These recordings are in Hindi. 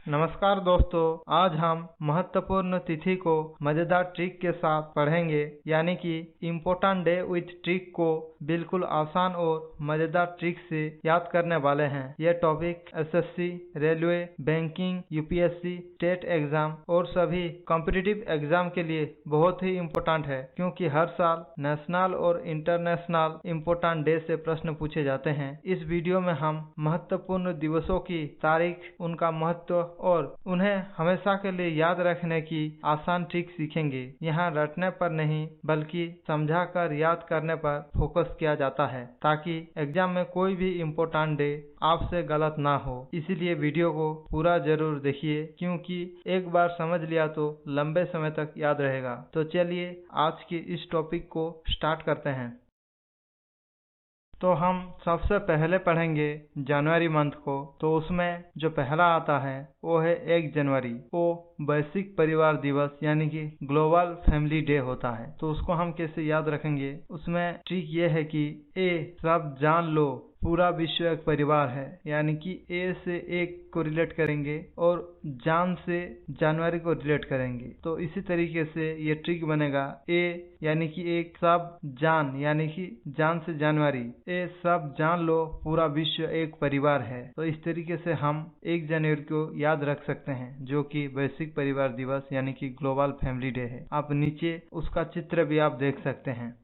नमस्कार दोस्तों, आज हम महत्वपूर्ण तिथि को मजेदार ट्रिक के साथ पढ़ेंगे, यानी कि इम्पोर्टेंट डे विथ ट्रिक को बिल्कुल आसान और मजेदार ट्रिक से याद करने वाले हैं। यह topic SSC, railway, banking, UPSC, state exam और सभी कॉम्पिटिटिव एग्जाम के लिए बहुत ही इम्पोर्टेंट है, क्योंकि हर साल नेशनल और इंटरनेशनल इम्पोर्टेंट डे से प्रश्न पूछे जाते हैं। इस वीडियो में हम महत्वपूर्ण दिवसों की तारीख, उनका महत्व और उन्हें हमेशा के लिए याद रखने की आसान ट्रिक सीखेंगे। यहाँ रटने पर नहीं बल्कि समझा कर याद करने पर फोकस किया जाता है, ताकि एग्जाम में कोई भी इम्पोर्टेंट डे आपसे गलत ना हो। इसीलिए वीडियो को पूरा जरूर देखिए, क्योंकि एक बार समझ लिया तो लंबे समय तक याद रहेगा। तो चलिए आज की इस टॉपिक को स्टार्ट करते हैं। तो हम सबसे पहले पढ़ेंगे जनवरी मंथ को। तो उसमें जो पहला आता है वो है 1 जनवरी। वो वैश्विक परिवार दिवस यानी कि ग्लोबल फैमिली डे होता है। तो उसको हम कैसे याद रखेंगे, उसमें ट्रिक ये है कि ए सब जान लो पूरा विश्व एक परिवार है, यानी कि ए से एक को रिलेट करेंगे और जान से जनवरी को रिलेट करेंगे। तो इसी तरीके से ये ट्रिक बनेगा, ए यानी कि एक, सब जान यानी कि जान से जनवरी, ए सब जान लो पूरा विश्व एक परिवार है। तो इस तरीके से हम 1 जनवरी को याद रख सकते हैं, जो कि वैश्विक परिवार दिवस यानी कि ग्लोबल फैमिली डे है। आप नीचे उसका चित्र भी आप देख सकते हैं।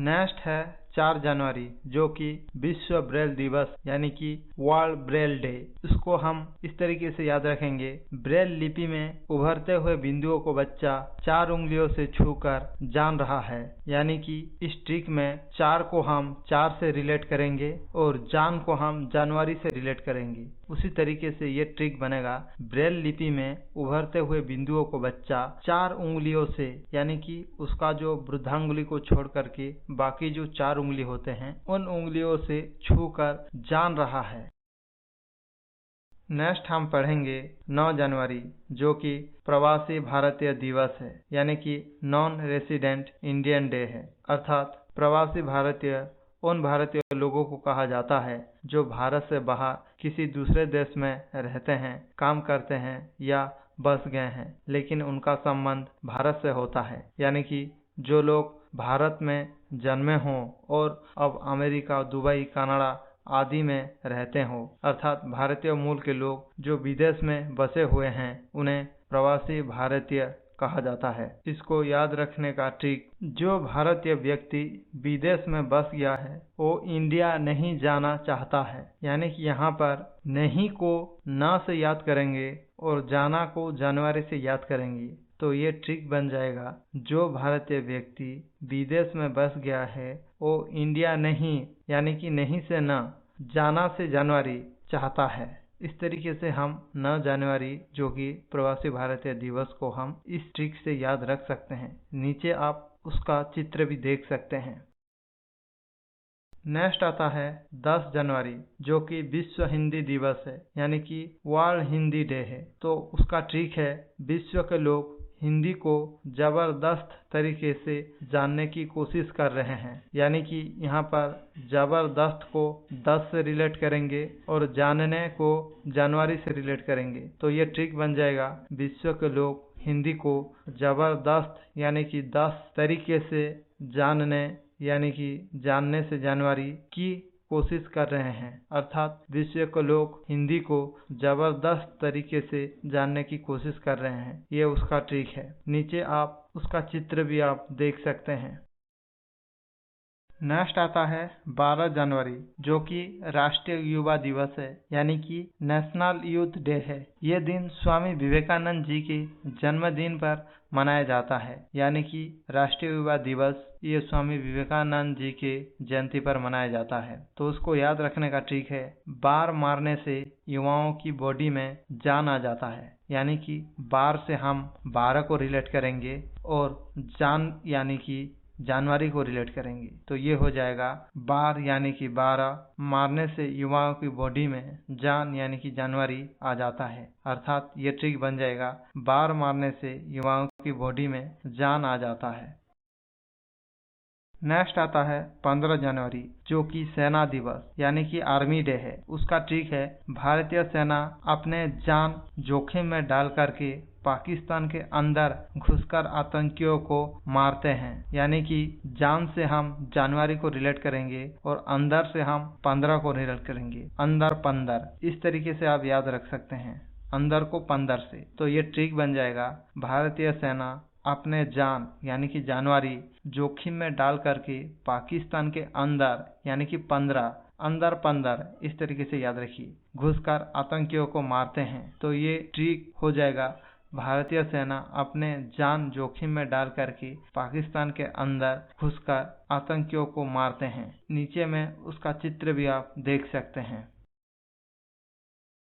नेक्स्ट है 4 जनवरी, जो कि विश्व ब्रेल दिवस यानी कि वर्ल्ड ब्रेल डे। इसको हम इस तरीके से याद रखेंगे, ब्रेल लिपि में उभरते हुए बिंदुओं को बच्चा 4 उंगलियों से छूकर जान रहा है, यानी कि इस ट्रिक में 4 को हम 4 से रिलेट करेंगे और जान को हम जनवरी से रिलेट करेंगे। उसी तरीके से ये ट्रिक बनेगा, ब्रेल लिपि में उभरते हुए बिंदुओं को बच्चा 4 उंगलियों से, यानी कि उसका जो वृद्धांगुली को छोड़ करके बाकी जो 4 उंगली होते हैं उन उंगलियों से छूकर जान रहा है। नेक्स्ट हम पढ़ेंगे 9 जनवरी, जो कि प्रवासी भारतीय दिवस है, यानी कि नॉन रेसिडेंट इंडियन डे है। अर्थात प्रवासी भारतीय उन भारतीय लोगों को कहा जाता है जो भारत से बाहर किसी दूसरे देश में रहते हैं, काम करते हैं या बस गए हैं, लेकिन उनका संबंध भारत से होता है। यानी कि जो लोग भारत में जन्मे हों और अब अमेरिका, दुबई, कनाडा आदि में रहते हों, अर्थात भारतीय मूल के लोग जो विदेश में बसे हुए हैं, उन्हें प्रवासी भारतीय कहा जाता है। इसको याद रखने का ट्रिक, जो भारतीय व्यक्ति विदेश में बस गया है वो इंडिया नहीं जाना चाहता है, यानी कि यहाँ पर नहीं को ना से याद करेंगे और जाना को जनवरी से याद करेंगे। तो ये ट्रिक बन जाएगा, जो भारतीय व्यक्ति विदेश में बस गया है वो इंडिया नहीं, यानी कि नहीं से न, जाना से जनवरी चाहता है। इस तरीके से हम 9 जनवरी, जो कि प्रवासी भारतीय दिवस को हम इस ट्रिक से याद रख सकते हैं। नीचे आप उसका चित्र भी देख सकते हैं। नेक्स्ट आता है 10 जनवरी, जो कि विश्व हिंदी दिवस है, यानी कि वर्ल्ड हिंदी डे है। तो उसका ट्रिक है, विश्व के लोग हिंदी को जबरदस्त तरीके से जानने की कोशिश कर रहे हैं, यानी कि यहाँ पर जबरदस्त को 10 से रिलेट करेंगे और जानने को जनवरी से रिलेट करेंगे। तो ये ट्रिक बन जाएगा, विश्व के लोग हिंदी को जबरदस्त यानी कि 10 तरीके से जानने, यानी कि जानने से जनवरी की कोशिश कर रहे हैं। अर्थात विश्व के लोग हिंदी को जबरदस्त तरीके से जानने की कोशिश कर रहे हैं। ये उसका ट्रिक है। नीचे आप उसका चित्र भी आप देख सकते हैं। नेक्स्ट आता है 12 जनवरी, जो कि राष्ट्रीय युवा दिवस है, यानी कि नेशनल यूथ डे है। ये दिन स्वामी विवेकानंद जी के जन्मदिन पर मनाया जाता है, यानी कि राष्ट्रीय युवा दिवस ये स्वामी विवेकानंद जी के जयंती पर मनाया जाता है। तो उसको याद रखने का ट्रिक है, बार मारने से युवाओं की बॉडी में जान आ जाता है, यानी कि बार से हम 12 को रिलेट करेंगे और जान यानी कि जनवरी को रिलेट करेंगे। तो ये हो जाएगा, बार यानी कि 12 मारने से युवाओं की बॉडी में जान यानी कि जनवरी आ जाता है। अर्थात ये ट्रिक बन जाएगा, बार मारने से युवाओं की बॉडी में जान आ जाता है। नेक्स्ट आता है 15 जनवरी, जो कि सेना दिवस यानी कि आर्मी डे है। उसका ट्रिक है, भारतीय सेना अपने जान जोखिम में डाल करके पाकिस्तान के अंदर घुसकर आतंकियों को मारते हैं। यानी कि जान से हम जनवरी को रिलेट करेंगे और अंदर से हम 15 को रिलेट करेंगे। अंदर 15, इस तरीके से आप याद रख सकते हैं, अंदर को 15 से। तो ये ट्रिक बन जाएगा, भारतीय सेना अपने जान यानी कि जनवरी जोखिम में डाल करके पाकिस्तान के अंदर यानी कि 15, अंदर 15, इस तरीके से याद रखिए, घुसकर आतंकियों को मारते हैं। तो ये ट्रिक हो जाएगा, भारतीय सेना अपने जान जोखिम में डाल करके पाकिस्तान के अंदर घुसकर आतंकियों को मारते हैं। नीचे में उसका चित्र भी आप देख सकते हैं।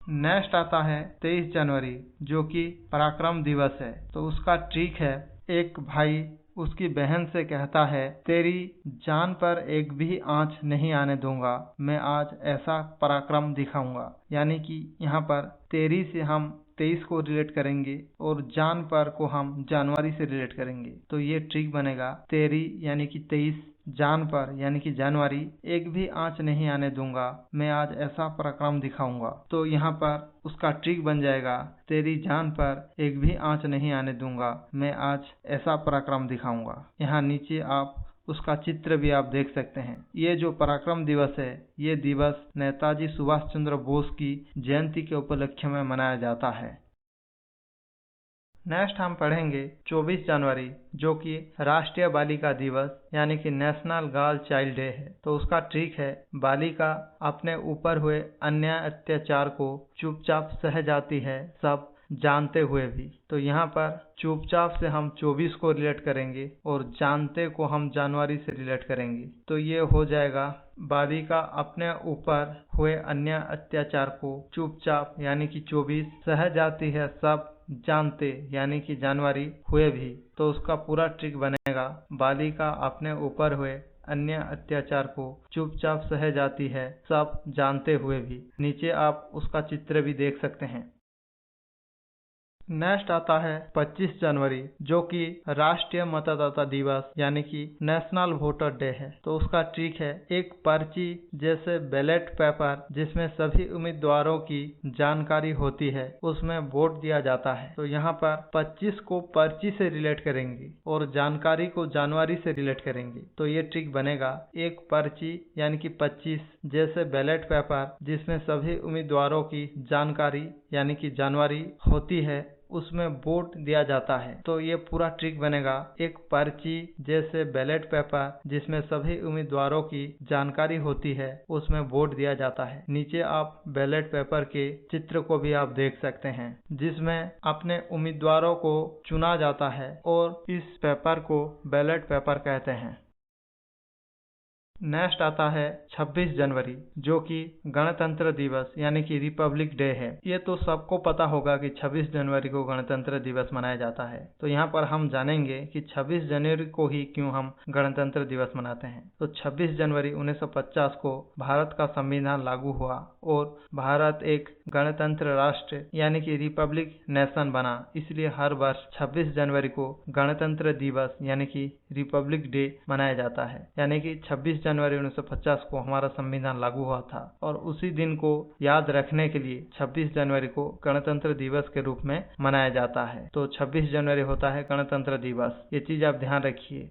नेक्स्ट आता है 23 जनवरी, जो कि पराक्रम दिवस है। तो उसका ट्रिक है, एक भाई उसकी बहन से कहता है, तेरी जान पर एक भी आंच नहीं आने दूंगा, मैं आज ऐसा पराक्रम दिखाऊंगा। यानी कि यहाँ पर तेरी से हम 23 को रिलेट करेंगे और जान पर को हम जनवरी से रिलेट करेंगे। तो ये ट्रिक बनेगा, तेरी यानी कि 23, जान पर यानी कि जनवरी, एक भी आंच नहीं आने दूंगा, मैं आज ऐसा पराक्रम दिखाऊंगा। तो यहाँ पर उसका ट्रिक बन जाएगा, तेरी जान पर एक भी आंच नहीं आने दूंगा, मैं आज ऐसा पराक्रम दिखाऊंगा। यहाँ नीचे आप उसका चित्र भी आप देख सकते हैं। ये जो पराक्रम दिवस है, ये दिवस नेताजी सुभाष चंद्र बोस की जयंती के उपलक्ष्य में मनाया जाता है। नेक्स्ट हम पढ़ेंगे 24 जनवरी, जो कि राष्ट्रीय बालिका दिवस यानी कि नेशनल गर्ल चाइल्ड डे है। तो उसका ट्रिक है, बालिका अपने ऊपर हुए अन्याय अत्याचार को चुपचाप सह जाती है, सब जानते हुए भी। तो यहाँ पर चुपचाप से हम 24 को रिलेट करेंगे और जानते को हम जनवरी से रिलेट करेंगे। तो ये हो जाएगा, बालिका अपने ऊपर हुए अन्याय अत्याचार को चुपचाप यानी कि 24 सह जाती है, सब जानते यानी कि जनवरी हुए भी। तो उसका पूरा ट्रिक बनेगा, बालिका अपने ऊपर हुए अन्य अत्याचार को चुपचाप सह जाती है, सब जानते हुए भी। नीचे आप उसका चित्र भी देख सकते हैं। नेक्स्ट आता है 25 जनवरी, जो कि राष्ट्रीय मतदाता दिवस यानी कि नेशनल वोटर डे है। तो उसका ट्रिक है, एक पर्ची जैसे बैलेट पेपर जिसमें सभी उम्मीदवारों की जानकारी होती है, उसमें वोट दिया जाता है। तो यहाँ पर 25 को पर्ची से रिलेट करेंगे और जानकारी को जनवरी से रिलेट करेंगे। तो ये ट्रिक बनेगा, एक पर्ची यानी कि 25 जैसे बैलेट पेपर जिसमें सभी उम्मीदवारों की जानकारी यानी कि जनवरी होती है, उसमें वोट दिया जाता है। तो ये पूरा ट्रिक बनेगा, एक पर्ची जैसे बैलेट पेपर जिसमें सभी उम्मीदवारों की जानकारी होती है, उसमें वोट दिया जाता है। नीचे आप बैलेट पेपर के चित्र को भी आप देख सकते हैं, जिसमें अपने उम्मीदवारों को चुना जाता है और इस पेपर को बैलेट पेपर कहते हैं। नेक्स्ट आता है 26 जनवरी, जो कि गणतंत्र दिवस यानी कि रिपब्लिक डे है। ये तो सबको पता होगा कि 26 जनवरी को गणतंत्र दिवस मनाया जाता है। तो यहाँ पर हम जानेंगे कि 26 जनवरी को ही क्यों हम गणतंत्र दिवस मनाते हैं। तो 26 जनवरी 1950 को भारत का संविधान लागू हुआ और भारत एक गणतंत्र राष्ट्र यानी कि रिपब्लिक नेशन बना। इसलिए हर वर्ष 26 जनवरी को गणतंत्र दिवस यानी कि रिपब्लिक डे मनाया जाता है। यानी कि 26 जनवरी 1950 को हमारा संविधान लागू हुआ था और उसी दिन को याद रखने के लिए 26 जनवरी को गणतंत्र दिवस के रूप में मनाया जाता है। तो 26 जनवरी होता है गणतंत्र दिवस, ये चीज आप ध्यान रखिए।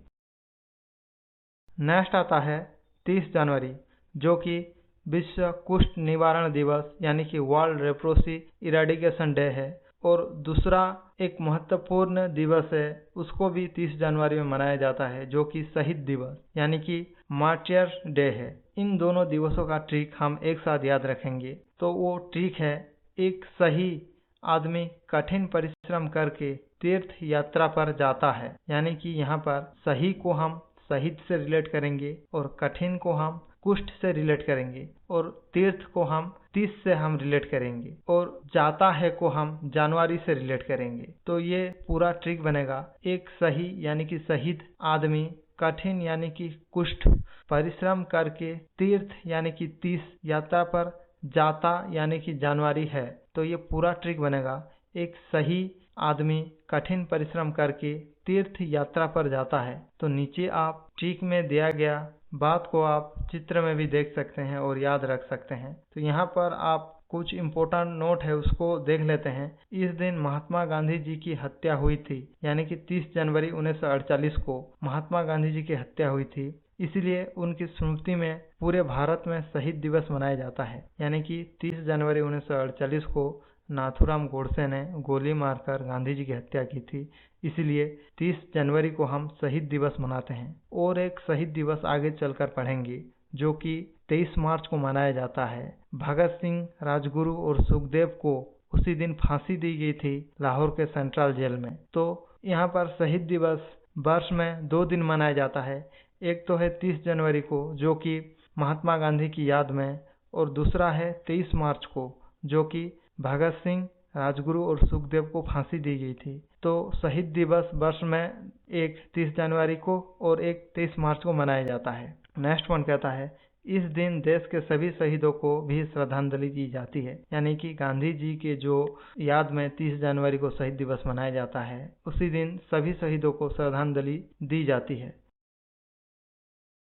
नेक्स्ट आता है 30 जनवरी, जो कि विश्व कुष्ठ निवारण दिवस यानी कि वर्ल्ड लेप्रोसी इरेडिकेशन डे है। और दूसरा एक महत्वपूर्ण दिवस है, उसको भी 30 जनवरी में मनाया जाता है, जो कि शहीद दिवस यानी कि मार्टियर डे है। इन दोनों दिवसों का ट्रिक हम एक साथ याद रखेंगे। तो वो ट्रिक है, एक सही आदमी कठिन परिश्रम करके तीर्थ यात्रा पर जाता है। यानी कि यहाँ पर सही को हम शहीद से रिलेट करेंगे और कठिन को हम कुष्ठ से रिलेट करेंगे और तीर्थ को हम 30 से हम रिलेट करेंगे और जाता है को हम जनवरी से रिलेट करेंगे। तो ये पूरा ट्रिक बनेगा, एक सही यानी कि शहीद आदमी कठिन यानी कि कुष्ठ परिश्रम करके तीर्थ यानी कि 30 यात्रा पर जाता यानी कि जनवरी है। तो ये पूरा ट्रिक बनेगा, एक सही आदमी कठिन परिश्रम करके तीर्थ यात्रा पर जाता है। तो नीचे आप ट्रिक में दिया गया बात को आप चित्र में भी देख सकते हैं और याद रख सकते हैं। तो यहाँ पर आप कुछ इम्पोर्टेंट नोट है उसको देख लेते हैं। इस दिन महात्मा गांधी जी की हत्या हुई थी, यानी कि 30 जनवरी 1948 को महात्मा गांधी जी की हत्या हुई थी। इसलिए उनकी स्मृति में पूरे भारत में शहीद दिवस मनाया जाता है, यानी कि 30 जनवरी 1948 को नाथूराम गोडसे ने गोली मारकर गांधी जी की हत्या की थी। इसलिए 30 जनवरी को हम शहीद दिवस मनाते हैं। और एक शहीद दिवस आगे चलकर पढ़ेंगे जो कि 23 मार्च को मनाया जाता है। भगत सिंह, राजगुरु और सुखदेव को उसी दिन फांसी दी गई थी लाहौर के सेंट्रल जेल में। तो यहाँ पर शहीद दिवस वर्ष में 2 दिन मनाया जाता है। एक तो है 30 जनवरी को जो कि महात्मा गांधी की याद में, और दूसरा है 23 मार्च को जो कि भगत सिंह, राजगुरु और सुखदेव को फांसी दी गई थी। तो शहीद दिवस वर्ष में एक 30 जनवरी को और एक 23 मार्च को मनाया जाता है। नेक्स्ट पॉइंट कहता है इस दिन देश के सभी शहीदों को भी श्रद्धांजलि दी जाती है, यानी कि गांधी जी के जो याद में 30 जनवरी को शहीद दिवस मनाया जाता है, उसी दिन सभी शहीदों को श्रद्धांजलि दी जाती है।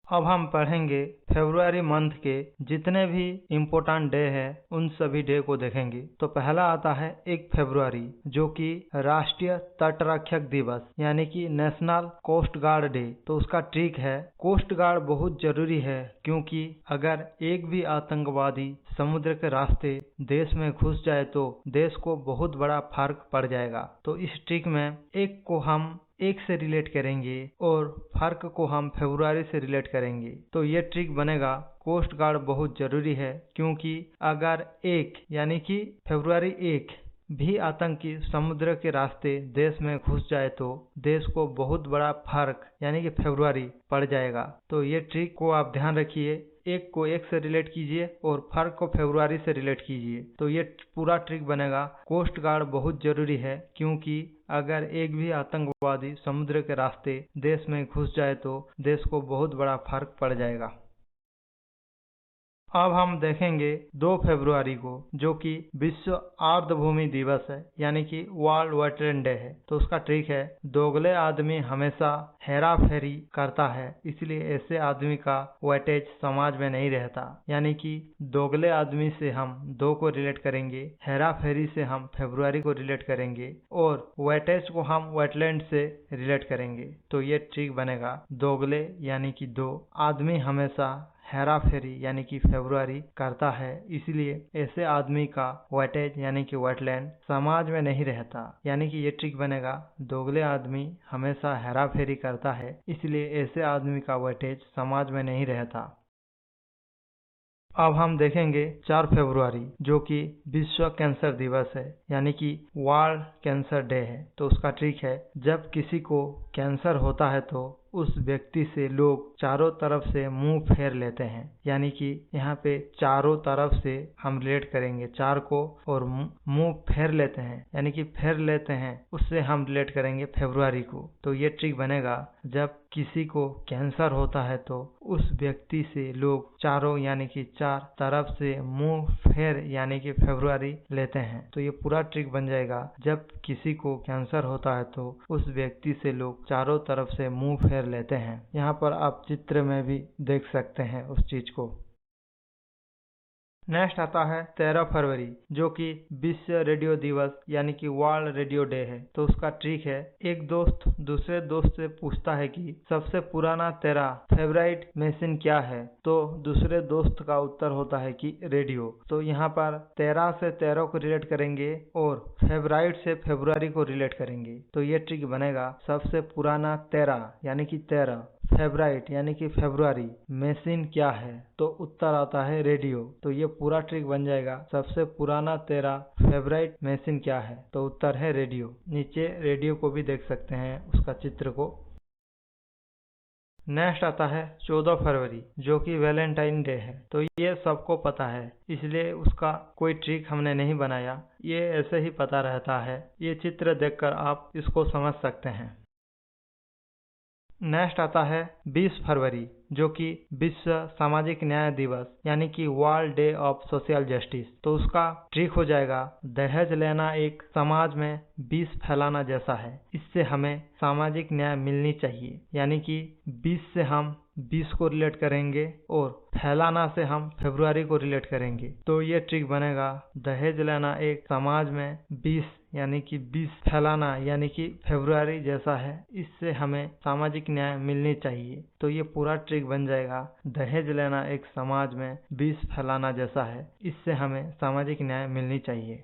अब हम पढ़ेंगे फरवरी मंथ के जितने भी इम्पोर्टेंट डे हैं उन सभी डे को देखेंगे। तो पहला आता है 1 फरवरी जो कि राष्ट्रीय तटरक्षक दिवस, यानी कि नेशनल कोस्ट गार्ड डे। तो उसका ट्रिक है, कोस्ट गार्ड बहुत जरूरी है क्योंकि अगर एक भी आतंकवादी समुद्र के रास्ते देश में घुस जाए तो देश को बहुत बड़ा फर्क पड़ जाएगा। तो इस ट्रिक में एक को हम 1 से रिलेट करेंगे और फर्क को हम फरवरी से रिलेट करेंगे। तो ये ट्रिक बनेगा कोस्ट गार्ड बहुत जरूरी है क्योंकि अगर 1 यानी कि फरवरी 1 भी आतंकी समुद्र के रास्ते देश में घुस जाए तो देश को बहुत बड़ा फर्क यानी कि फरवरी पड़ जाएगा। तो ये ट्रिक को आप ध्यान रखिए, 1 को 1 से रिलेट कीजिए और फर्क को फरवरी से रिलेट कीजिए। तो ये पूरा ट्रिक बनेगा कोस्ट गार्ड बहुत जरूरी है क्योंकि अगर एक भी आतंकवादी समुद्र के रास्ते देश में घुस जाए तो देश को बहुत बड़ा फर्क पड़ जाएगा। अब हम देखेंगे 2 फरवरी को जो कि विश्व आर्द्रभूमि दिवस है, यानी कि वर्ल्ड वेटरन डे है। तो उसका ट्रिक है, दोगले आदमी हमेशा हेरा फेरी करता है, इसलिए ऐसे आदमी का वेटेज समाज में नहीं रहता। यानी कि दोगले आदमी से हम 2 को रिलेट करेंगे, हेरा फेरी से हम फरवरी को रिलेट करेंगे और वेटेज को हम वेटलैंड से रिलेट करेंगे। तो ये ट्रिक बनेगा, दोगले यानी कि 2 आदमी हमेशा हेरा फेरी यानी कि फरवरी करता है, इसलिए ऐसे आदमी का वेटेज यानी कि वेटलैंड समाज में नहीं रहता। यानी कि ये ट्रिक बनेगा, दोगले आदमी हमेशा हेरा फेरी करता है, इसलिए ऐसे आदमी का वेटेज समाज में नहीं रहता। अब हम देखेंगे 4 फरवरी जो कि विश्व कैंसर दिवस है, यानी कि वर्ल्ड कैंसर डे है। तो उसका ट्रिक है, जब किसी को कैंसर होता है तो उस व्यक्ति से लोग चारों तरफ से मुंह फेर लेते हैं। यानी कि यहाँ पे चारों तरफ से हम रिलेट करेंगे 4 को और मुंह फेर लेते हैं, यानी कि फेर लेते हैं, उससे हम रिलेट करेंगे फरवरी को। तो ये ट्रिक बनेगा, जब किसी को कैंसर होता है तो उस व्यक्ति से लोग चारों यानी कि 4 तरफ से मुंह फेर यानी कि फरवरी लेते हैं। तो ये पूरा ट्रिक बन जाएगा, जब किसी को कैंसर होता है तो उस व्यक्ति से लोग चारों तरफ से मुंह फेर लेते हैं। यहाँ पर आप चित्र में भी देख सकते हैं उस चीज को। नेक्स्ट आता है 13 फरवरी जो कि विश्व रेडियो दिवस यानी कि वर्ल्ड रेडियो डे है। तो उसका ट्रिक है, एक दोस्त दूसरे दोस्त से पूछता है कि सबसे पुराना तेरा फेवरेट मशीन क्या है, तो दूसरे दोस्त का उत्तर होता है कि रेडियो। तो यहाँ पर 13 से 13 को रिलेट करेंगे और फेवरेट से फरवरी को रिलेट करेंगे। तो ये ट्रिक बनेगा, सबसे पुराना तेरा यानी कि 13, फेवरेट यानी कि फरवरी, मशीन क्या है, तो उत्तर आता है रेडियो। तो ये पूरा ट्रिक बन जाएगा, सबसे पुराना तेरा फेवरेट मशीन क्या है, तो उत्तर है रेडियो। नीचे रेडियो को भी देख सकते हैं उसका चित्र को। नेक्स्ट आता है 14 फरवरी जो कि वैलेंटाइन डे है। तो ये सबको पता है, इसलिए उसका कोई ट्रिक हमने नहीं बनाया, ये ऐसे ही पता रहता है। ये चित्र देखकर आप इसको समझ सकते हैं। नेक्स्ट आता है 20 फरवरी, जो कि विश्व सामाजिक न्याय दिवस यानी कि world day of social justice. तो उसका ट्रिक हो जाएगा, दहेज लेना एक समाज में विष फैलाना जैसा है, इससे हमें सामाजिक न्याय मिलनी चाहिए। यानी कि 20 से हम 20 को रिलेट करेंगे और फैलाना से हम फरवरी को रिलेट करेंगे। तो ये ट्रिक बनेगा, दहेज लेना एक समाज में विष यानी कि विष फैलाना यानी कि फरवरी जैसा है, इससे हमें सामाजिक न्याय मिलनी चाहिए। तो ये पूरा ट्रिक बन जाएगा, दहेज लेना एक समाज में विष फैलाना जैसा है, इससे हमें सामाजिक न्याय मिलनी चाहिए।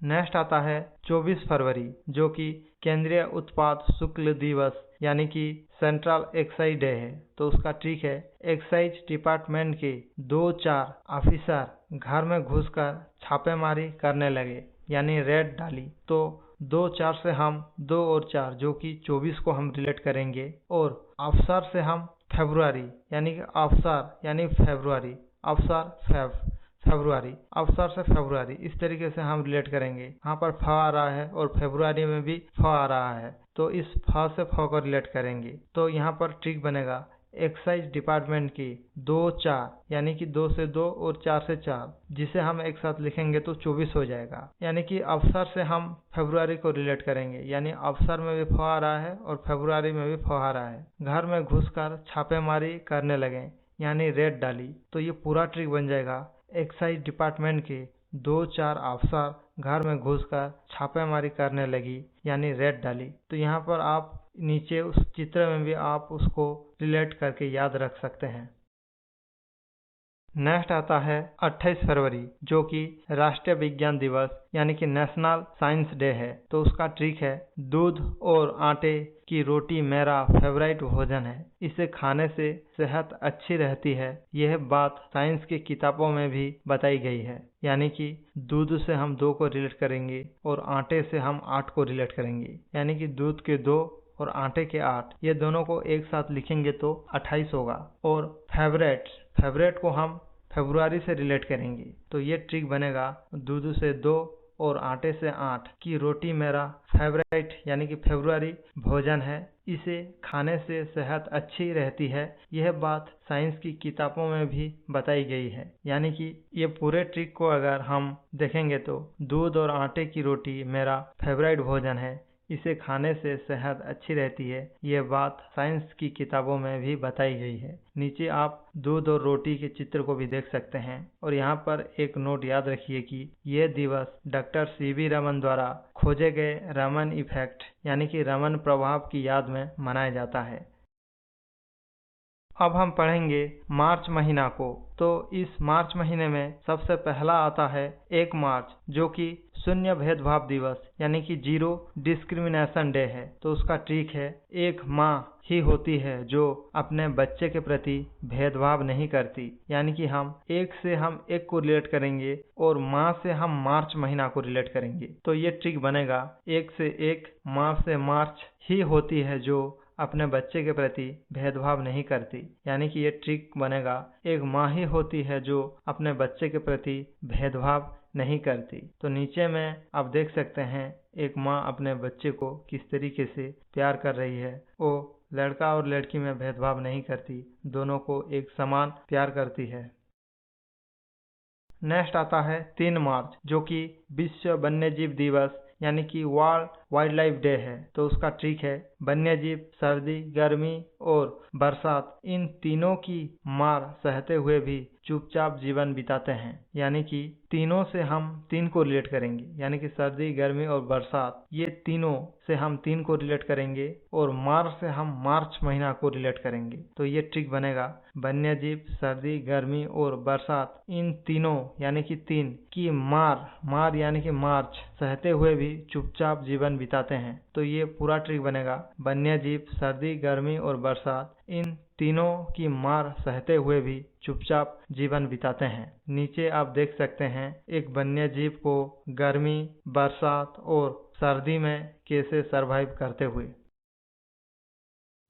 नेक्स्ट आता है 24 फरवरी, जो कि केंद्रीय उत्पाद शुल्क दिवस यानी कि सेंट्रल एक्साइज डे है। तो उसका ट्रिक है, एक्साइज डिपार्टमेंट के 2-4 ऑफिसर घर में घुसकर छापेमारी करने लगे यानी रेड डाली। तो 2-4 से हम 2 और 4 जो कि 24 को हम रिलेट करेंगे और अफसर से हम फरवरी यानी कि अफसर यानी फरवरी, अफसर फरवरी, अफसर से फरवरी, इस तरीके से हम रिलेट करेंगे। यहाँ पर फ आ रहा है और फरवरी में भी फ आ रहा है, तो इस फ से फ को रिलेट करेंगे। तो यहाँ पर ट्रिक बनेगा, एक्साइज डिपार्टमेंट की 2-4 यानी कि 2 से 2 और 4 से 4, जिसे हम एक साथ लिखेंगे तो 24 हो जाएगा। यानी कि अफसर से हम फरवरी को रिलेट करेंगे, यानी अफसर में भी फ आ रहा है और फरवरी में भी फ आ रहा है। घर में घुसकर छापेमारी करने लगे यानी रेड डाली। तो ये पूरा ट्रिक बन जाएगा, एक्साइज डिपार्टमेंट के 2-4 अफसर घर में घुसकर छापेमारी करने लगी यानी रेड डाली। तो यहाँ पर आप नीचे उस चित्र में भी आप उसको रिलेट करके याद रख सकते हैं। नेक्स्ट आता है 28 फरवरी, जो कि राष्ट्रीय विज्ञान दिवस यानी कि नेशनल साइंस डे है। तो उसका ट्रिक है, दूध और आटे की रोटी मेरा फेवरेट भोजन है, इसे खाने से सेहत अच्छी रहती है। यह बात साइंस की किताबों में भी बताई गई है। यानी कि दूध से हम 2 को रिलेट करेंगे और आटे से हम 8 को रिलेट करेंगे। यानी कि दूध के 2 और आटे के 8, ये दोनों को एक साथ लिखेंगे तो 28 होगा। और फेवरेट को हम फरवरी से रिलेट करेंगे। तो ये ट्रिक बनेगा, दूध से 2 और आटे से 8 की रोटी मेरा फेवरेट यानी कि फरवरी भोजन है, इसे खाने से सेहत अच्छी रहती है। यह बात साइंस की किताबों में भी बताई गई है। यानी कि ये पूरे ट्रिक को अगर हम देखेंगे तो दूध और आटे की रोटी मेरा फेवरेट भोजन है, इसे खाने से सेहत अच्छी रहती है, यह बात साइंस की किताबों में भी बताई गई है। नीचे आप दूध और रोटी के चित्र को भी देख सकते हैं। और यहाँ पर एक नोट याद रखिए कि यह दिवस डॉक्टर सीवी रमन द्वारा खोजे गए रमन इफेक्ट यानी कि रमन प्रभाव की याद में मनाया जाता है। अब हम पढ़ेंगे मार्च महीना को। तो इस मार्च महीने में सबसे पहला आता है 1 मार्च, जो कि शून्य भेदभाव दिवस यानी कि 0 डिस्क्रिमिनेशन डे है। तो उसका ट्रिक है, एक माँ ही होती है जो अपने बच्चे के प्रति भेदभाव नहीं करती। यानी कि हम 1 से हम 1 को रिलेट करेंगे और माँ से हम मार्च महीना को रिलेट करेंगे। तो ये ट्रिक बनेगा, 1 से 1 माँ से मार्च ही होती है जो अपने बच्चे के प्रति भेदभाव नहीं करती। यानी कि ये ट्रिक बनेगा, एक माँ ही होती है जो अपने बच्चे के प्रति भेदभाव नहीं करती। तो नीचे में आप देख सकते हैं एक माँ अपने बच्चे को किस तरीके से प्यार कर रही है। वो लड़का और लड़की में भेदभाव नहीं करती, दोनों को एक समान प्यार करती है। नेक्स्ट आता है 3 मार्च, जो कि विश्व वन्यजीव दिवस यानी कि वर्ल्ड वाइल्ड लाइफ डे है। तो उसका ट्रिक है, वन्यजीव सर्दी, गर्मी और बरसात इन तीनों की मार सहते हुए भी चुपचाप जीवन बिताते हैं। यानी कि तीनों से हम 3 को रिलेट करेंगे, यानी कि सर्दी, गर्मी और बरसात, ये तीनों से हम 3 को रिलेट करेंगे और मार्च से हम मार्च महीना को रिलेट करेंगे। तो ये ट्रिक बनेगा, वन्यजीव सर्दी, गर्मी और बरसात इन तीनों यानी कि 3 की मार यानी कि मार्च सहते हुए भी चुपचाप जीवन बिताते हैं। तो ये पूरा ट्रिक बनेगा, वन्यजीव सर्दी, गर्मी और बरसात इन तीनों की मार सहते हुए भी चुपचाप जीवन बिताते हैं। नीचे आप देख सकते हैं एक वन्यजीव को गर्मी, बरसात और सर्दी में कैसे सरवाइव करते हुए।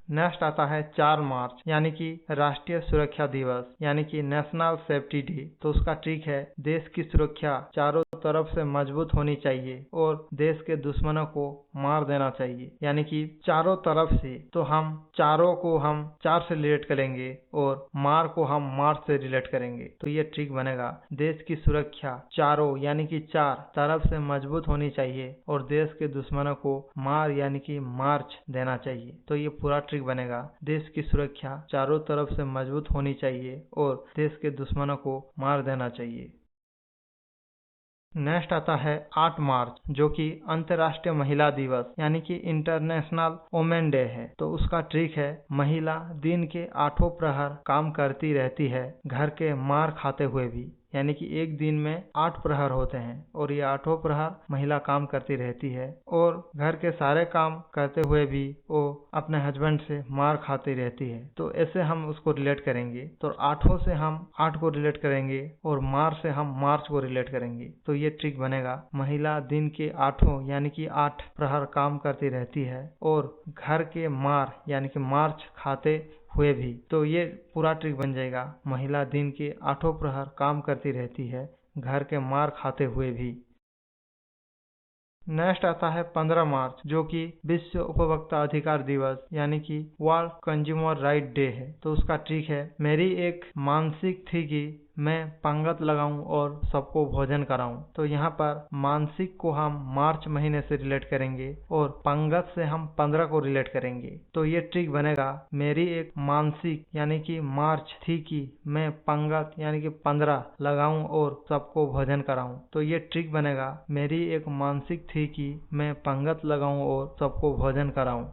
नेक्स्ट आता है 4 मार्च, यानी कि राष्ट्रीय सुरक्षा दिवस यानी कि नेशनल सेफ्टी डे। तो उसका ट्रिक है, देश की सुरक्षा चारों तरफ से मजबूत होनी चाहिए और देश के दुश्मनों को मार देना चाहिए, यानी कि चारों तरफ से। तो हम चारों को हम 4 से रिलेट करेंगे और मार को हम मार्च से रिलेट करेंगे। तो ये ट्रिक बनेगा। देश की सुरक्षा चारों यानी कि 4 तरफ से मजबूत होनी चाहिए और देश के दुश्मनों को मार यानी कि मार्च देना चाहिए। तो ये पूरा ट्रिक बनेगा। देश की सुरक्षा चारों तरफ से मजबूत होनी चाहिए और देश के दुश्मनों को मार देना चाहिए। नेक्स्ट आता है 8 मार्च, जो कि अंतर्राष्ट्रीय महिला दिवस यानी कि इंटरनेशनल वुमेन डे है। तो उसका ट्रिक है, महिला दिन के 8 प्रहर काम करती रहती है, घर के मार खाते हुए भी, यानी कि एक दिन में 8 प्रहर होते हैं और ये 8 प्रहर महिला काम करती रहती है और घर के सारे काम करते हुए भी वो अपने हस्बैंड से मार खाती रहती है। तो ऐसे हम उसको रिलेट करेंगे। तो 8 से हम 8 को रिलेट करेंगे और मार से हम मार्च को रिलेट करेंगे। तो ये ट्रिक बनेगा। महिला दिन के 8 यानी कि 8 प्रहर काम करती रहती है और घर के मार यानी कि मार्च खाते हुए भी। तो ये पूरा ट्रिक बन जाएगा। महिला दिन के 8 प्रहर काम करती रहती है, घर के मार खाते हुए भी। नेक्स्ट आता है 15 मार्च, जो कि विश्व उपभोक्ता अधिकार दिवस यानी कि वर्ल्ड कंज्यूमर राइट डे है। तो उसका ट्रिक है, मेरी एक मानसिक थी कि मैं पंगत लगाऊं और सबको भोजन कराऊं। तो यहाँ पर मानसिक को हम मार्च महीने से रिलेट करेंगे और पंगत से हम 15 को रिलेट करेंगे। तो ये ट्रिक बनेगा, मेरी एक मानसिक यानी कि मार्च थी कि मैं पंगत यानी कि 15 लगाऊं और सबको भोजन कराऊं। तो ये ट्रिक बनेगा, मेरी एक मानसिक थी कि मैं पंगत लगाऊं और सबको भोजन कराऊं।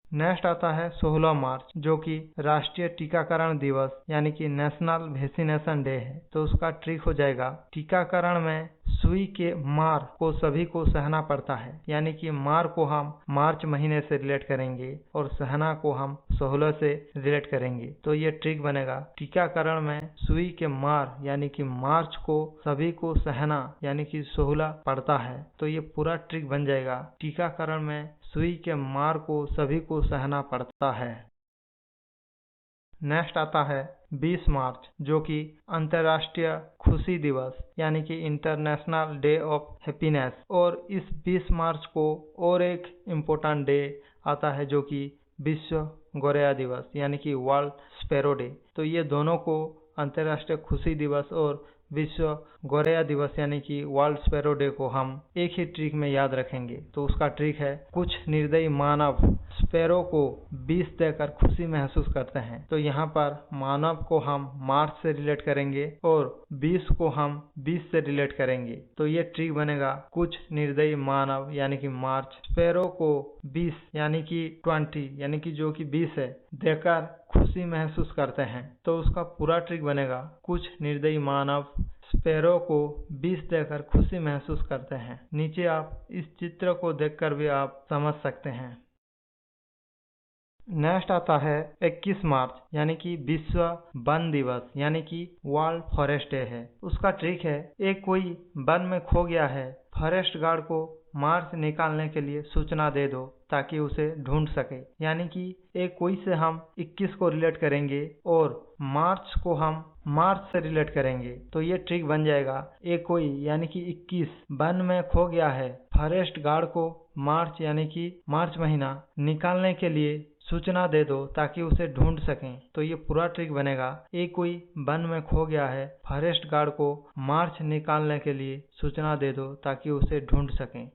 नेक्स्ट आता है 16 मार्च, जो कि राष्ट्रीय टीकाकरण दिवस यानी कि नेशनल वैक्सीनेशन डे है। तो उसका ट्रिक हो जाएगा, टीकाकरण में सुई के मार को सभी को सहना पड़ता है, यानी कि मार को हम मार्च महीने से रिलेट करेंगे और सहना को हम 16 से रिलेट करेंगे। तो ये ट्रिक बनेगा, टीकाकरण में सुई के मार यानी कि मार्च को सभी को सहना यानी कि 16 पड़ता है। तो ये पूरा ट्रिक बन जाएगा, टीकाकरण में सुई के मार को सभी को सहना पड़ता है। नेक्स्ट आता है 20 मार्च, जो कि अंतर्राष्ट्रीय खुशी दिवस यानी कि इंटरनेशनल डे ऑफ हैप्पीनेस। और इस 20 मार्च को और एक इम्पोर्टेंट डे आता है, जो कि विश्व गौरैया दिवस यानी कि वर्ल्ड स्पैरो डे। तो ये दोनों को, अंतर्राष्ट्रीय खुशी दिवस और विश्व गौरैया दिवस यानी कि वर्ल्ड स्पैरो डे को हम एक ही ट्रिक में याद रखेंगे। तो उसका ट्रिक है, कुछ निर्दयी मानव स्पैरो को विष देकर खुशी महसूस करते हैं। तो यहाँ पर मानव को हम मार्च से रिलेट करेंगे और विष को हम 20 से रिलेट करेंगे। तो ये ट्रिक बनेगा, कुछ निर्दयी मानव यानी कि मार्च स्पैरो को 20 यानी कि 20 यानी कि जो कि 20 है देकर खुशी महसूस करते हैं। तो उसका पूरा ट्रिक बनेगा, कुछ निर्दयी मानव स्पैरो को 20 देकर खुशी महसूस करते हैं। नीचे आप इस चित्र को देखकर भी आप समझ सकते हैं। नेक्स्ट आता है 21 मार्च, यानी कि विश्व वन दिवस यानी कि वर्ल्ड फॉरेस्ट डे है। उसका ट्रिक है, एक कोई वन में खो गया है, फॉरेस्ट गार्ड को मार्च निकालने के लिए सूचना दे दो ताकि उसे ढूंढ सके। यानी कि एक कोई से हम 21 को रिलेट करेंगे और मार्च को हम मार्च से रिलेट करेंगे। तो ये ट्रिक बन जाएगा, एक कोई यानी कि 21 वन में खो गया है, फॉरेस्ट गार्ड को मार्च यानी कि मार्च महीना निकालने के लिए सूचना दे दो ताकि उसे ढूंढ सकें। तो ये पूरा ट्रिक बनेगा, एक कोई वन में खो गया है, फॉरेस्ट गार्ड को मार्च निकालने के लिए सूचना दे दो ताकि उसे ढूंढ सकें।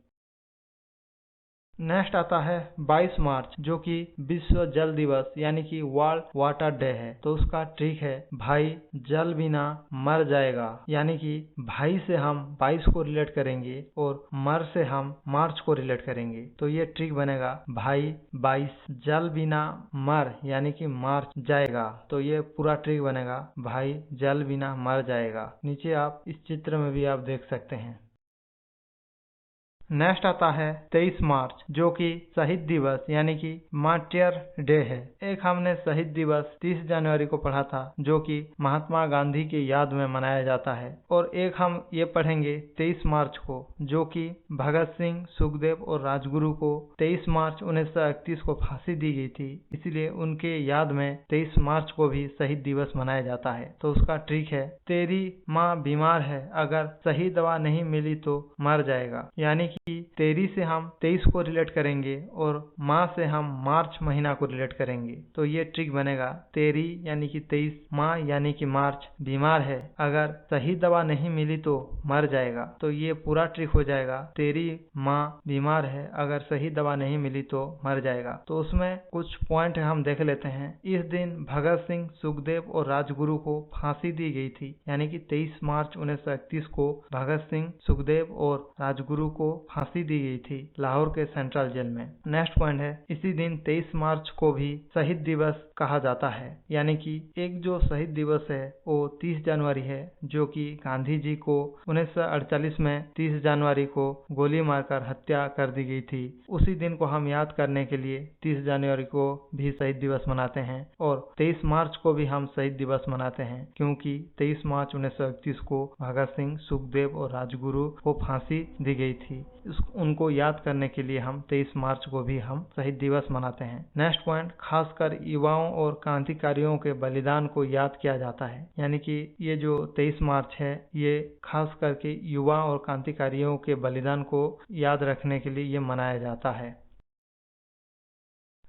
नेक्स्ट आता है 22 मार्च, जो कि विश्व जल दिवस यानी कि वर्ल्ड वाटर डे है। तो उसका ट्रिक है, भाई जल बिना मर जाएगा। यानी कि भाई से हम 22 को रिलेट करेंगे और मर से हम मार्च को रिलेट करेंगे। तो ये ट्रिक बनेगा, भाई 22 जल बिना मर यानी कि मार्च जाएगा। तो ये पूरा ट्रिक बनेगा, भाई जल बिना मर जाएगा। नीचे आप इस चित्र में भी आप देख सकते हैं। नेक्स्ट आता है 23 मार्च, जो कि शहीद दिवस यानी कि मार्टियर डे है। एक हमने शहीद दिवस 30 जनवरी को पढ़ा था, जो कि महात्मा गांधी की याद में मनाया जाता है। और एक हम ये पढ़ेंगे 23 मार्च को, जो कि भगत सिंह, सुखदेव और राजगुरु को 23 मार्च 1931 को फांसी दी गई थी, इसलिए उनके याद में 23 मार्च को भी शहीद दिवस मनाया जाता है। तो उसका ट्रिक है, तेरी माँ बीमार है, अगर सही दवा नहीं मिली तो मर जाएगा। यानी कि कि तेरी से हम 23 को रिलेट करेंगे और माँ से हम मार्च महीना को रिलेट करेंगे। तो ये ट्रिक बनेगा, तेरी यानी कि 23, माँ यानी कि मार्च बीमार है, अगर सही दवा नहीं मिली तो मर जाएगा। तो ये पूरा ट्रिक हो जाएगा, तेरी माँ बीमार है, अगर सही दवा नहीं मिली तो मर जाएगा। तो उसमें कुछ पॉइंट हम देख लेते हैं। इस दिन भगत सिंह, सुखदेव और राजगुरु को फांसी दी गई थी, यानी कि 23 मार्च 1931 को भगत सिंह, सुखदेव और राजगुरु को फांसी दी गई थी लाहौर के सेंट्रल जेल में। नेक्स्ट पॉइंट है, इसी दिन 23 मार्च को भी शहीद दिवस कहा जाता है, यानी कि एक जो शहीद दिवस है वो 30 जनवरी है, जो कि गांधी जी को 1948 में 30 जनवरी को गोली मारकर हत्या कर दी गई थी। उसी दिन को हम याद करने के लिए 30 जनवरी को भी शहीद दिवस मनाते हैं और 23 मार्च को भी हम शहीद दिवस मनाते हैं, क्योंकि 23 मार्च 1931 को भगत सिंह, सुखदेव और राजगुरु को फांसी दी गई थी। उनको याद करने के लिए हम 23 मार्च को भी हम शहीद दिवस मनाते हैं। नेक्स्ट पॉइंट, खासकर युवाओं और क्रांतिकारियों के बलिदान को याद किया जाता है, यानी कि ये जो 23 मार्च है ये खास करके युवा और क्रांतिकारियों के बलिदान को याद रखने के लिए ये मनाया जाता है।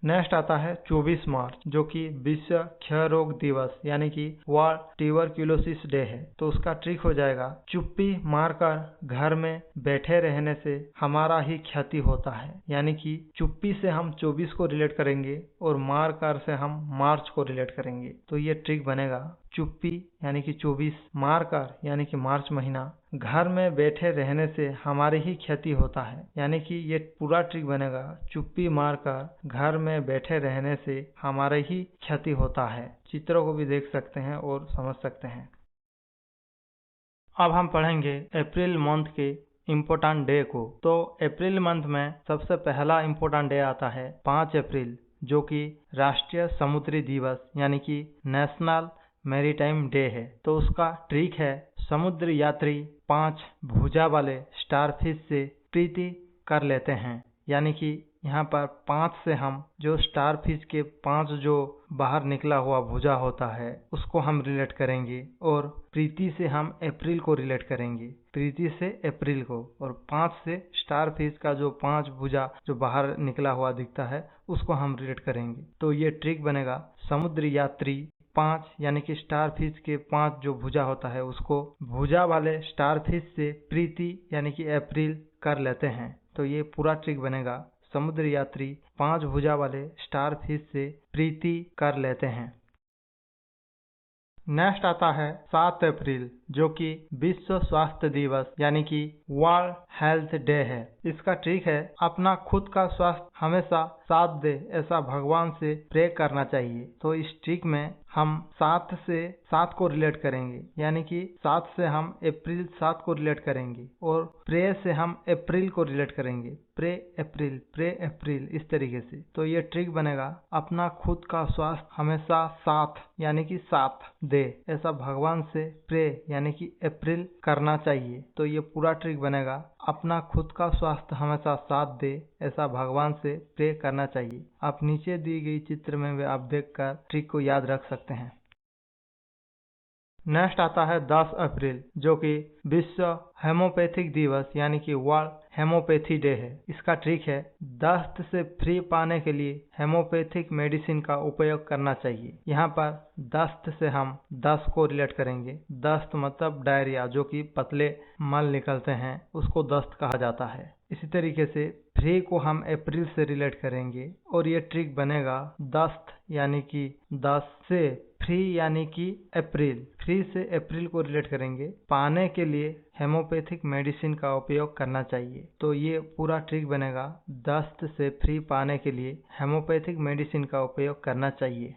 नेक्स्ट आता है 24 मार्च, जो कि विश्व क्षय रोग दिवस यानी कि वर्ल्ड ट्यूबरक्यूलोसिस डे है। तो उसका ट्रिक हो जाएगा, चुप्पी मारकर घर में बैठे रहने से हमारा ही क्षति होता है, यानी कि चुप्पी से हम 24 को रिलेट करेंगे और मारकर से हम मार्च को रिलेट करेंगे। तो ये ट्रिक बनेगा, चुप्पी यानी कि 24, मारकर यानी कि मार्च महीना, घर में बैठे रहने से हमारी ही क्षति होता है, यानी कि ये पूरा ट्रिक बनेगा, चुप्पी मारकर घर में बैठे रहने से हमारे ही क्षति होता है। चित्रों को भी देख सकते हैं और समझ सकते हैं। अब हम पढ़ेंगे अप्रैल मंथ के इम्पोर्टेंट डे को। तो अप्रैल मंथ में सबसे पहला इम्पोर्टेंट डे आता है 5 अप्रैल, जो कि राष्ट्रीय समुद्री दिवस यानी कि नेशनल मैरीटाइम डे है। तो उसका ट्रिक है, समुद्र यात्री 5 भुजा वाले स्टारफिश से प्रीति कर लेते हैं, यानी कि यहाँ पर 5 से हम जो स्टारफिश के 5 जो बाहर निकला हुआ भुजा होता है उसको हम रिलेट करेंगे और प्रीति से हम अप्रैल को रिलेट करेंगे, प्रीति से अप्रैल को, और 5 से स्टारफिश का जो 5 भुजा जो बाहर निकला हुआ दिखता है उसको हम रिलेट करेंगे। तो ये ट्रिक बनेगा, समुद्र यात्री 5 यानी कि स्टारफिश के 5 जो भुजा होता है उसको भुजा वाले स्टारफिश से प्रीति यानी कि अप्रैल कर लेते हैं। तो ये पूरा ट्रिक बनेगा, समुद्र यात्री 5 भुजा वाले स्टारफिश से प्रीति कर लेते हैं। नेक्स्ट आता है 7 अप्रैल, जो कि विश्व स्वास्थ्य दिवस यानी कि वर्ल्ड हेल्थ डे है। इसका ट्रिक है, अपना खुद का स्वास्थ्य हमेशा साथ दे ऐसा भगवान से प्रे करना चाहिए। तो इस ट्रिक में हम 7 से 7 को रिलेट करेंगे, यानी कि 7 से हम अप्रैल 7 को रिलेट करेंगे और प्रे से हम अप्रैल को रिलेट करेंगे, प्रे अप्रैल इस तरीके से। तो ये ट्रिक बनेगा, अपना खुद का स्वास्थ्य हमेशा साथ यानी कि साथ दे ऐसा भगवान से प्रे यानी कि अप्रैल करना चाहिए। तो ये पूरा ट्रिक बनेगा, अपना खुद का स्वास्थ्य हमेशा साथ दे ऐसा भगवान से प्रे करना चाहिए। आप नीचे दी गई चित्र में भी आप देखकर ट्रिक को याद रख सकते हैं। नेक्स्ट आता है 10 अप्रैल, जो कि विश्व हेमोपैथिक दिवस यानी कि वर्ल्ड हेमोपैथी डे है। इसका ट्रिक है, दस्त से फ्री पाने के लिए हेमोपैथिक मेडिसिन का उपयोग करना चाहिए। यहाँ पर दस्त से हम दस्त को रिलेट करेंगे, दस्त मतलब डायरिया, जो कि पतले मल निकलते हैं उसको दस्त कहा जाता है। इसी तरीके से फ्री को हम अप्रैल से रिलेट करेंगे और ये ट्रिक बनेगा, दस्त यानी कि 10 से फ्री यानी कि अप्रैल, फ्री से अप्रैल को रिलेट करेंगे, पाने के लिए हेमोपैथिक मेडिसिन का उपयोग करना चाहिए। तो ये पूरा ट्रिक बनेगा, दस्त से फ्री पाने के लिए हेमोपैथिक मेडिसिन का उपयोग करना चाहिए।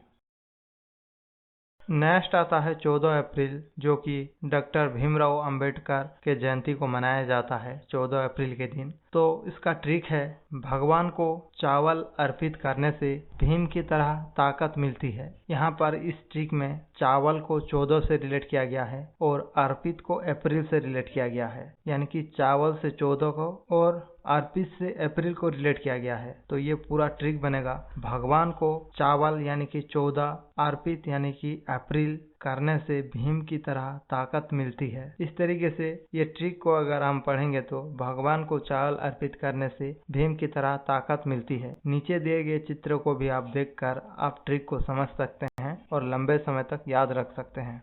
नेक्स्ट आता है 14 अप्रैल, जो कि डॉक्टर भीमराव अंबेडकर के जयंती को मनाया जाता है 14 अप्रैल के दिन। तो इसका ट्रिक है, भगवान को चावल अर्पित करने से भीम की तरह ताकत मिलती है। यहाँ पर इस ट्रिक में चावल को 14 से रिलेट किया गया है और अर्पित को अप्रैल से रिलेट किया गया है, यानी कि चावल से 14 को और अर्पित से अप्रैल को रिलेट किया गया है। तो ये पूरा ट्रिक बनेगा, भगवान को चावल यानी कि 14, अर्पित यानी कि अप्रैल करने से भीम की तरह ताकत मिलती है। इस तरीके से ये ट्रिक को अगर हम पढ़ेंगे तो भगवान को चावल अर्पित करने से भीम की तरह ताकत मिलती है। नीचे दिए गए चित्र को भी आप देखकर आप ट्रिक को समझ सकते हैं और लंबे समय तक याद रख सकते हैं।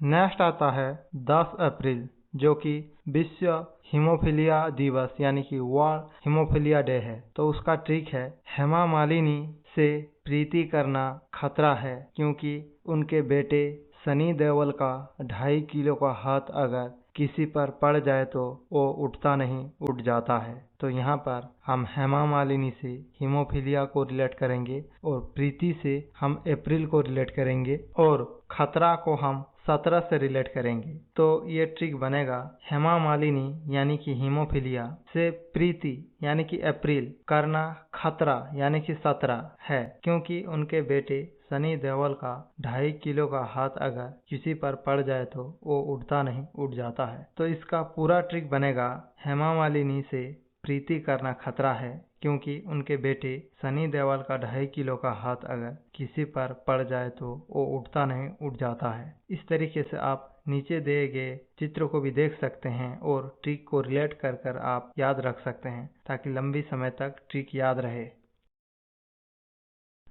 नेक्स्ट आता है 10 अप्रैल, जो कि विश्व हीमोफीलिया दिवस यानी कि वर्ल्ड हीमोफीलिया डे है। तो उसका ट्रिक है, हेमा मालिनी से प्रीति करना खतरा है, क्योंकि उनके बेटे सनी देओल का 2.5 किलो का हाथ अगर किसी पर पड़ जाए तो वो उठता नहीं, उठ जाता है। तो यहाँ पर हम हेमा मालिनी से हीमोफीलिया को रिलेट करेंगे और प्रीति से हम अप्रैल को रिलेट करेंगे और खतरा को हम 17 से रिलेट करेंगे। तो ये ट्रिक बनेगा, हेमा मालिनी यानी कि हीमोफीलिया से प्रीति यानी कि अप्रैल करना खतरा यानी कि 17 है, क्योंकि उनके बेटे सनी देओल का 2.5 किलो का हाथ अगर किसी पर पड़ जाए तो वो उठता नहीं, उठ जाता है। तो इसका पूरा ट्रिक बनेगा, हेमा मालिनी से प्रीति करना खतरा है, क्योंकि उनके बेटे सनी देओल का 2.5 किलो का हाथ अगर किसी पर पड़ जाए तो वो उठता नहीं, उठ जाता है। इस तरीके से आप नीचे दिए गए चित्र को भी देख सकते हैं और ट्रिक को रिलेट कर कर आप याद रख सकते हैं, ताकि लंबी समय तक ट्रिक याद रहे।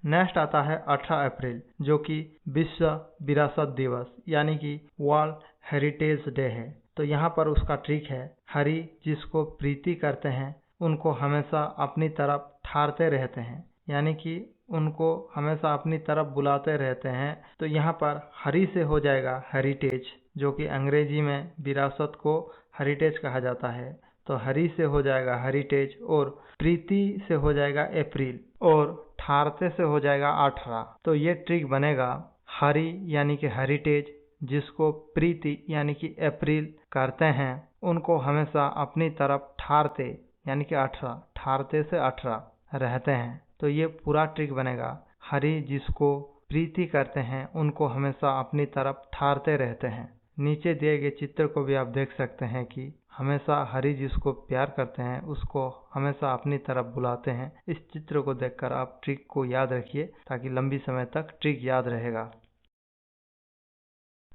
नेक्स्ट आता है 18 अप्रैल, जो कि विश्व विरासत दिवस यानी कि वर्ल्ड हेरिटेज डे है। तो यहाँ पर उसका ट्रिक है, हरि जिसको प्रीति करते हैं उनको हमेशा अपनी तरफ ठारते रहते हैं, यानी कि उनको हमेशा अपनी तरफ बुलाते रहते हैं। तो यहाँ पर हरि से हो जाएगा हेरिटेज, जो कि अंग्रेजी में विरासत को हेरिटेज कहा जाता है। तो हरि से हो जाएगा हेरिटेज और प्रीति से हो जाएगा अप्रैल और ठारते से हो जाएगा 18। तो ये ट्रिक बनेगा, हरि यानी कि हेरिटेज जिसको प्रीति यानी कि अप्रैल करते हैं उनको हमेशा अपनी तरफ ठारते यानी कि 18, ठारते से 18 रहते हैं। तो ये पूरा ट्रिक बनेगा, हरि जिसको प्रीति करते हैं उनको हमेशा अपनी तरफ ठारते रहते हैं। नीचे दिए गए चित्र को भी आप देख सकते हैं कि हमेशा हरि जिसको प्यार करते हैं उसको हमेशा अपनी तरफ बुलाते हैं। इस चित्र को देखकर आप ट्रिक को याद रखिए, ताकि लंबी समय तक ट्रिक याद रहेगा।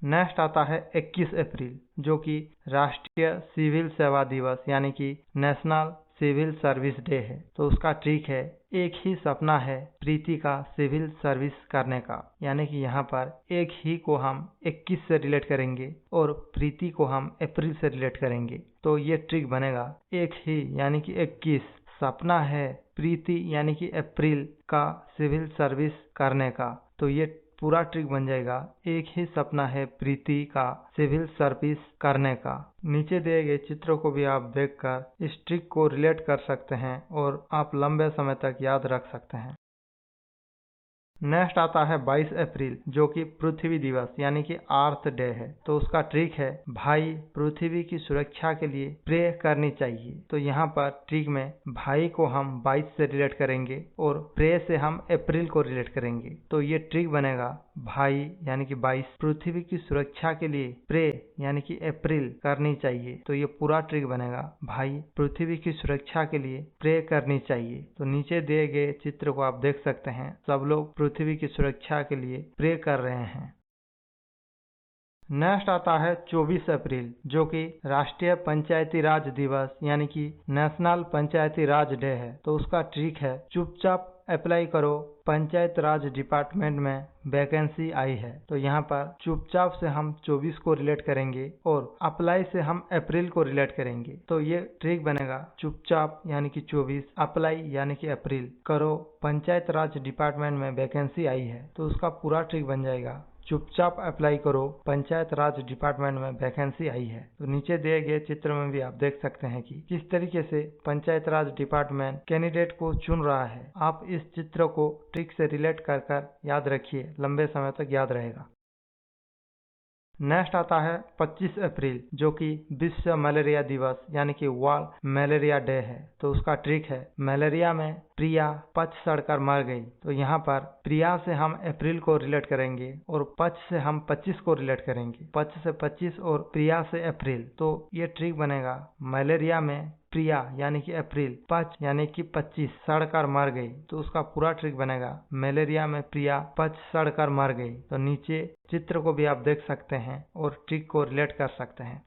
नेक्स्ट आता है 21 अप्रैल, जो कि राष्ट्रीय सिविल सेवा दिवस यानी कि नेशनल सिविल सर्विस डे है। तो उसका ट्रिक है, एक ही सपना है प्रीति का सिविल सर्विस करने का, यानी कि यहाँ पर एक ही को हम 21 से रिलेट करेंगे और प्रीति को हम अप्रैल से रिलेट करेंगे। तो ये ट्रिक बनेगा, एक ही यानी कि 21, सपना है प्रीति यानी कि अप्रैल का सिविल सर्विस करने का। तो ये पूरा ट्रिक बन जाएगा, एक ही सपना है प्रीति का सिविल सर्विस करने का। नीचे दिए गए चित्रों को भी आप देखकर इस ट्रिक को रिलेट कर सकते हैं और आप लंबे समय तक याद रख सकते हैं। नेक्स्ट आता है 22 अप्रैल, जो कि पृथ्वी दिवस यानी कि अर्थ डे है। तो उसका ट्रिक है, भाई पृथ्वी की सुरक्षा के लिए प्रे करनी चाहिए। तो यहाँ पर ट्रिक में भाई को हम 22 से रिलेट करेंगे और प्रे से हम अप्रैल को रिलेट करेंगे। तो ये ट्रिक बनेगा, भाई यानी कि 22 पृथ्वी की सुरक्षा के लिए प्रे यानी कि अप्रैल करनी चाहिए। तो ये पूरा ट्रिक बनेगा, भाई पृथ्वी की सुरक्षा के लिए प्रे करनी चाहिए। तो नीचे दिए गए चित्र को आप देख सकते हैं, सब लोग पृथ्वी की सुरक्षा के लिए प्रे कर रहे हैं। नेक्स्ट आता है 24 अप्रैल, जो कि राष्ट्रीय पंचायती राज दिवस यानी कि नेशनल पंचायती राज डे है। तो उसका ट्रिक है, चुपचाप अप्लाई करो, पंचायत राज डिपार्टमेंट में वैकेंसी आई है। तो यहाँ पर चुपचाप से हम 24 को रिलेट करेंगे और अप्लाई से हम अप्रैल को रिलेट करेंगे। तो ये ट्रिक बनेगा, चुपचाप यानी कि 24, अप्लाई यानी कि अप्रैल करो, पंचायत राज डिपार्टमेंट में वैकेंसी आई है। तो उसका पूरा ट्रिक बन जाएगा, चुपचाप अप्लाई करो, पंचायत राज डिपार्टमेंट में वैकेंसी आई है। तो नीचे दिए गए चित्र में भी आप देख सकते हैं कि किस तरीके से पंचायत राज डिपार्टमेंट कैंडिडेट को चुन रहा है। आप इस चित्र को ट्रिक से रिलेट कर कर याद रखिए, लंबे समय तक याद रहेगा। नेक्स्ट आता है 25 अप्रैल, जो कि विश्व मलेरिया दिवस यानी कि वर्ल्ड मलेरिया डे है। तो उसका ट्रिक है, मलेरिया में प्रिया पच सड़कर मर गई। तो यहाँ पर प्रिया से हम अप्रैल को रिलेट करेंगे और पच से हम 25 को रिलेट करेंगे, पच से 25 और प्रिया से अप्रैल। तो ये ट्रिक बनेगा, मलेरिया में प्रिया यानी कि अप्रैल, पच यानी कि 25 सड़कर मर गई, तो उसका पूरा ट्रिक बनेगा मलेरिया में प्रिया पच सड़कर मर गई। तो नीचे चित्र को भी आप देख सकते हैं और ट्रिक को रिलेट कर सकते हैं।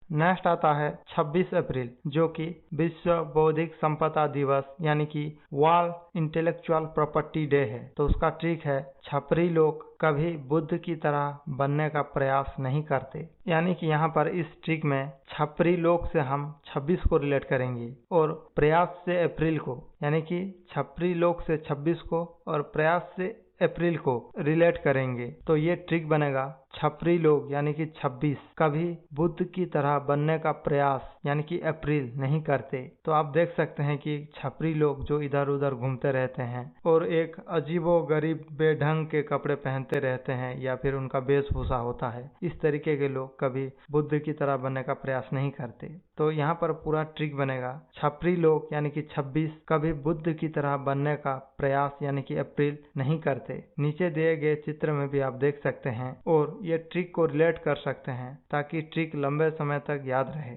नेक्स्ट आता है 26 अप्रैल, जो कि विश्व बौद्धिक संपदा दिवस यानी कि वर्ल्ड इंटेलेक्चुअल प्रॉपर्टी डे है। तो उसका ट्रिक है छपरी लोग कभी बुद्ध की तरह बनने का प्रयास नहीं करते। यानी कि यहाँ पर इस ट्रिक में छपरी लोग से हम 26 को रिलेट करेंगे और प्रयास से अप्रैल को, यानी कि छपरी लोग से 26 को और प्रयास से अप्रैल को रिलेट करेंगे। तो ये ट्रिक बनेगा छपरी लोग यानी कि 26 कभी बुद्ध की तरह बनने का प्रयास यानी कि अप्रैल नहीं करते। तो आप देख सकते हैं कि छपरी लोग जो इधर उधर घूमते रहते हैं और एक अजीबो गरीब बेढंग के कपड़े पहनते रहते हैं या फिर उनका वेशभूषा होता है, इस तरीके के लोग कभी बुद्ध की तरह बनने का प्रयास नहीं करते। तो यहाँ पर पूरा ट्रिक बनेगा छपरी लोग यानी कि 26 कभी बुद्ध की तरह बनने का प्रयास यानी कि अप्रैल नहीं करते। नीचे दिए गए चित्र में भी आप देख सकते हैं और ये ट्रिक को रिलेट कर सकते हैं ताकि ट्रिक लंबे समय तक याद रहे।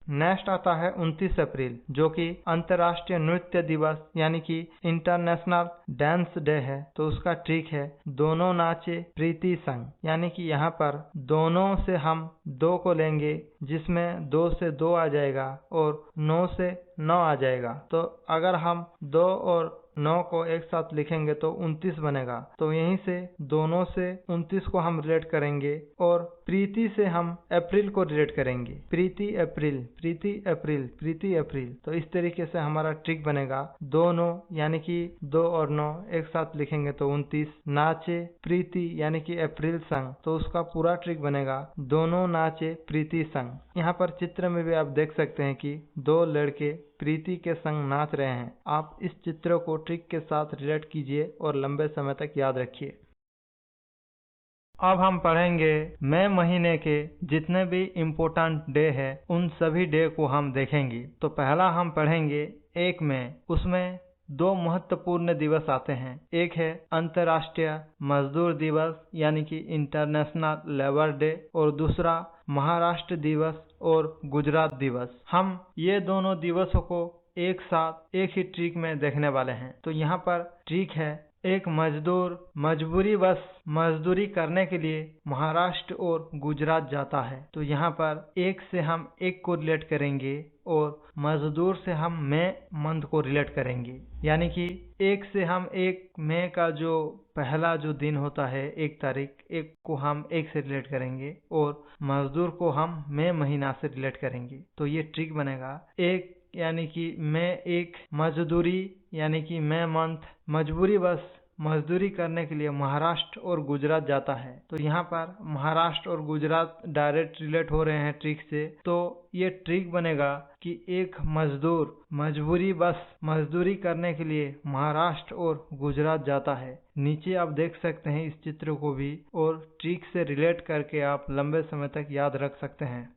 नेक्स्ट आता है 29 अप्रैल, जो कि अंतर्राष्ट्रीय नृत्य दिवस यानी कि इंटरनेशनल डांस डे है। तो उसका ट्रिक है दोनों नाचे प्रीति संग, यानी कि यहाँ पर दोनों से हम 2 को लेंगे जिसमें 2 से 2 आ जाएगा और 9 से 9 आ जाएगा। तो अगर हम 2 और 9 को एक साथ लिखेंगे तो 29 बनेगा। तो यहीं से दोनों से 29 को हम रिलेट करेंगे और प्रीति से हम अप्रैल को रिलेट करेंगे। प्रीति अप्रैल, प्रीति अप्रैल, प्रीति अप्रैल। तो इस तरीके से हमारा ट्रिक बनेगा दोनों यानी कि 2 और 9 एक साथ लिखेंगे तो 29, नाचे प्रीति यानी कि अप्रैल संग। तो उसका पूरा ट्रिक बनेगा दोनों नाचे प्रीति संग। यहाँ पर चित्र में भी आप देख सकते हैं कि 2 लड़के प्रीति के संग नाच रहे हैं। आप इस चित्र को ट्रिक के साथ रिलेट कीजिए और लंबे समय तक याद रखिए। अब हम पढ़ेंगे मई महीने के जितने भी इम्पोर्टेंट डे है उन सभी डे को हम देखेंगे। तो पहला हम पढ़ेंगे 1 मई। उसमें 2 महत्वपूर्ण दिवस आते हैं। एक है अंतर्राष्ट्रीय मजदूर दिवस यानी कि इंटरनेशनल लेबर डे और दूसरा महाराष्ट्र दिवस और गुजरात दिवस। हम ये दोनों दिवसों को एक साथ एक ही ट्रिक में देखने वाले हैं। तो यहाँ पर ट्रिक है एक मजदूर मजबूरी बस मजदूरी करने के लिए महाराष्ट्र और गुजरात जाता है। तो यहाँ पर 1 से हम 1 को रिलेट करेंगे और मजदूर से हम मई मंथ को रिलेट करेंगे। यानी कि 1 से हम 1 मई का जो पहला जो दिन होता है 1 तारीख, 1 को हम 1 से रिलेट करेंगे और मजदूर को हम मई महीना से रिलेट करेंगे। तो ये ट्रिक बनेगा 1 यानी कि मई 1, मजदूरी यानी कि मई मंथ, मजबूरी बस मजदूरी करने के लिए महाराष्ट्र और गुजरात जाता है। तो यहाँ पर महाराष्ट्र और गुजरात डायरेक्ट रिलेट हो रहे हैं ट्रिक से। तो ये ट्रिक बनेगा कि एक मजदूर मजबूरी बस मजदूरी करने के लिए महाराष्ट्र और गुजरात जाता है। नीचे आप देख सकते हैं इस चित्र को भी और ट्रिक से रिलेट करके आप लंबे समय तक याद रख सकते हैं।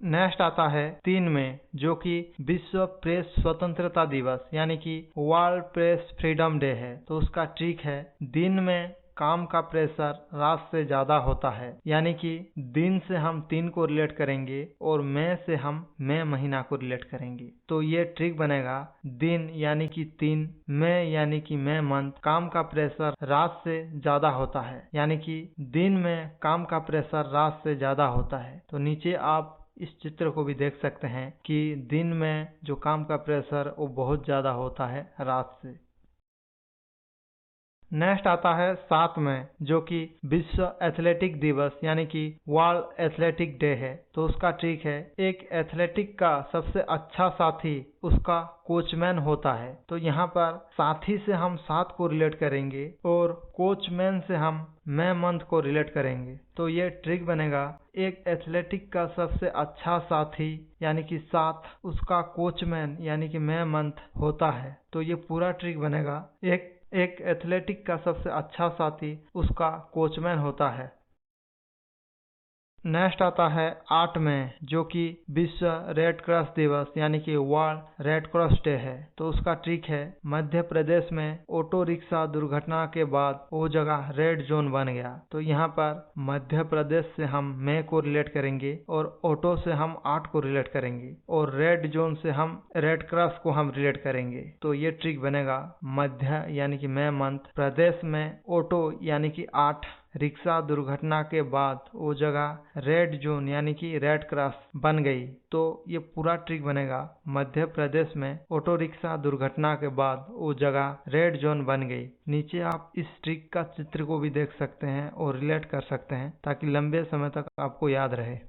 नेक्स्ट आता है 3 मई, जो कि विश्व प्रेस स्वतंत्रता दिवस यानी कि वर्ल्ड प्रेस फ्रीडम डे है। तो उसका ट्रिक है दिन में काम का प्रेशर रात से ज्यादा होता है। यानी कि दिन से हम 3 को रिलेट करेंगे और मई से हम मई महीना को रिलेट करेंगे। तो ये ट्रिक बनेगा दिन यानी कि 3, मई यानी कि मई मंथ, काम का प्रेशर रात से ज्यादा होता है। यानी कि दिन में काम का प्रेशर रात से ज्यादा होता है। तो नीचे आप इस चित्र को भी देख सकते हैं कि दिन में जो काम का प्रेशर वो बहुत ज्यादा होता है रात से। नेक्स्ट आता है 7 मई, जो कि विश्व एथलेटिक दिवस यानी कि वर्ल्ड एथलेटिक डे है। तो उसका ट्रिक है एक एथलेटिक का सबसे अच्छा साथी उसका कोचमैन होता है। तो यहाँ पर साथी से हम 7 को रिलेट करेंगे और कोचमैन से हम मई मंथ को रिलेट करेंगे। तो ये ट्रिक बनेगा एक एथलेटिक का सबसे अच्छा साथी यानी कि 7 उसका कोचमैन यानी कि मई मंथ होता है। तो ये पूरा ट्रिक बनेगा एक एथलेटिक का सबसे अच्छा साथी उसका कोचमैन होता है। नेक्स्ट आता है 8 में, जो कि विश्व रेड क्रॉस दिवस यानी कि वर्ल्ड रेड क्रॉस डे है। तो उसका ट्रिक है, मध्य प्रदेश में ऑटो रिक्शा दुर्घटना के बाद वो जगह रेड जोन बन गया। तो यहाँ पर मध्य प्रदेश से हम मई को रिलेट करेंगे और ऑटो से हम 8 को रिलेट करेंगे और रेड जोन से हम रेड क्रॉस को हम रिलेट करेंगे। तो ये ट्रिक बनेगा, मध्य यानी कि मई मंथ, प्रदेश में ऑटो यानी कि 8, रिक्शा दुर्घटना के बाद वो जगह रेड जोन यानी कि रेड क्रॉस बन गई। तो ये पूरा ट्रिक बनेगा, मध्य प्रदेश में ऑटो रिक्शा दुर्घटना के बाद वो जगह रेड जोन बन गई। नीचे आप इस ट्रिक का चित्र को भी देख सकते हैं और रिलेट कर सकते हैं ताकि लंबे समय तक आपको याद रहे।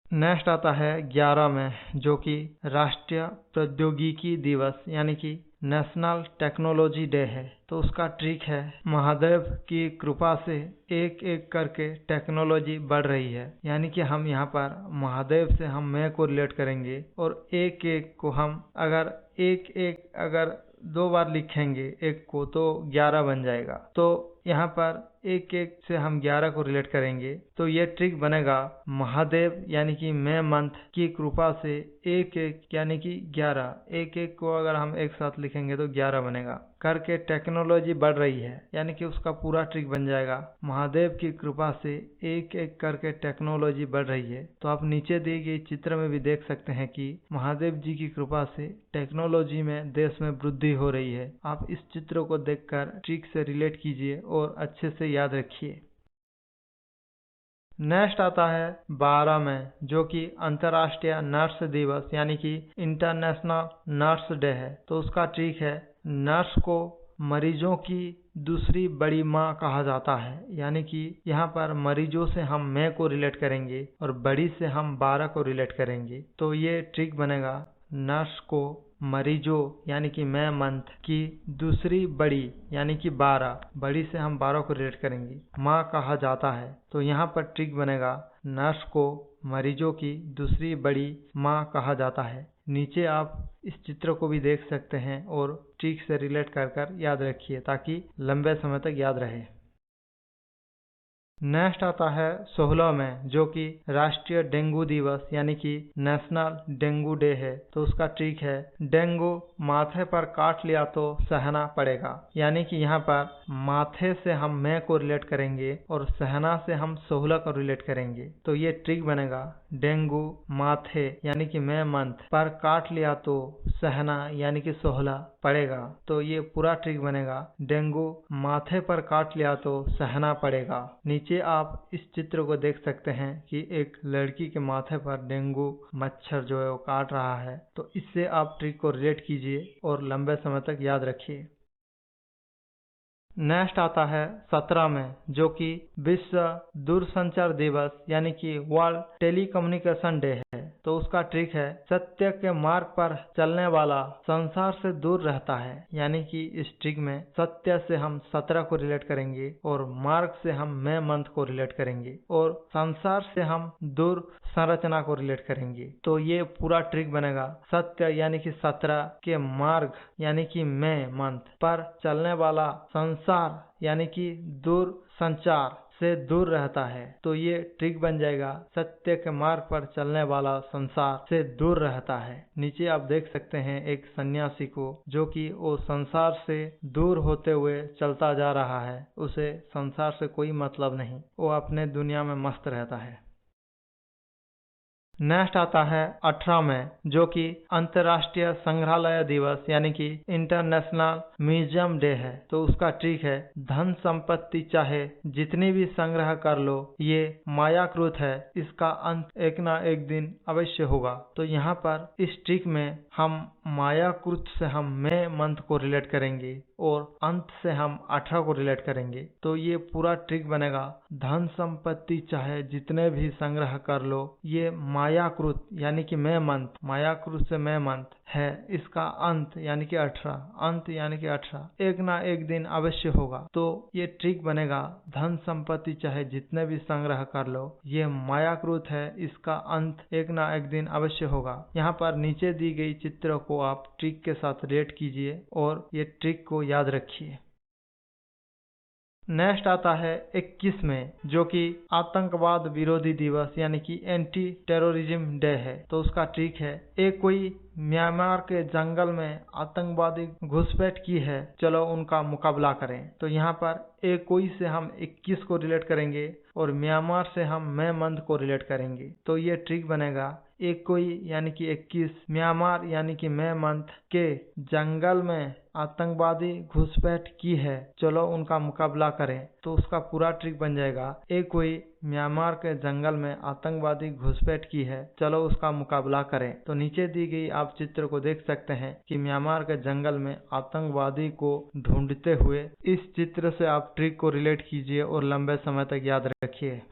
नेक्स्ट आता है 11 में, जो कि राष्ट्रीय प्रौद्योगिकी दिवस यानी कि नेशनल टेक्नोलॉजी डे है। तो उसका ट्रिक है, महादेव की कृपा से एक एक करके टेक्नोलॉजी बढ़ रही है। यानी कि हम यहाँ पर महादेव से हम मैं को रिलेट करेंगे और एक एक को हम अगर 2 बार लिखेंगे एक को तो 11 बन जाएगा। तो यहाँ पर एक एक से हम 11 को रिलेट करेंगे। तो ये ट्रिक बनेगा, महादेव यानी कि मई मंथ की कृपा से एक एक यानी कि 11, एक एक को अगर हम एक साथ लिखेंगे तो 11 बनेगा करके टेक्नोलॉजी बढ़ रही है। यानी कि उसका पूरा ट्रिक बन जाएगा, महादेव की कृपा से एक एक करके टेक्नोलॉजी बढ़ रही है। तो आप नीचे दिए गए चित्र में भी देख सकते हैं कि महादेव जी की कृपा से टेक्नोलॉजी में देश में वृद्धि हो रही है। आप इस चित्र को देखकर ट्रिक से रिलेट कीजिए और अच्छे से याद रखिए। नेक्स्ट आता है 12 में, जो कि अंतर्राष्ट्रीय नर्स दिवस यानी कि इंटरनेशनल नर्स डे है। तो उसका ट्रिक है, नर्स को मरीजों की दूसरी बड़ी माँ कहा जाता है। यानी कि यहाँ पर मरीजों से हम मैं को रिलेट करेंगे और बड़ी से हम 12 को रिलेट करेंगे। तो ये ट्रिक बनेगा, नर्स को मरीजों यानी कि मई मंथ की दूसरी बड़ी यानी कि 12, बड़ी से हम 12 को रिलेट करेंगे, माँ कहा जाता है। तो यहाँ पर ट्रिक बनेगा, नर्स को मरीजों की दूसरी बड़ी माँ कहा जाता है। नीचे आप इस चित्र को भी देख सकते हैं और ट्रिक से रिलेट कर याद रखिए ताकि लंबे समय तक याद रहे। नेक्स्ट आता है 16 में, जो कि राष्ट्रीय डेंगू दिवस यानी कि नेशनल डेंगू डे है। तो उसका ट्रिक है, डेंगू माथे पर काट लिया तो सहना पड़ेगा। यानी कि यहाँ पर माथे से हम मैं को रिलेट करेंगे और सहना से हम 16 को रिलेट करेंगे। तो ये ट्रिक बनेगा, डेंगू माथे यानी कि मई मंथ पर काट लिया तो सहना यानी कि 16 पड़ेगा। तो ये पूरा ट्रिक बनेगा, डेंगू माथे पर काट लिया तो सहना पड़ेगा। नीचे आप इस चित्र को देख सकते हैं कि एक लड़की के माथे पर डेंगू मच्छर जो है वो काट रहा है। तो इससे आप ट्रिक को रिलेट कीजिए और लंबे समय तक याद रखिए। नेक्स्ट आता है 17 में, जो कि विश्व दूरसंचार दिवस यानी कि वर्ल्ड टेलीकम्युनिकेशन डे है। तो उसका ट्रिक है, सत्य के मार्ग पर चलने वाला संसार से दूर रहता है। यानी कि इस ट्रिक में सत्य से हम 17 को रिलेट करेंगे और मार्ग से हम मई मंथ को रिलेट करेंगे और संसार से हम दूर संरचना को रिलेट करेंगे। तो ये पूरा ट्रिक बनेगा, सत्य यानी कि 17 के मार्ग यानी कि मई मंथ पर चलने वाला संसार यानी कि दूर संचार से दूर रहता है। तो ये ट्रिक बन जाएगा, सत्य के मार्ग पर चलने वाला संसार से दूर रहता है। नीचे आप देख सकते हैं एक सन्यासी को, जो कि वो संसार से दूर होते हुए चलता जा रहा है। उसे संसार से कोई मतलब नहीं, वो अपने दुनिया में मस्त रहता है। नेक्स्ट आता है 18 में, जो कि अंतर्राष्ट्रीय संग्रहालय दिवस यानी कि इंटरनेशनल म्यूजियम डे है। तो उसका ट्रिक है, धन संपत्ति चाहे जितनी भी संग्रह कर लो, ये मायाकृत है, इसका अंत एक ना एक दिन अवश्य होगा। तो यहाँ पर इस ट्रिक में हम मायाकृत से हम मई मंथ को रिलेट करेंगे और अंत से हम 18 को रिलेट करेंगे। तो ये पूरा ट्रिक बनेगा, धन संपत्ति चाहे जितने भी संग्रह कर लो, ये मायाकृत यानी कि मई मंथ, मायाकृत से मई मंथ है, इसका अंत यानी कि 18, अंत यानी कि 18 एक ना एक दिन अवश्य होगा। तो ये ट्रिक बनेगा, धन संपत्ति चाहे जितने भी संग्रह कर लो, ये मायाकृत है, इसका अंत एक ना एक दिन अवश्य होगा। यहाँ पर नीचे दी गई चित्र को आप ट्रिक के साथ रिलेट कीजिए और ये ट्रिक को याद रखिए। नेक्स्ट आता है 21 में, जो कि आतंकवाद विरोधी दिवस यानी कि एंटी टेररिज्म डे है। तो उसका ट्रिक है, एक कोई म्यांमार के जंगल में आतंकवादी घुसपैठ की है, चलो उनका मुकाबला करें। तो यहाँ पर एक कोई से हम 21 को रिलेट करेंगे और म्यांमार से हम मई मंथ को रिलेट करेंगे। तो ये ट्रिक बनेगा, एक कोई यानी कि 21, म्यांमार यानी कि मई मंथ के जंगल में आतंकवादी घुसपैठ की है, चलो उनका मुकाबला करें। तो उसका पूरा ट्रिक बन जाएगा, एक कोई म्यांमार के जंगल में आतंकवादी घुसपैठ की है, चलो उसका मुकाबला करें। तो नीचे दी गई आप चित्र को देख सकते हैं कि म्यांमार के जंगल में आतंकवादी को ढूंढते हुए इस चित्र से आप ट्रिक को रिलेट कीजिए और लंबे समय तक याद रखिए।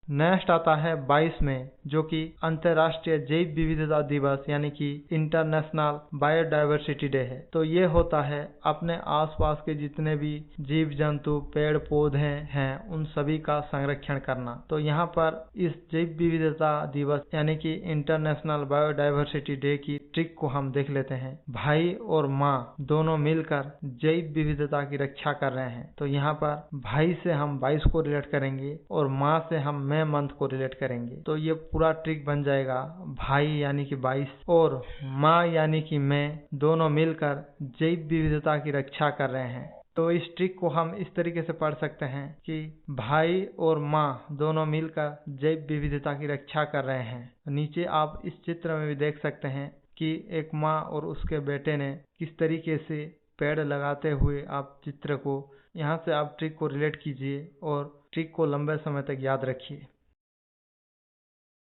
नेक्स्ट आता है 22 में, जो कि अंतर्राष्ट्रीय जैव विविधता दिवस यानी कि इंटरनेशनल बायोडायवर्सिटी डे है। तो ये होता है अपने आसपास के जितने भी जीव जंतु पेड़ पौधे हैं उन सभी का संरक्षण करना। तो यहाँ पर इस जैव विविधता दिवस यानी कि इंटरनेशनल बायोडायवर्सिटी डे की ट्रिक को हम देख लेते हैं। भाई और माँ दोनों मिलकर जैव विविधता की रक्षा कर रहे हैं। तो यहाँ पर भाई से हम 22 को रिलेट करेंगे और माँ से हम मई मंथ को रिलेट करेंगे। तो ये पूरा ट्रिक बन जाएगा, भाई यानी कि 22 और माँ यानी कि मई दोनों मिलकर जैव विविधता की रक्षा कर रहे हैं। तो इस ट्रिक को हम इस तरीके से पढ़ सकते हैं कि भाई और माँ दोनों मिलकर जैव विविधता की रक्षा कर रहे हैं। नीचे आप इस चित्र में भी देख सकते हैं कि एक माँ और उसके बेटे ने किस तरीके से पेड़ लगाते हुए आप चित्र को यहाँ से आप ट्रिक को रिलेट कीजिए और ट्रिक को लंबे समय तक याद रखिए।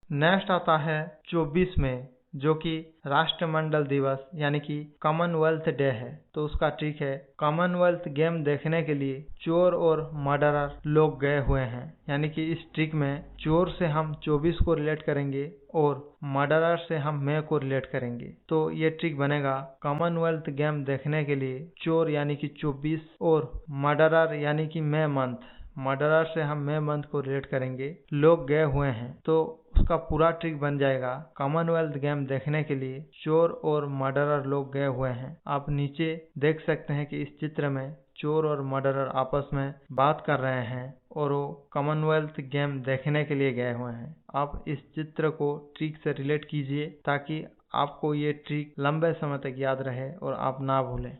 नेक्स्ट आता है 24 में, जो कि राष्ट्रमंडल दिवस यानी कि कॉमनवेल्थ डे है। तो उसका ट्रिक है, कॉमनवेल्थ गेम देखने के लिए चोर और मर्डरर लोग गए हुए हैं। यानी कि इस ट्रिक में चोर से हम 24 को रिलेट करेंगे और मर्डरर से हम मई को रिलेट करेंगे। तो ये ट्रिक बनेगा, कॉमनवेल्थ गेम देखने के लिए चोर यानी कि 24 और मर्डरर यानी कि मई मंथ, मर्डरर से हम मई मंथ को रिलेट करेंगे, लोग गए हुए हैं। तो उसका पूरा ट्रिक बन जाएगा, कॉमनवेल्थ गेम देखने के लिए चोर और मर्डरर लोग गए हुए हैं। आप नीचे देख सकते हैं कि इस चित्र में चोर और मर्डरर आपस में बात कर रहे हैं और वो कॉमनवेल्थ गेम देखने के लिए गए हुए हैं। आप इस चित्र को ट्रिक से रिलेट कीजिए ताकि आपको ये ट्रिक लंबे समय तक याद रहे और आप ना भूलें।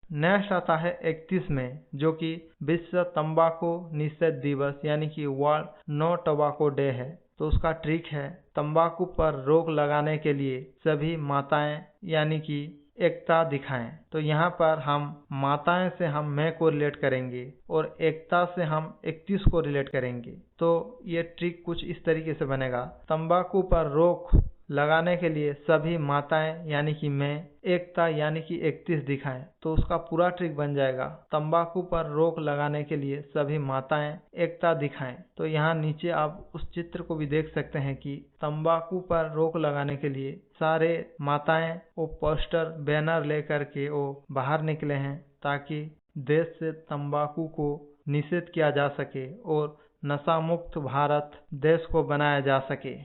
नेक्स्ट आता है 31 में, जो कि विश्व तंबाकू निषेध दिवस यानी कि वर्ल्ड नो टोबैको डे है। तो उसका ट्रिक है, तंबाकू पर रोक लगाने के लिए सभी माताएं यानी कि एकता दिखाएं। तो यहाँ पर हम माताएं से हम मई को रिलेट करेंगे और एकता से हम 31 को रिलेट करेंगे। तो ये ट्रिक कुछ इस तरीके से बनेगा, तंबाकू पर रोक लगाने के लिए सभी माताएं यानी कि मैं एकता यानी कि 31 दिखाएं। तो उसका पूरा ट्रिक बन जाएगा, तंबाकू पर रोक लगाने के लिए सभी माताएं एकता दिखाएं। तो यहाँ नीचे आप उस चित्र को भी देख सकते हैं कि तंबाकू पर रोक लगाने के लिए सारे माताएं वो पोस्टर बैनर लेकर के वो बाहर निकले हैं ताकि देश से तंबाकू को निषेध किया जा सके और नशा मुक्त भारत देश को बनाया जा सके।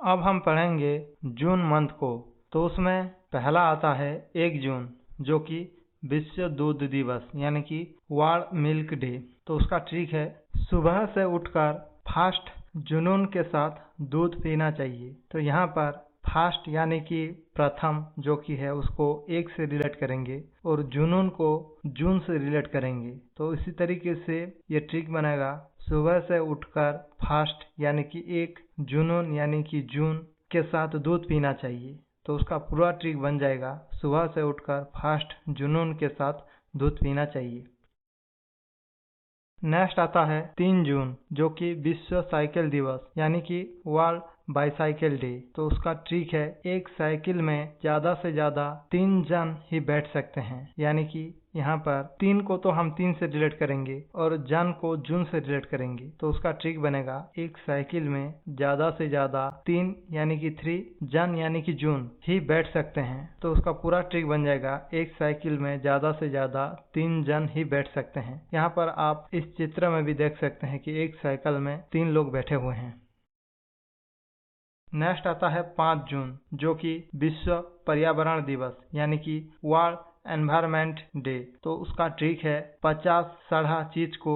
अब हम पढ़ेंगे जून मंथ को। तो उसमें पहला आता है 1 जून, जो कि विश्व दूध दिवस यानी कि वर्ल्ड मिल्क डे। तो उसका ट्रिक है, सुबह से उठकर फास्ट जुनून के साथ दूध पीना चाहिए। तो यहाँ पर फास्ट यानी कि प्रथम जो कि है उसको 1 से रिलेट करेंगे और जुनून को जून से रिलेट करेंगे। तो इसी तरीके से ये ट्रिक बनेगा, सुबह से उठकर फास्ट यानी कि 1 जुनून यानी कि जून के साथ दूध पीना चाहिए। तो उसका पूरा ट्रिक बन जाएगा, सुबह से उठकर फास्ट जुनून के साथ दूध पीना चाहिए। नेक्स्ट आता है 3 जून, जो कि विश्व साइकिल दिवस यानी कि वर्ल्ड बाईसाइकिल डे। तो उसका ट्रिक है, एक साइकिल में ज्यादा से ज्यादा 3 जन ही बैठ सकते हैं। यानी कि यहाँ पर 3 को तो हम 3 से रिलेट करेंगे और जन को जून से रिलेट करेंगे। तो उसका ट्रिक बनेगा, एक साइकिल में ज्यादा से ज्यादा 3 यानी कि 3 जन यानी कि जून ही बैठ सकते हैं। तो उसका पूरा ट्रिक बन जाएगा, एक साइकिल में ज्यादा से ज्यादा 3 जन ही बैठ सकते हैं। यहाँ पर आप इस चित्र में भी देख सकते हैं कि एक साइकिल में 3 लोग बैठे हुए हैं। नेक्स्ट आता है 5 जून, जो कि विश्व पर्यावरण दिवस यानी कि वर्ल्ड एनवायरनमेंट डे। तो उसका ट्रिक है 50 सड़ा चीज को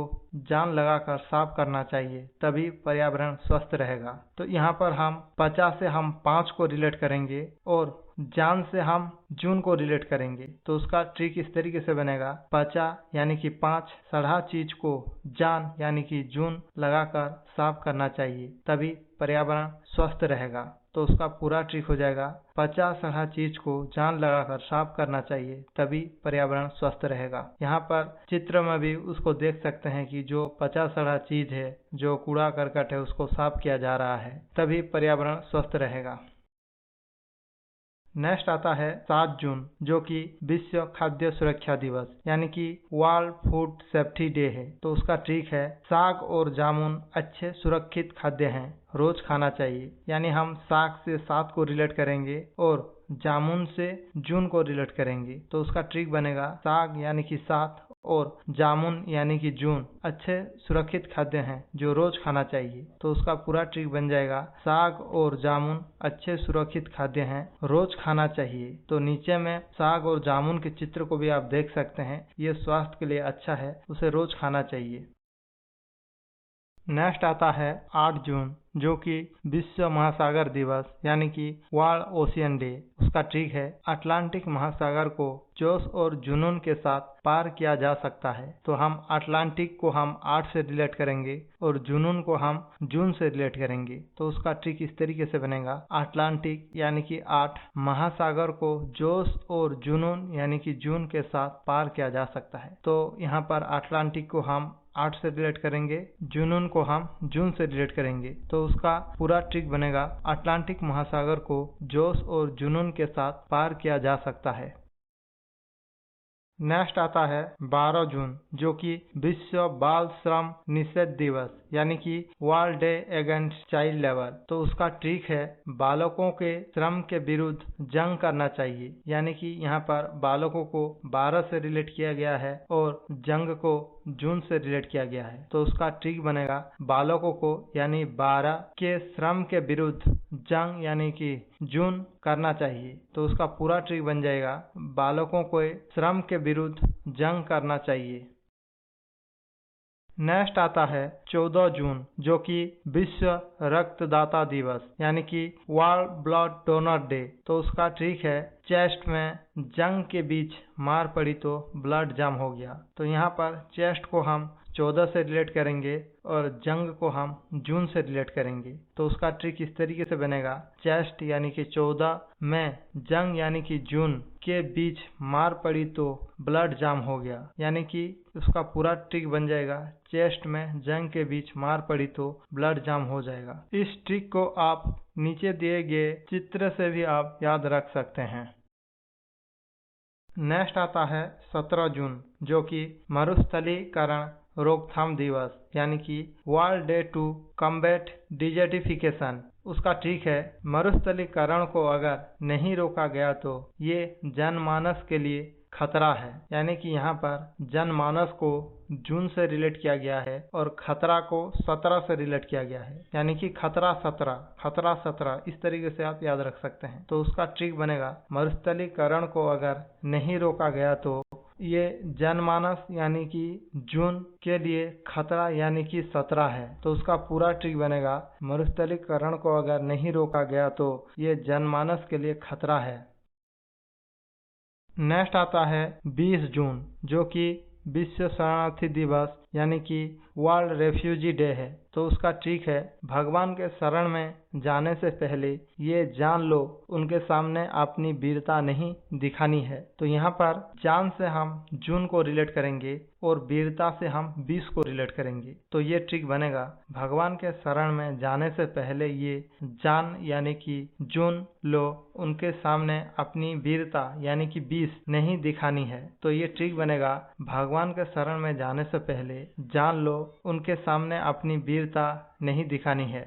जान लगाकर साफ करना चाहिए, तभी पर्यावरण स्वस्थ रहेगा। तो यहाँ पर हम 50 से हम 5 को रिलेट करेंगे और जान से हम जून को रिलेट करेंगे। तो उसका ट्रिक इस तरीके से बनेगा, 50 यानी कि 5 सड़ा चीज को जान यानी कि जून लगाकर साफ करना चाहिए, तभी पर्यावरण स्वस्थ रहेगा। तो उसका पूरा ट्रिक हो जाएगा, 50 सड़ा चीज को जान लगाकर साफ करना चाहिए, तभी पर्यावरण स्वस्थ रहेगा। यहाँ पर चित्र में भी उसको देख सकते हैं कि जो 50 सड़ा चीज है, जो कूड़ा करकट है, उसको साफ किया जा रहा है, तभी पर्यावरण स्वस्थ रहेगा। नेक्स्ट आता है 7 जून, जो कि विश्व खाद्य सुरक्षा दिवस यानी कि वर्ल्ड फूड सेफ्टी डे है। तो उसका ट्रिक है, साग और जामुन अच्छे सुरक्षित खाद्य हैं, रोज खाना चाहिए। यानी हम साग से 7 को रिलेट करेंगे और जामुन से जून को रिलेट करेंगे। तो उसका ट्रिक बनेगा, साग यानी कि 7 और जामुन यानी कि जून अच्छे सुरक्षित खाद्य हैं जो रोज खाना चाहिए। तो उसका पूरा ट्रिक बन जाएगा, साग और जामुन अच्छे सुरक्षित खाद्य हैं, रोज खाना चाहिए। तो नीचे में साग और जामुन के चित्र को भी आप देख सकते हैं, ये स्वास्थ्य के लिए अच्छा है, उसे रोज खाना चाहिए। नेक्स्ट आता है 8 जून, जो कि विश्व महासागर दिवस यानी कि वर्ल्ड ओशियन डे। उसका ट्रिक है, अटलांटिक महासागर को जोश और जुनून के साथ पार किया जा सकता है। तो हम अटलांटिक को हम 8 से रिलेट करेंगे और जुनून को हम जून से रिलेट करेंगे। तो उसका ट्रिक इस तरीके से बनेगा, अटलांटिक यानी कि 8, महासागर को जोश और जुनून यानी कि जून के साथ पार किया जा सकता है। तो यहाँ पर अटलांटिक को हम 8 से रिलेट करेंगे, जुनून को हम जून से रिलेट करेंगे। तो उसका पूरा ट्रिक बनेगा, अटलांटिक महासागर को जोश और जुनून के साथ पार किया जा सकता है। नेक्स्ट आता है 12 जून, जो कि विश्व बाल श्रम निषेध दिवस यानी कि world day against child labour. तो उसका ट्रिक है, बालकों के श्रम के विरुद्ध जंग करना चाहिए। यानी कि यहाँ पर बालकों को 12 से रिलेट किया गया है और जंग को जून से रिलेट किया गया है। तो उसका ट्रिक बनेगा, बालकों को यानी 12 के श्रम के विरुद्ध जंग यानी कि जून करना चाहिए। तो उसका पूरा ट्रिक बन जाएगा, बालकों को श्रम के विरुद्ध जंग करना चाहिए। नेक्स्ट आता है 14 जून, जो कि विश्व रक्तदाता दिवस यानी कि वर्ल्ड ब्लड डोनर डे। तो उसका ट्रिक है, चेस्ट में जंग के बीच मार पड़ी तो ब्लड जाम हो गया। तो यहाँ पर चेस्ट को हम 14 से रिलेट करेंगे और जंग को हम जून से रिलेट करेंगे। तो उसका ट्रिक इस तरीके से बनेगा, चेस्ट यानी कि 14 में जंग यानी कि जून के बीच मार पड़ी तो ब्लड जाम हो गया। यानी कि उसका पूरा ट्रिक बन जाएगा, चेस्ट में जंग के बीच मार पड़ी तो ब्लड जाम हो जाएगा। इस ट्रिक को आप नीचे दिए गए चित्र से भी आप याद रख सकते हैं। नेक्स्ट आता है 17 जून, जो कि मरुस्थलीकरण रोकथाम दिवस यानी कि world day to combat desertification. उसका ट्रिक है, मरुस्थलीकरण को अगर नहीं रोका गया तो ये जनमानस के लिए खतरा है। यानी कि यहाँ पर जनमानस को जून से रिलेट किया गया है और खतरा को 17 से रिलेट किया गया है। यानी कि खतरा 17 इस तरीके से आप याद रख सकते हैं। तो उसका ट्रिक बनेगा, मरुस्थलीकरण को अगर नहीं रोका गया तो ये जनमानस यानी कि जून के लिए खतरा यानी कि 17 है। तो उसका पूरा ट्रिक बनेगा, मरुस्थलीकरण को अगर नहीं रोका गया तो ये जनमानस के लिए खतरा है। नेक्स्ट आता है 20 जून, जो कि विश्व शरणार्थी दिवस यानी कि वर्ल्ड रेफ्यूजी डे है। तो उसका ट्रिक है, भगवान के शरण में जाने से पहले ये जान लो, उनके सामने अपनी वीरता नहीं दिखानी है। तो यहाँ पर जान से हम जून को रिलेट करेंगे और वीरता से हम 20 को रिलेट करेंगे। तो ये ट्रिक बनेगा, भगवान के शरण में जाने से पहले ये जान यानी कि जून लो, उनके सामने अपनी वीरता यानी कि 20 नहीं दिखानी है। तो ये ट्रिक बनेगा, भगवान के शरण में जाने से पहले जान लो, उनके सामने अपनी वीरता नहीं दिखानी है।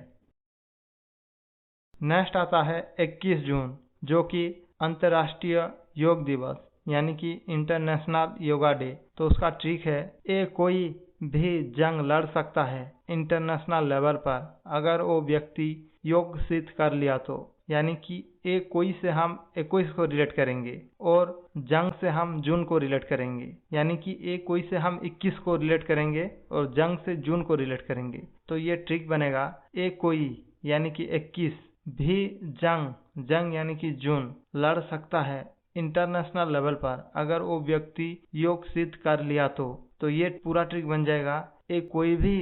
नेक्स्ट आता है 21 जून, जो कि अंतर्राष्ट्रीय योग दिवस यानी कि इंटरनेशनल योगा डे। तो उसका ट्रिक है, ये कोई भी जंग लड़ सकता है इंटरनेशनल लेवल पर अगर वो व्यक्ति योग सिद्ध कर लिया तो। यानी कि एक कोई से हम 21 को रिलेट करेंगे और जंग से हम जून को रिलेट करेंगे, यानी कि एक कोई से हम 21 को रिलेट करेंगे और जंग से जून को रिलेट करेंगे। तो ये ट्रिक बनेगा एक कोई यानी कि 21 भी जंग यानी कि जून लड़ सकता है इंटरनेशनल लेवल पर अगर वो व्यक्ति योग सिद्ध कर लिया तो ये पूरा ट्रिक बन जाएगा एक कोई भी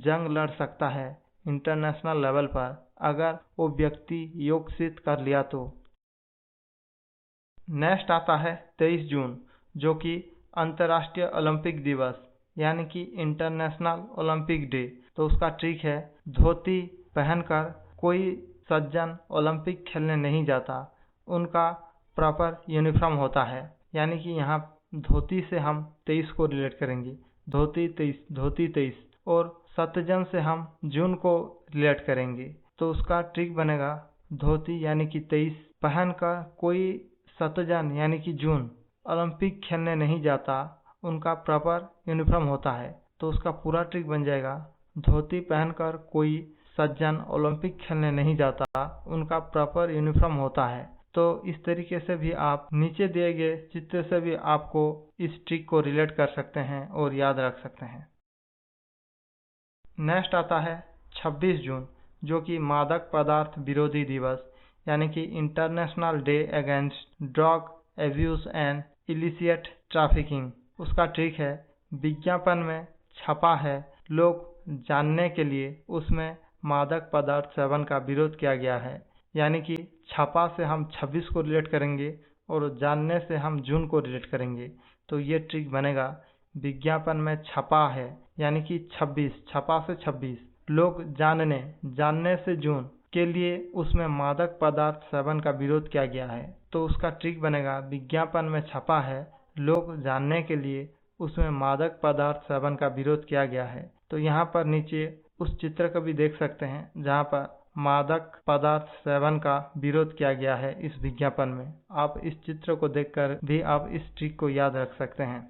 जंग लड़ सकता है इंटरनेशनल लेवल पर अगर वो व्यक्ति योग सिद्ध कर लिया तो। नेक्स्ट आता है 23 जून जो कि अंतर्राष्ट्रीय ओलंपिक दिवस यानी कि इंटरनेशनल ओलंपिक डे। तो उसका ट्रिक है धोती पहनकर कोई सज्जन ओलंपिक खेलने नहीं जाता, उनका प्रॉपर यूनिफॉर्म होता है, यानी कि यहाँ धोती से हम 23 को रिलेट करेंगे, धोती 23 और सतजन से हम जून को रिलेट करेंगे। तो उसका ट्रिक बनेगा धोती यानी कि 23 पहनकर कोई सतजन यानी कि जून ओलंपिक खेलने नहीं जाता, उनका प्रॉपर यूनिफॉर्म होता है। तो उसका पूरा ट्रिक बन जाएगा धोती पहनकर कोई सज्जन ओलंपिक खेलने नहीं जाता, उनका प्रॉपर यूनिफॉर्म होता है। तो इस तरीके से भी आप नीचे दिए गए चित्र से भी आपको इस ट्रिक को रिलेट कर सकते हैं और याद रख सकते हैं। नेक्स्ट आता है 26 जून जो कि मादक पदार्थ विरोधी दिवस यानी कि international day against drug abuse and illicit trafficking. उसका ट्रिक है विज्ञापन में छपा है, लोग जानने के लिए उसमें मादक पदार्थ सेवन का विरोध किया गया है, यानी कि छपा से हम 26 को रिलेट करेंगे और जानने से हम जून को रिलेट करेंगे। तो ये ट्रिक बनेगा विज्ञापन में छपा है यानी कि 26 छपा से 26 लोग जानने से जून के लिए उसमें मादक पदार्थ सेवन का विरोध किया गया है। तो उसका ट्रिक बनेगा विज्ञापन में छपा है, लोग जानने के लिए उसमें मादक पदार्थ सेवन का विरोध किया गया है। तो यहाँ पर नीचे उस चित्र को भी देख सकते हैं जहाँ पर मादक पदार्थ सेवन का विरोध किया गया है इस विज्ञापन में। आप इस चित्र को देखकर भी आप इस ट्रिक को याद रख सकते हैं।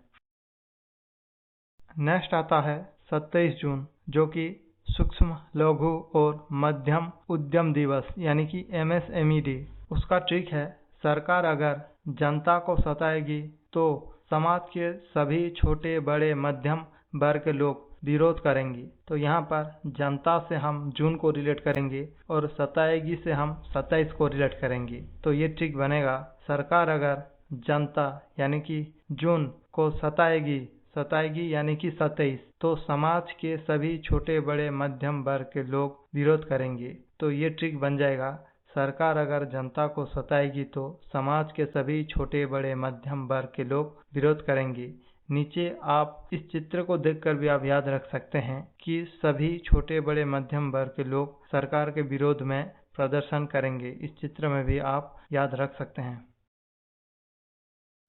नेक्स्ट आता है 27 जून जो कि सूक्ष्म लघु और मध्यम उद्यम दिवस यानी कि MSME डे। उसका ट्रिक है सरकार अगर जनता को सताएगी तो समाज के सभी छोटे बड़े मध्यम वर्ग के लोग विरोध करेंगे। तो यहाँ पर जनता से हम जून को रिलेट करेंगे और सताएगी से हम 27 को रिलेट करेंगे। तो ये ट्रिक बनेगा सरकार अगर जनता यानी कि जून को सताएगी यानी कि 27 तो समाज के सभी छोटे बड़े मध्यम वर्ग के लोग विरोध करेंगे। तो ये ट्रिक बन जाएगा सरकार अगर जनता को सताएगी तो समाज के सभी छोटे बड़े मध्यम वर्ग के लोग विरोध करेंगे। नीचे आप इस चित्र को देखकर भी आप याद रख सकते हैं कि सभी छोटे बड़े मध्यम वर्ग के लोग सरकार के विरोध में प्रदर्शन करेंगे। इस चित्र में भी आप याद रख सकते हैं।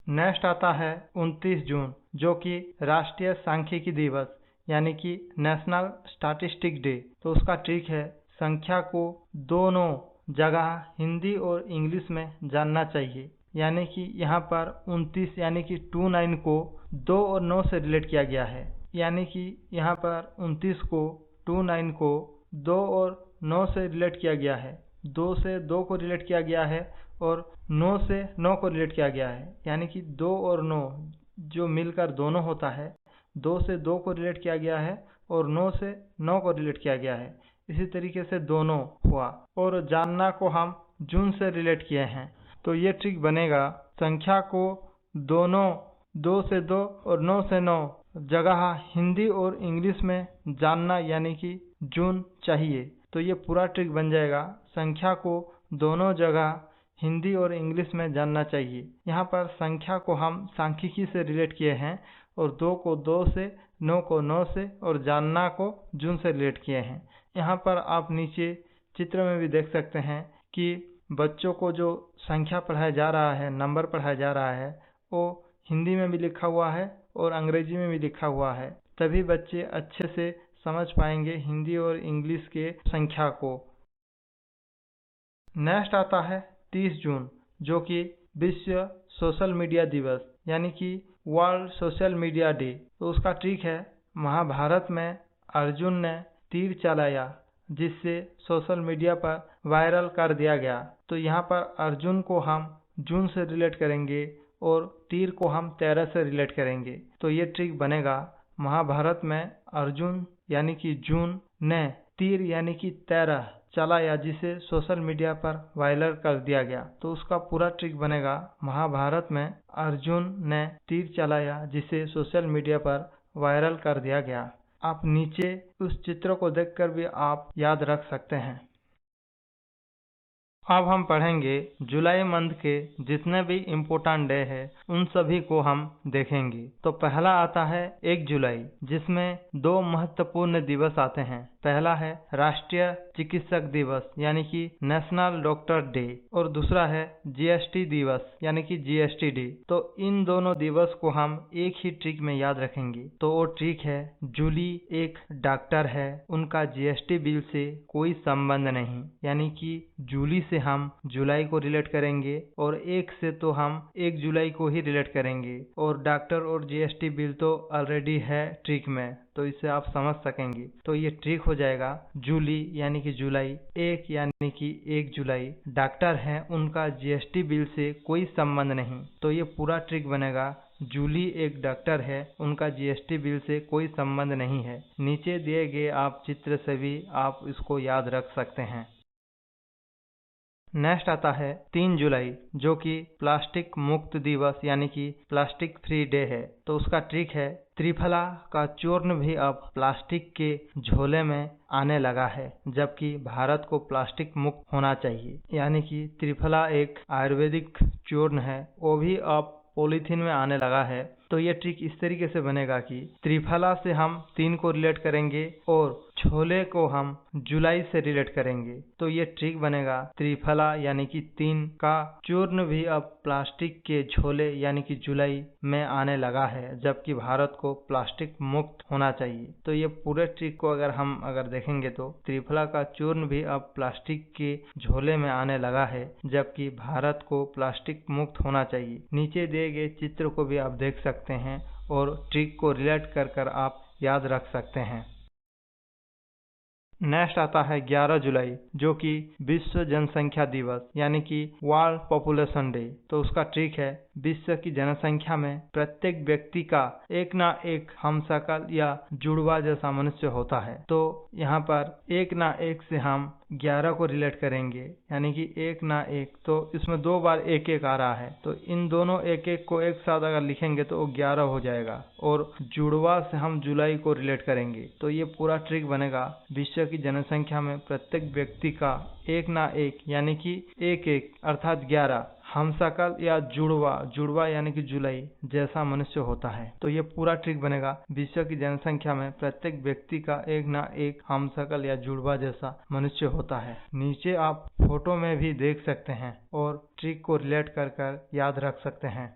नेक्स्ट आता है 29 जून जो कि राष्ट्रीय सांख्यिकी दिवस यानी कि नेशनल स्टैटिस्टिक डे। तो उसका ट्रिक है संख्या को दोनों जगह हिंदी और इंग्लिश में जानना चाहिए, यानी कि यहाँ पर 29 यानी कि 29 को 2 और 9 से रिलेट किया गया है, यानी कि यहाँ पर 29 को 29 को 2 और 9 से रिलेट किया गया है, 2 से 2 को रिलेट किया गया है और 9 से 9 को रिलेट किया गया है, यानी कि 2 और 9 जो मिलकर दोनों होता है, 2 से 2 को रिलेट किया गया है और 9 से 9 को रिलेट किया गया है। इसी तरीके से दोनों हुआ और जानना को हम जून से रिलेट किए हैं। तो ये ट्रिक बनेगा संख्या को दोनों 2 से 2 और 9 से 9 जगह हिंदी और इंग्लिश में जानना यानी कि जून चाहिए। तो ये पूरा ट्रिक बन जाएगा संख्या को दोनों जगह हिंदी और इंग्लिश में जानना चाहिए। यहाँ पर संख्या को हम सांख्यिकी से रिलेट किए हैं और 2 को 2 से, 9 को 9 से और जानना को जून से रिलेट किए हैं। यहाँ पर आप नीचे चित्र में भी देख सकते हैं कि बच्चों को जो संख्या पढ़ाया जा रहा है, नंबर पढ़ाया जा रहा है, वो हिंदी में भी लिखा हुआ है और अंग्रेजी में भी लिखा हुआ है, तभी बच्चे अच्छे से समझ पाएंगे हिंदी और इंग्लिश के संख्या को। नेक्स्ट आता है 30 जून जो कि विश्व सोशल मीडिया दिवस यानी कि वर्ल्ड सोशल मीडिया डे। तो उसका ट्रिक है महाभारत में अर्जुन ने तीर चलाया जिससे सोशल मीडिया पर वायरल कर दिया गया। तो यहाँ पर अर्जुन को हम जून से रिलेट करेंगे और तीर को हम 13 से रिलेट करेंगे। तो ये ट्रिक बनेगा, महाभारत में अर्जुन यानी कि जून ने तीर यानी कि 13 चलाया, जिसे सोशल मीडिया पर वायरल कर दिया गया। तो उसका पूरा ट्रिक बनेगा, महाभारत में अर्जुन ने तीर चलाया जिसे सोशल मीडिया पर वायरल कर दिया गया। आप नीचे उस चित्र को देखकर भी आप याद रख सकते हैं। अब हम पढ़ेंगे जुलाई मंथ के जितने भी इम्पोर्टेंट डे है उन सभी को हम देखेंगे। तो पहला आता है 1 जुलाई, जिसमें 2 महत्वपूर्ण दिवस आते हैं। पहला है राष्ट्रीय चिकित्सक दिवस यानी कि नेशनल डॉक्टर डे, और दूसरा है जीएसटी दिवस यानी कि जीएसटी डे। तो इन दोनों दिवस को हम एक ही ट्रिक में याद रखेंगे। तो वो ट्रिक है, जूली एक डॉक्टर है, उनका जीएसटी बिल से कोई संबंध नहीं, यानी कि जूली से हम जुलाई को रिलेट करेंगे और 1 से तो हम 1 जुलाई को ही रिलेट करेंगे, और डॉक्टर और जीएसटी बिल तो ऑलरेडी है ट्रिक में, तो इसे आप समझ सकेंगे। तो ये ट्रिक हो जाएगा, जूली यानी कि जुलाई, 1 यानी कि 1 जुलाई, डॉक्टर हैं, उनका जीएसटी बिल से कोई संबंध नहीं। तो ये पूरा ट्रिक बनेगा, जूली एक डॉक्टर है, उनका जीएसटी बिल से कोई संबंध नहीं है। नीचे दिए गए आप चित्र से भी आप इसको याद रख सकते हैं। नेक्स्ट आता है 3 जुलाई, जो कि प्लास्टिक मुक्त दिवस यानी कि प्लास्टिक फ्री डे है। तो उसका ट्रिक है, त्रिफला का चूर्ण भी अब प्लास्टिक के झोले में आने लगा है, जबकि भारत को प्लास्टिक मुक्त होना चाहिए। यानी कि त्रिफला एक आयुर्वेदिक चूर्ण है, वो भी अब पॉलीथीन में आने लगा है। तो ये ट्रिक इस तरीके से बनेगा कि त्रिफला से हम 3 को रिलेट करेंगे और छोले को हम जुलाई से रिलेट करेंगे। तो ये ट्रिक बनेगा, त्रिफला यानी कि 3 का चूर्ण भी अब प्लास्टिक के झोले यानी कि जुलाई में आने लगा है, जबकि भारत को प्लास्टिक मुक्त होना चाहिए। तो ये पूरे ट्रिक को अगर देखेंगे तो त्रिफला का चूर्ण भी अब प्लास्टिक के झोले में आने लगा है, जबकि भारत को प्लास्टिक मुक्त होना चाहिए। नीचे दिए गए चित्र को भी आप देख सकते हैं और ट्रिक को रिलेट कर आप याद रख सकते हैं। नेक्स्ट आता है 11 जुलाई, जो कि विश्व जनसंख्या दिवस यानी कि वर्ल्ड पॉपुलेशन डे। तो उसका ट्रिक है, विश्व की जनसंख्या में प्रत्येक व्यक्ति का एक ना एक हमशक्ल या जुड़वा जैसा मनुष्य होता है। तो यहाँ पर एक ना एक से हम 11 को रिलेट करेंगे, यानी कि एक ना एक, तो इसमें 2 बार 1-1 आ रहा है। तो इन दोनों 1-1 को एक साथ अगर लिखेंगे तो 11 हो जाएगा, और जुड़वा से हम जुलाई को रिलेट करेंगे। तो ये पूरा ट्रिक बनेगा, विश्व की जनसंख्या में प्रत्येक व्यक्ति का एक ना एक यानी कि 1-1 अर्थात 11 हमशक्ल या जुड़वा यानी कि जुलाई जैसा मनुष्य होता है। तो ये पूरा ट्रिक बनेगा, विश्व की जनसंख्या में प्रत्येक व्यक्ति का एक ना एक हमशक्ल या जुड़वा जैसा मनुष्य होता है। नीचे आप फोटो में भी देख सकते हैं और ट्रिक को रिलेट कर याद रख सकते हैं।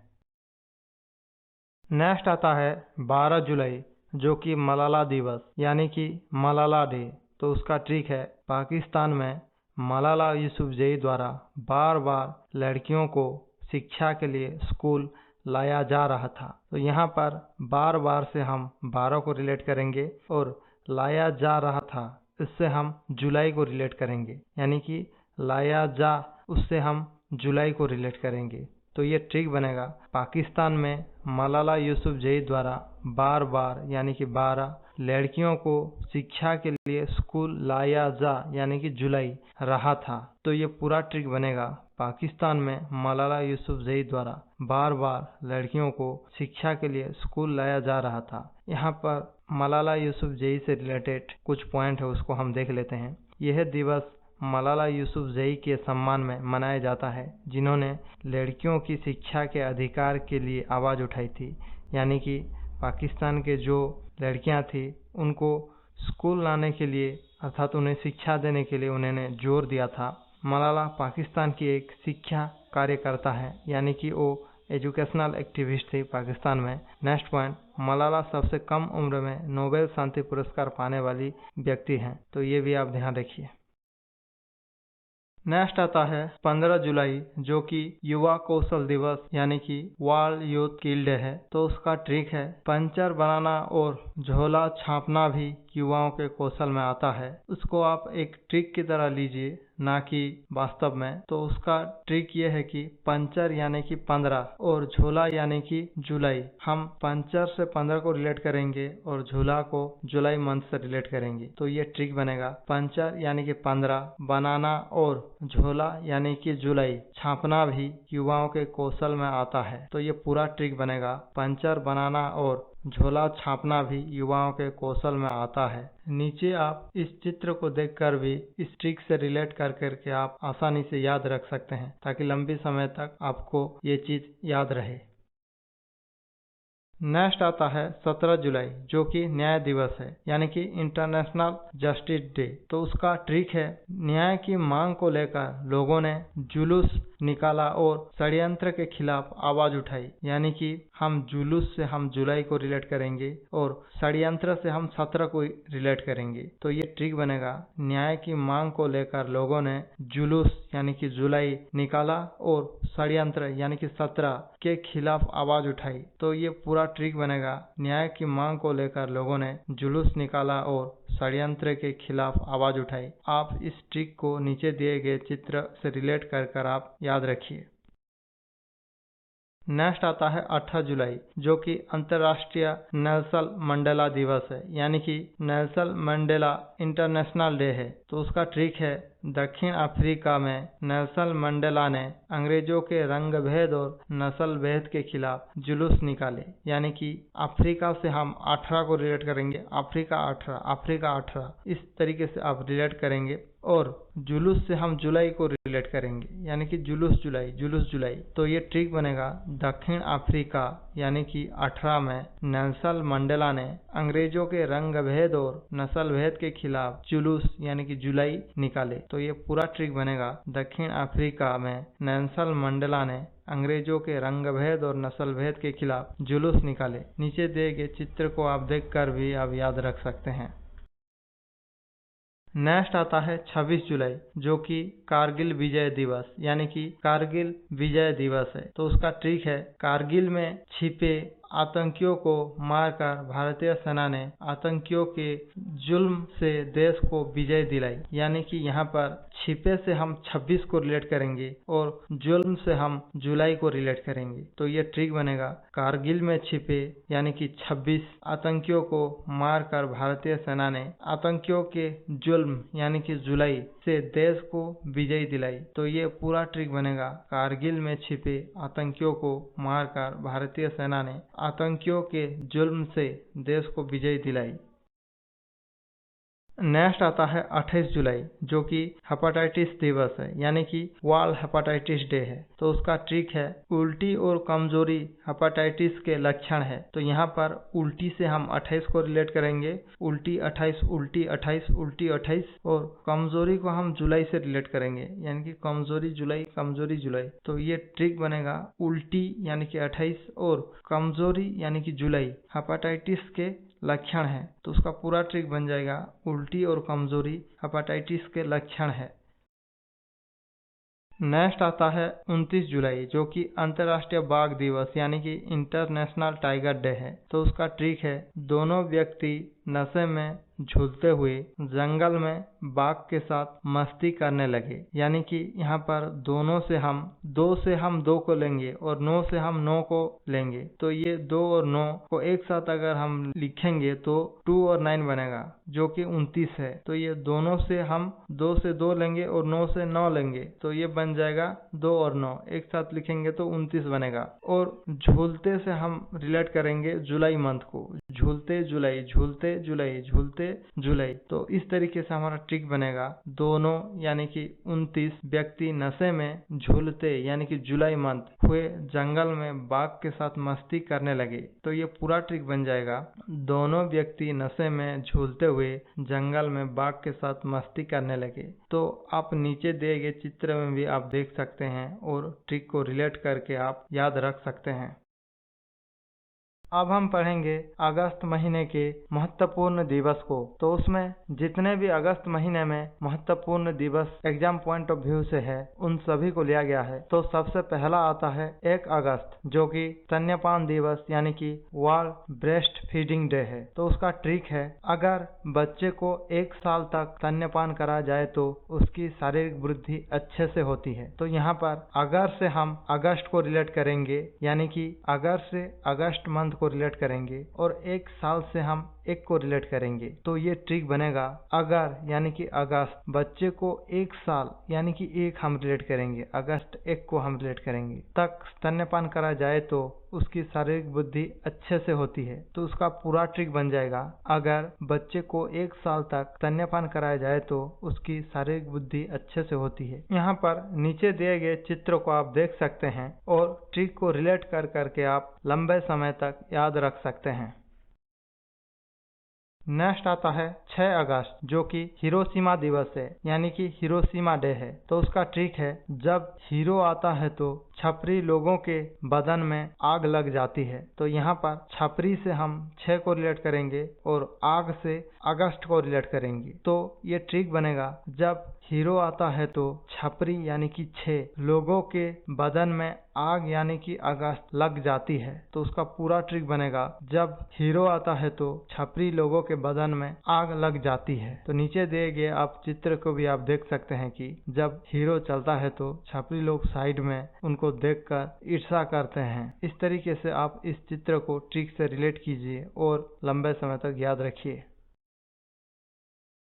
नेक्स्ट आता है 12 जुलाई, जो कि मलाला दिवस यानी कि मलाला डे। तो उसका ट्रिक है, पाकिस्तान में मलाला यूसुफजई द्वारा बार बार लड़कियों को शिक्षा के लिए स्कूल लाया जा रहा था। तो यहाँ पर बार बार से हम 12 को रिलेट करेंगे और लाया जा रहा था इससे हम जुलाई को रिलेट करेंगे, यानी कि लाया जा उससे हम जुलाई को रिलेट करेंगे। तो ये ट्रिक बनेगा, पाकिस्तान में मलाला यूसुफजई द्वारा बार बार यानी कि 12 लड़कियों को शिक्षा के लिए स्कूल लाया जा यानी कि जुलाई रहा था। तो ये पूरा ट्रिक बनेगा, पाकिस्तान में मलाला यूसुफजई द्वारा बार बार लड़कियों को शिक्षा के लिए स्कूल लाया जा रहा था। यहाँ पर मलाला यूसुफजई से रिलेटेड कुछ पॉइंट है, उसको हम देख लेते हैं। यह दिवस मलाला यूसुफजई के सम्मान में मनाया जाता है, जिन्होंने लड़कियों की शिक्षा के अधिकार के लिए आवाज़ उठाई थी। यानी कि पाकिस्तान के जो लड़कियां थी उनको स्कूल लाने के लिए अर्थात उन्हें शिक्षा देने के लिए उन्होंने जोर दिया था। मलाला पाकिस्तान की एक शिक्षा कार्यकर्ता है, यानी कि वो एजुकेशनल एक्टिविस्ट थी पाकिस्तान में। नेक्स्ट पॉइंट, मलाला सबसे कम उम्र में नोबेल शांति पुरस्कार पाने वाली व्यक्ति हैं। तो ये भी आप ध्यान रखिए। नेक्स्ट आता है 15 जुलाई, जो कि युवा कौशल दिवस यानी कि वर्ल्ड यूथ स्किल डे है। तो उसका ट्रिक है, पंचर बनाना और झोला छापना भी युवाओं के कौशल में आता है उसको आप एक ट्रिक की तरह लीजिए, ना कि वास्तव में। तो उसका ट्रिक ये है कि पंचर यानी कि 15 और झोला यानी कि जुलाई, हम पंचर से 15 को रिलेट करेंगे और झोला को जुलाई मंथ से रिलेट करेंगे। तो ये ट्रिक बनेगा, पंचर यानी कि 15, बनाना और झोला यानी कि जुलाई, छापना भी युवाओं के कौशल में आता है। तो ये पूरा ट्रिक बनेगा, पंचर बनाना और झोला छापना भी युवाओं के कौशल में आता है। नीचे आप इस चित्र को देखकर भी इस ट्रिक से रिलेट कर करके आप आसानी से याद रख सकते हैं, ताकि लंबी समय तक आपको ये चीज याद रहे। नेक्स्ट आता है 17 जुलाई, जो कि न्याय दिवस है, यानी कि इंटरनेशनल जस्टिस डे। तो उसका ट्रिक है, न्याय की मांग को लेकर लोगों ने जुलूस निकाला और षड्यंत्र के खिलाफ आवाज उठाई। यानी कि हम जुलूस से हम जुलाई को रिलेट करेंगे और षड्यंत्र से हम 17 को रिलेट करेंगे। तो ये ट्रिक बनेगा, न्याय की मांग को लेकर लोगों ने जुलूस यानी कि जुलाई निकाला और षड्यंत्र यानी कि 17 के खिलाफ आवाज उठाई। तो ये पूरा ट्रिक बनेगा, न्याय की मांग को लेकर लोगों ने जुलूस निकाला और षड्यंत्र के खिलाफ आवाज उठाई। आप इस ट्रिक को नीचे दिए गए चित्र से रिलेट कर कर आप याद रखिए। नेक्स्ट आता है 18 जुलाई, जो कि अंतर्राष्ट्रीय नेल्सन मंडेला दिवस है, यानी कि नेल्सन मंडेला इंटरनेशनल डे है। तो उसका ट्रिक है, दक्षिण अफ्रीका में नेल्सन मंडेला ने अंग्रेजों के रंग भेद और नस्ल भेद के खिलाफ जुलूस निकाले। यानी कि अफ्रीका से हम 18 को रिलेट करेंगे, अफ्रीका 18, इस तरीके से आप रिलेट करेंगे और जुलूस से हम जुलाई को रिलेट करेंगे, यानी कि जुलूस जुलाई। तो ये ट्रिक बनेगा, दक्षिण अफ्रीका यानी कि 18 में नेल्सन मंडेला ने अंग्रेजों के रंग भेद और नस्ल भेद के खिलाफ जुलूस यानी कि जुलाई निकाले। तो ये पूरा ट्रिक बनेगा, दक्षिण अफ्रीका में नेल्सन मंडेला ने अंग्रेजों के रंग भेद और नस्ल भेद के खिलाफ जुलूस निकाले। नीचे दिए गए चित्र को आप देखकर भी आप याद रख सकते हैं। नेक्स्ट आता है 26 जुलाई, जो कि कारगिल विजय दिवस यानी कि कारगिल विजय दिवस है। तो उसका ट्रिक है, कारगिल में छिपे आतंकियों को मारकर भारतीय सेना ने आतंकियों के जुल्म से देश को विजय दिलाई। यानी कि यहाँ पर छिपे से हम 26 को रिलेट करेंगे और जुल्म से हम जुलाई को रिलेट करेंगे। तो ये ट्रिक बनेगा, कारगिल में छिपे यानी कि 26 आतंकियों को मारकर भारतीय सेना ने आतंकियों के जुल्म यानी कि जुलाई से देश को विजय दिलाई। तो ये पूरा ट्रिक बनेगा, कारगिल में छिपे आतंकियों को मारकर भारतीय सेना ने आतंकियों के जुल्म से देश को विजय दिलाई। नेक्स्ट आता है 28 जुलाई, जो कि हेपेटाइटिस दिवस है, यानी कि वर्ल्ड हेपेटाइटिस डे है। तो उसका ट्रिक है, उल्टी और कमजोरी हेपेटाइटिस के लक्षण है। तो यहाँ पर उल्टी से हम 28 को रिलेट करेंगे, उल्टी 28 और कमजोरी को हम जुलाई से रिलेट करेंगे, यानी कि कमजोरी जुलाई। तो ये ट्रिक बनेगा, उल्टी यानी कि 28 और कमजोरी यानी कि जुलाई हेपेटाइटिस के लक्षण है। तो उसका पूरा ट्रिक बन जाएगा, उल्टी और कमजोरी हेपेटाइटिस के लक्षण है। नेक्स्ट आता है 29 जुलाई, जो कि अंतर्राष्ट्रीय बाघ दिवस यानी कि इंटरनेशनल टाइगर डे है। तो उसका ट्रिक है, दोनों व्यक्ति नशे में झूलते हुए जंगल में बाघ के साथ मस्ती करने लगे। यानी कि यहाँ पर दो से हम 2 को लेंगे और 9 से हम 9 को लेंगे। तो ये 2 और 9 को एक साथ अगर हम लिखेंगे तो 2 और 9 बनेगा, जो कि 29 है। तो ये दोनों से हम 2 से 2 लेंगे और 9 से 9 लेंगे, तो ये बन जाएगा 2 और 9 एक साथ लिखेंगे तो 29 बनेगा। और झूलते से हम रिलेट करेंगे जुलाई मंथ को, झूलते जुलाई। तो इस तरीके से हमारा ट्रिक बनेगा, दोनों यानी कि 29 व्यक्ति नशे में झूलते यानी कि जुलाई मंथ हुए जंगल में बाघ के साथ मस्ती करने लगे। तो ये पूरा ट्रिक बन जाएगा, दोनों व्यक्ति नशे में झूलते हुए जंगल में बाघ के साथ मस्ती करने लगे। तो आप नीचे दिए गए चित्र में भी आप देख सकते हैं और ट्रिक को रिलेट करके आप याद रख सकते हैं। अब हम पढ़ेंगे अगस्त महीने के महत्वपूर्ण दिवस को। तो उसमें जितने भी अगस्त महीने में महत्वपूर्ण दिवस एग्जाम पॉइंट ऑफ व्यू से है उन सभी को लिया गया है। तो सबसे पहला आता है 1 अगस्त, जो कि स्तन्यपान दिवस यानी कि वर्ल्ड ब्रेस्ट फीडिंग डे है। तो उसका ट्रिक है, अगर बच्चे को 1 साल तक स्तन्यपान करा जाए तो उसकी शारीरिक वृद्धि अच्छे से होती है। तो यहाँ पर अगर से हम अगस्त को रिलेट करेंगे, यानी कि अगर से अगस्त मंथ को रिलेट करेंगे और 1 साल से हम 1 को रिलेट करेंगे। तो ये ट्रिक बनेगा, अगर यानी कि अगस्त, बच्चे को 1 साल यानी कि 1 हम रिलेट करेंगे, अगस्त 1 को हम रिलेट करेंगे तक स्तन्यपान करा जाए तो उसकी शारीरिक वृद्धि अच्छे से होती है। तो उसका पूरा ट्रिक बन जाएगा, अगर बच्चे को 1 साल तक स्तन्यपान कराया जाए तो उसकी शारीरिक वृद्धि अच्छे से होती है। यहाँ पर नीचे दिए गए चित्र को आप देख सकते हैं और ट्रिक को रिलेट कर करके आप लंबे समय तक याद रख सकते हैं। नेक्स्ट आता है 6 अगस्त, जो कि हिरोशिमा दिवस है, यानी कि हिरोशिमा डे है। तो उसका ट्रिक है, जब हीरो आता है तो छपरी लोगों के बदन में आग लग जाती है। तो यहाँ पर छपरी से हम 6 को रिलेट करेंगे और आग से अगस्त को रिलेट करेंगे। तो ये ट्रिक बनेगा, जब हीरो आता है तो छपरी यानी कि 6 लोगों के बदन में आग यानी कि अगस्त लग जाती है। तो उसका पूरा ट्रिक बनेगा, जब हीरो आता है तो छपरी लोगों के बदन में आग लग जाती है। तो नीचे दिए गए आप चित्र को भी आप देख सकते हैं कि जब हीरो चलता है तो छपरी लोग साइड में उनको देखकर ईर्ष्या करते हैं। इस तरीके से आप इस चित्र को ट्रिक से रिलेट कीजिए और लंबे समय तक याद रखिए।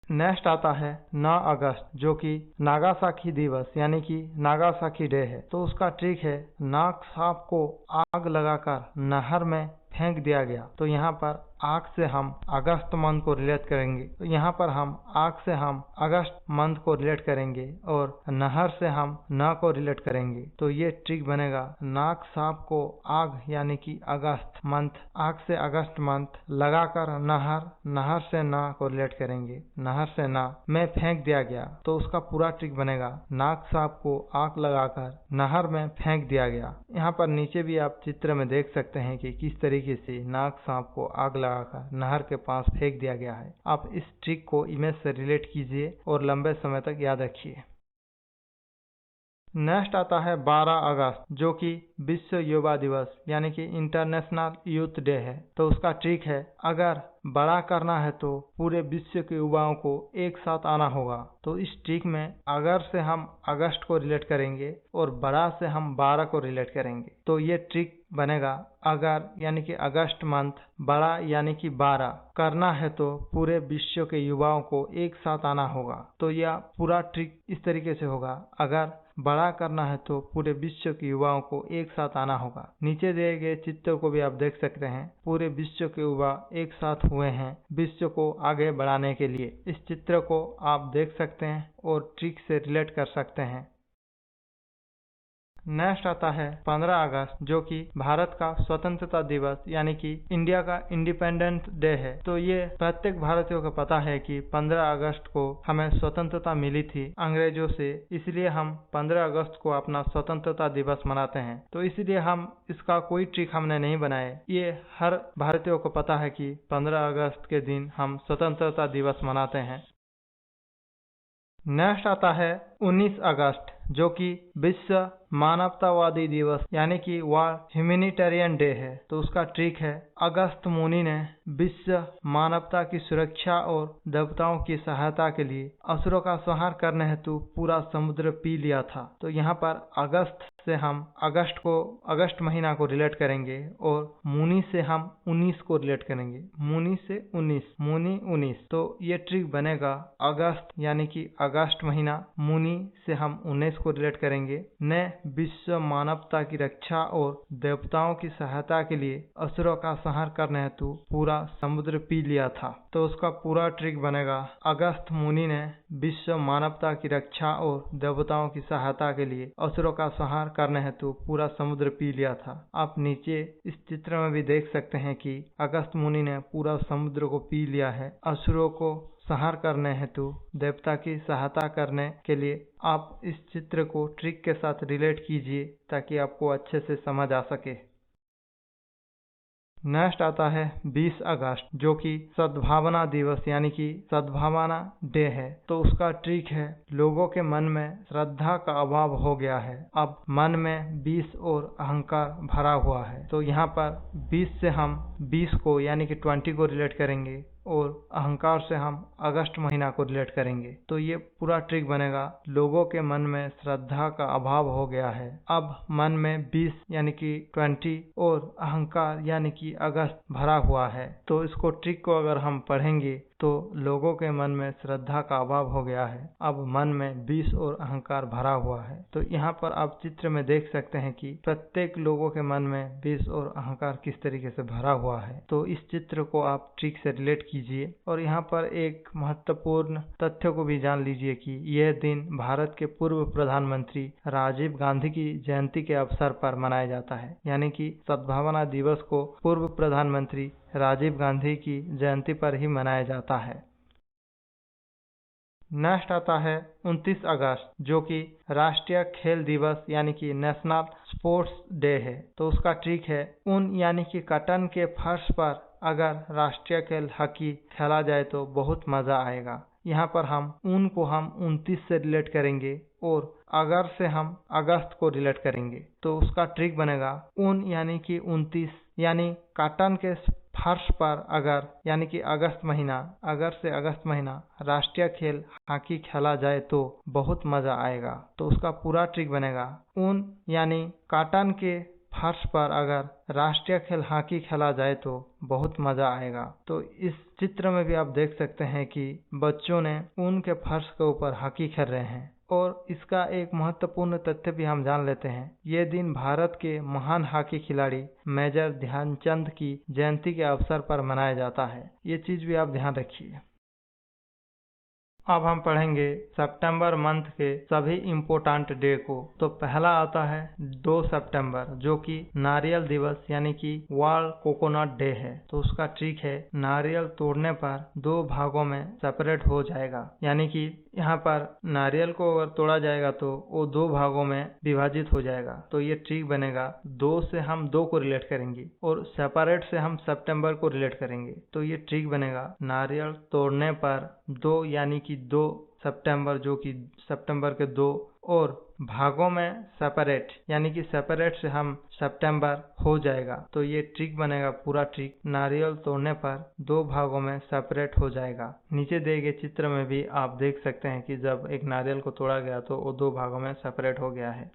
नेक्स्ट आता है 9 अगस्त, जो कि नागासाकी दिवस यानी कि नागासाकी डे है। तो उसका ट्रिक है, नाग सांप को आग लगाकर नहर में फेंक दिया गया। तो यहाँ पर आग से हम अगस्त मंथ को रिलेट करेंगे। तो यहाँ पर हम आग से हम अगस्त मंथ को रिलेट करेंगे और नहर से हम न को रिलेट करेंगे। तो ये ट्रिक बनेगा, नाग सांप को आग यानी कि अगस्त मंथ, आग से अगस्त मंथ लगाकर नहर से न को रिलेट करेंगे, नहर से न में फेंक दिया गया। तो उसका पूरा ट्रिक बनेगा, नाग सांप को आग लगाकर नहर में फेंक दिया गया। यहाँ पर नीचे भी आप चित्र में देख सकते हैं कि किस तरीके से नाग सांप को आग लगाकर नहर के पास फेंक दिया गया है। आप इस ट्रिक को इमेज से रिलेट कीजिए और लंबे समय तक याद रखिए। नेक्स्ट आता है 12 अगस्त, जो कि विश्व युवा दिवस यानी कि इंटरनेशनल यूथ डे है। तो उसका ट्रिक है, अगर बड़ा करना है तो पूरे विश्व के युवाओं को एक साथ आना होगा। तो इस ट्रिक में अगर से हम अगस्त को रिलेट करेंगे और बड़ा से हम 12 को रिलेट करेंगे। तो ये ट्रिक बनेगा, अगर यानी कि अगस्त मंथ, बड़ा यानी कि 12 करना है तो पूरे विश्व के युवाओं को एक साथ आना होगा। तो यह पूरा ट्रिक इस तरीके से होगा, अगर बड़ा करना है तो पूरे विश्व के युवाओं को एक साथ आना होगा। नीचे दिए गए चित्र को भी आप देख सकते हैं, पूरे विश्व के युवा एक साथ हुए हैं विश्व को आगे बढ़ाने के लिए। इस चित्र को आप देख सकते हैं और ट्रिक से रिलेट कर सकते हैं। नेक्स्ट आता है 15 अगस्त, जो कि भारत का स्वतंत्रता दिवस यानी कि इंडिया का इंडिपेंडेंस डे है। तो ये प्रत्येक भारतीयों को पता है कि 15 अगस्त को हमें स्वतंत्रता मिली थी अंग्रेजों से, इसलिए हम 15 अगस्त को अपना स्वतंत्रता दिवस मनाते हैं। तो इसलिए हम इसका कोई ट्रिक हमने नहीं बनाए, ये हर भारतीयों को पता है कि 15 अगस्त के दिन हम स्वतंत्रता दिवस मनाते हैं। नेक्स्ट आता है 19 अगस्त, जो कि विश्व मानवतावादी दिवस यानी कि वर्ल्ड ह्यूमैनिटेरियन डे है। तो उसका ट्रिक है, अगस्त मुनि ने विश्व मानवता की सुरक्षा और देवताओं की सहायता के लिए असुरों का संहार करने हेतु पूरा समुद्र पी लिया था। तो यहाँ पर अगस्त से हम अगस्त महीना को रिलेट करेंगे और मुनि से हम 19 को रिलेट करेंगे, मुनि से 19। तो ये ट्रिक बनेगा, अगस्त यानी कि अगस्त महीना, मुनि से हम 19 को रिलेट करेंगे, ने विश्व मानवता की रक्षा और देवताओं की सहायता के लिए असुरों का संहार करने हेतु पूरा समुद्र पी लिया था। तो उसका पूरा ट्रिक बनेगा, अगस्त मुनि ने विश्व मानवता की रक्षा और देवताओं की सहायता के लिए असुरों का संहार करने हेतु पूरा समुद्र पी लिया था। आप नीचे इस चित्र में भी देख सकते हैं कि अगस्त मुनि ने पूरा समुद्र को पी लिया है असुरों को संहार करने हेतु देवता की सहायता करने के लिए। आप इस चित्र को ट्रिक के साथ रिलेट कीजिए ताकि आपको अच्छे से समझ आ सके। नेक्स्ट आता है 20 अगस्त जो कि सद्भावना दिवस यानी कि सद्भावना डे है। तो उसका ट्रिक है, लोगों के मन में श्रद्धा का अभाव हो गया है, अब मन में 20 और अहंकार भरा हुआ है। तो यहाँ पर 20 से हम 20 को यानी कि 20 को रिलेट करेंगे और अहंकार से हम अगस्त महीना को रिलेट करेंगे। तो ये पूरा ट्रिक बनेगा, लोगों के मन में श्रद्धा का अभाव हो गया है, अब मन में 20 यानी कि 20 और अहंकार यानी कि अगस्त भरा हुआ है। तो इसको ट्रिक को अगर हम पढ़ेंगे तो लोगों के मन में श्रद्धा का अभाव हो गया है, अब मन में 20 और अहंकार भरा हुआ है। तो यहाँ पर आप चित्र में देख सकते हैं कि प्रत्येक लोगों के मन में 20 और अहंकार किस तरीके से भरा हुआ है। तो इस चित्र को आप ट्रिक से रिलेट कीजिए और यहाँ पर एक महत्वपूर्ण तथ्य को भी जान लीजिए कि यह दिन भारत के पूर्व प्रधानमंत्री राजीव गांधी की जयंती के अवसर पर मनाया जाता है, यानी कि सद्भावना दिवस को पूर्व प्रधानमंत्री राजीव गांधी की जयंती पर ही मनाया जाता है। नेक्स्ट आता है 29 अगस्त जो कि राष्ट्रीय खेल दिवस यानी कि नेशनल स्पोर्ट्स डे है। तो उसका ट्रिक है, ऊन यानी कि कॉटन के फर्श पर अगर राष्ट्रीय खेल हॉकी खेला जाए तो बहुत मजा आएगा। यहाँ पर हम ऊन को हम 29 से रिलेट करेंगे और अगर से हम अगस्त को रिलेट करेंगे। तो उसका ट्रिक बनेगा, ऊन यानी कि 29 यानी कॉटन के फर्श पर अगर यानी कि अगस्त महीना राष्ट्रीय खेल हॉकी खेला जाए तो बहुत मजा आएगा। तो उसका पूरा ट्रिक बनेगा, ऊन यानी कॉटन के फर्श पर अगर राष्ट्रीय खेल हॉकी खेला जाए तो बहुत मजा आएगा। तो इस चित्र में भी आप देख सकते हैं कि बच्चों ने ऊन के फर्श के ऊपर हॉकी खेल रहे हैं। और इसका एक महत्वपूर्ण तथ्य भी हम जान लेते हैं, ये दिन भारत के महान हॉकी खिलाड़ी मेजर ध्यानचंद की जयंती के अवसर पर मनाया जाता है। ये चीज भी आप ध्यान रखिए। अब हम पढ़ेंगे सितंबर मंथ के सभी इम्पोर्टेंट डे को। तो पहला आता है 2 सितंबर जो कि नारियल दिवस यानी कि वर्ल्ड कोकोनट डे है। तो उसका ट्रिक है, नारियल तोड़ने पर 2 भागों में सेपरेट हो जाएगा, यानी कि यहाँ पर नारियल को अगर तोड़ा जाएगा तो वो 2 भागों में विभाजित हो जाएगा। तो ये ट्रिक बनेगा, 2 से हम 2 को रिलेट करेंगे और सेपरेट से हम सितंबर को रिलेट करेंगे। तो ये ट्रिक बनेगा, नारियल तोड़ने पर 2 यानी कि 2 सितंबर जो कि सितंबर के 2 और भागों में सेपरेट यानी कि सेपरेट से हम सितंबर हो जाएगा। तो ये ट्रिक बनेगा, पूरा ट्रिक नारियल तोड़ने पर 2 भागों में सेपरेट हो जाएगा। नीचे दिए गए चित्र में भी आप देख सकते हैं कि जब एक नारियल को तोड़ा गया तो वो 2 भागों में सेपरेट हो गया है।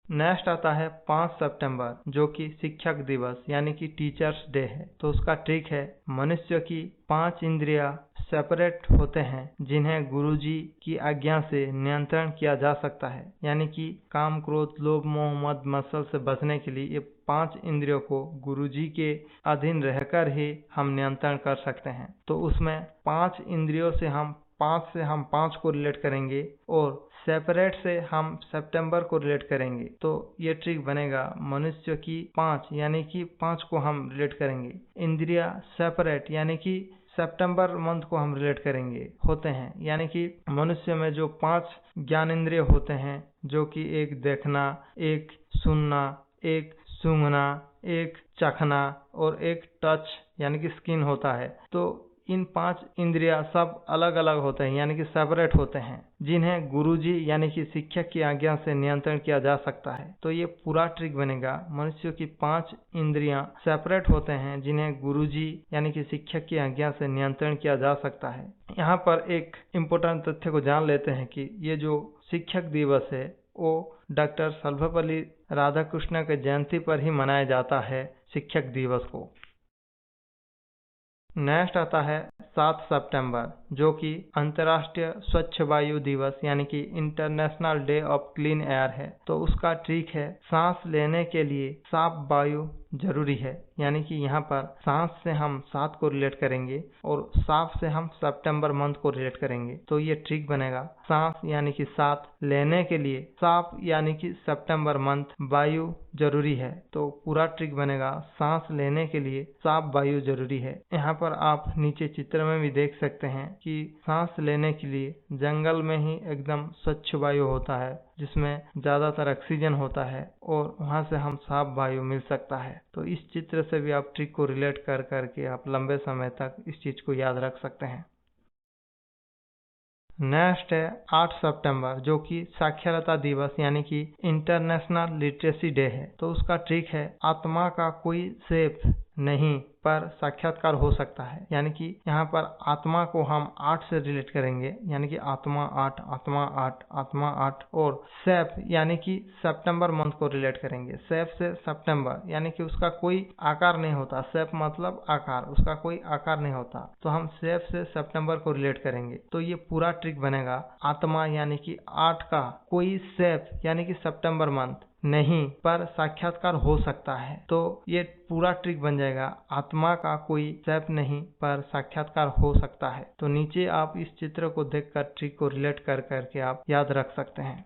नेक्स्ट आता है 5 सितंबर जो कि शिक्षक दिवस यानी कि टीचर्स डे है। तो उसका ट्रिक है, मनुष्य की 5 इंद्रियां सेपरेट होते हैं जिन्हें गुरुजी की आज्ञा से नियंत्रण किया जा सकता है, यानी कि काम क्रोध लोभ मोह मद मत्सर से बचने के लिए ये 5 इंद्रियों को गुरुजी के अधीन रहकर ही हम नियंत्रण कर सकते हैं। तो उसमें 5 इंद्रियों से हम 5 को रिलेट करेंगे और सेपरेट से हम सितंबर को रिलेट करेंगे। तो ये ट्रिक बनेगा, मनुष्य की 5 यानी कि 5 को हम रिलेट करेंगे, इंद्रिया सेपरेट यानी कि सितंबर मंथ को हम रिलेट करेंगे होते हैं, यानी कि मनुष्य में जो 5 ज्ञान इंद्रिय होते हैं जो कि एक देखना, एक सुनना, एक सूंघना, एक चखना और एक टच यानी कि स्किन होता है। तो इन 5 इंद्रियां सब अलग अलग होते हैं यानी कि सेपरेट होते हैं, जिन्हें गुरुजी यानी कि शिक्षक की आज्ञा से नियंत्रण किया जा सकता है। तो ये पूरा ट्रिक बनेगा, मनुष्य की 5 इंद्रियां सेपरेट होते हैं जिन्हें गुरुजी यानी कि शिक्षक की आज्ञा से नियंत्रण किया जा सकता है। यहाँ पर एक इम्पोर्टेंट तथ्य को जान लेते हैं कि ये जो शिक्षक दिवस है वो डॉक्टर सर्वपल्ली राधाकृष्ण के जयंती पर ही मनाया जाता है, शिक्षक दिवस को। नेक्स्ट आता है 7 सितंबर जो कि अंतर्राष्ट्रीय स्वच्छ वायु दिवस यानी कि international day of clean air है। तो उसका ट्रिक है, सांस लेने के लिए साफ वायु जरूरी है, यानी कि यहाँ पर सांस से हम 7 को रिलेट करेंगे और साफ से हम सितंबर मंथ को रिलेट करेंगे। तो ये ट्रिक बनेगा, सांस यानी कि 7 लेने के लिए साफ यानी कि सितंबर मंथ वायु जरूरी है। तो पूरा ट्रिक बनेगा, सांस लेने के लिए साफ वायु जरूरी है। यहाँ पर आप नीचे चित्र में भी देख सकते हैं कि सांस लेने के लिए जंगल में ही एकदम स्वच्छ वायु होता है जिसमें ज़्यादातर ऑक्सीजन होता है और वहाँ से हम साफ वायु मिल सकता है। तो इस चित्र से भी आप ट्रिक को रिलेट कर करके आप लंबे समय तक इस चीज़ को याद रख सकते हैं। नेक्स्ट है 8 सितंबर, जो कि साक्षरता दिवस यानी कि इंटरनेशनल लिटरेसी डे है। तो उसका ट्रिक है, आत्मा का कोई सेफ नहीं पर साक्षात्कार हो सकता है। यानी कि यहाँ पर आत्मा को हम 8 से रिलेट करेंगे, यानी कि आत्मा 8, आत्मा 8, आत्मा 8, और सेफ यानी कि सितंबर मंथ को रिलेट करेंगे। सेफ से सितंबर यानी कि उसका कोई आकार नहीं होता। सेफ मतलब आकार, उसका कोई आकार नहीं होता, तो हम सेफ से सितंबर को रिलेट करेंगे। तो ये पूरा ट्रिक बनेगा, आत्मा यानी कि 8 का कोई सेफ यानी कि सितंबर मंथ नहीं पर साक्षात्कार हो सकता है। तो ये पूरा ट्रिक बन जाएगा, आत्मा का कोई सेफ नहीं पर साक्षात्कार हो सकता है। तो नीचे आप इस चित्र को देखकर ट्रिक को रिलेट कर करके आप याद रख सकते हैं।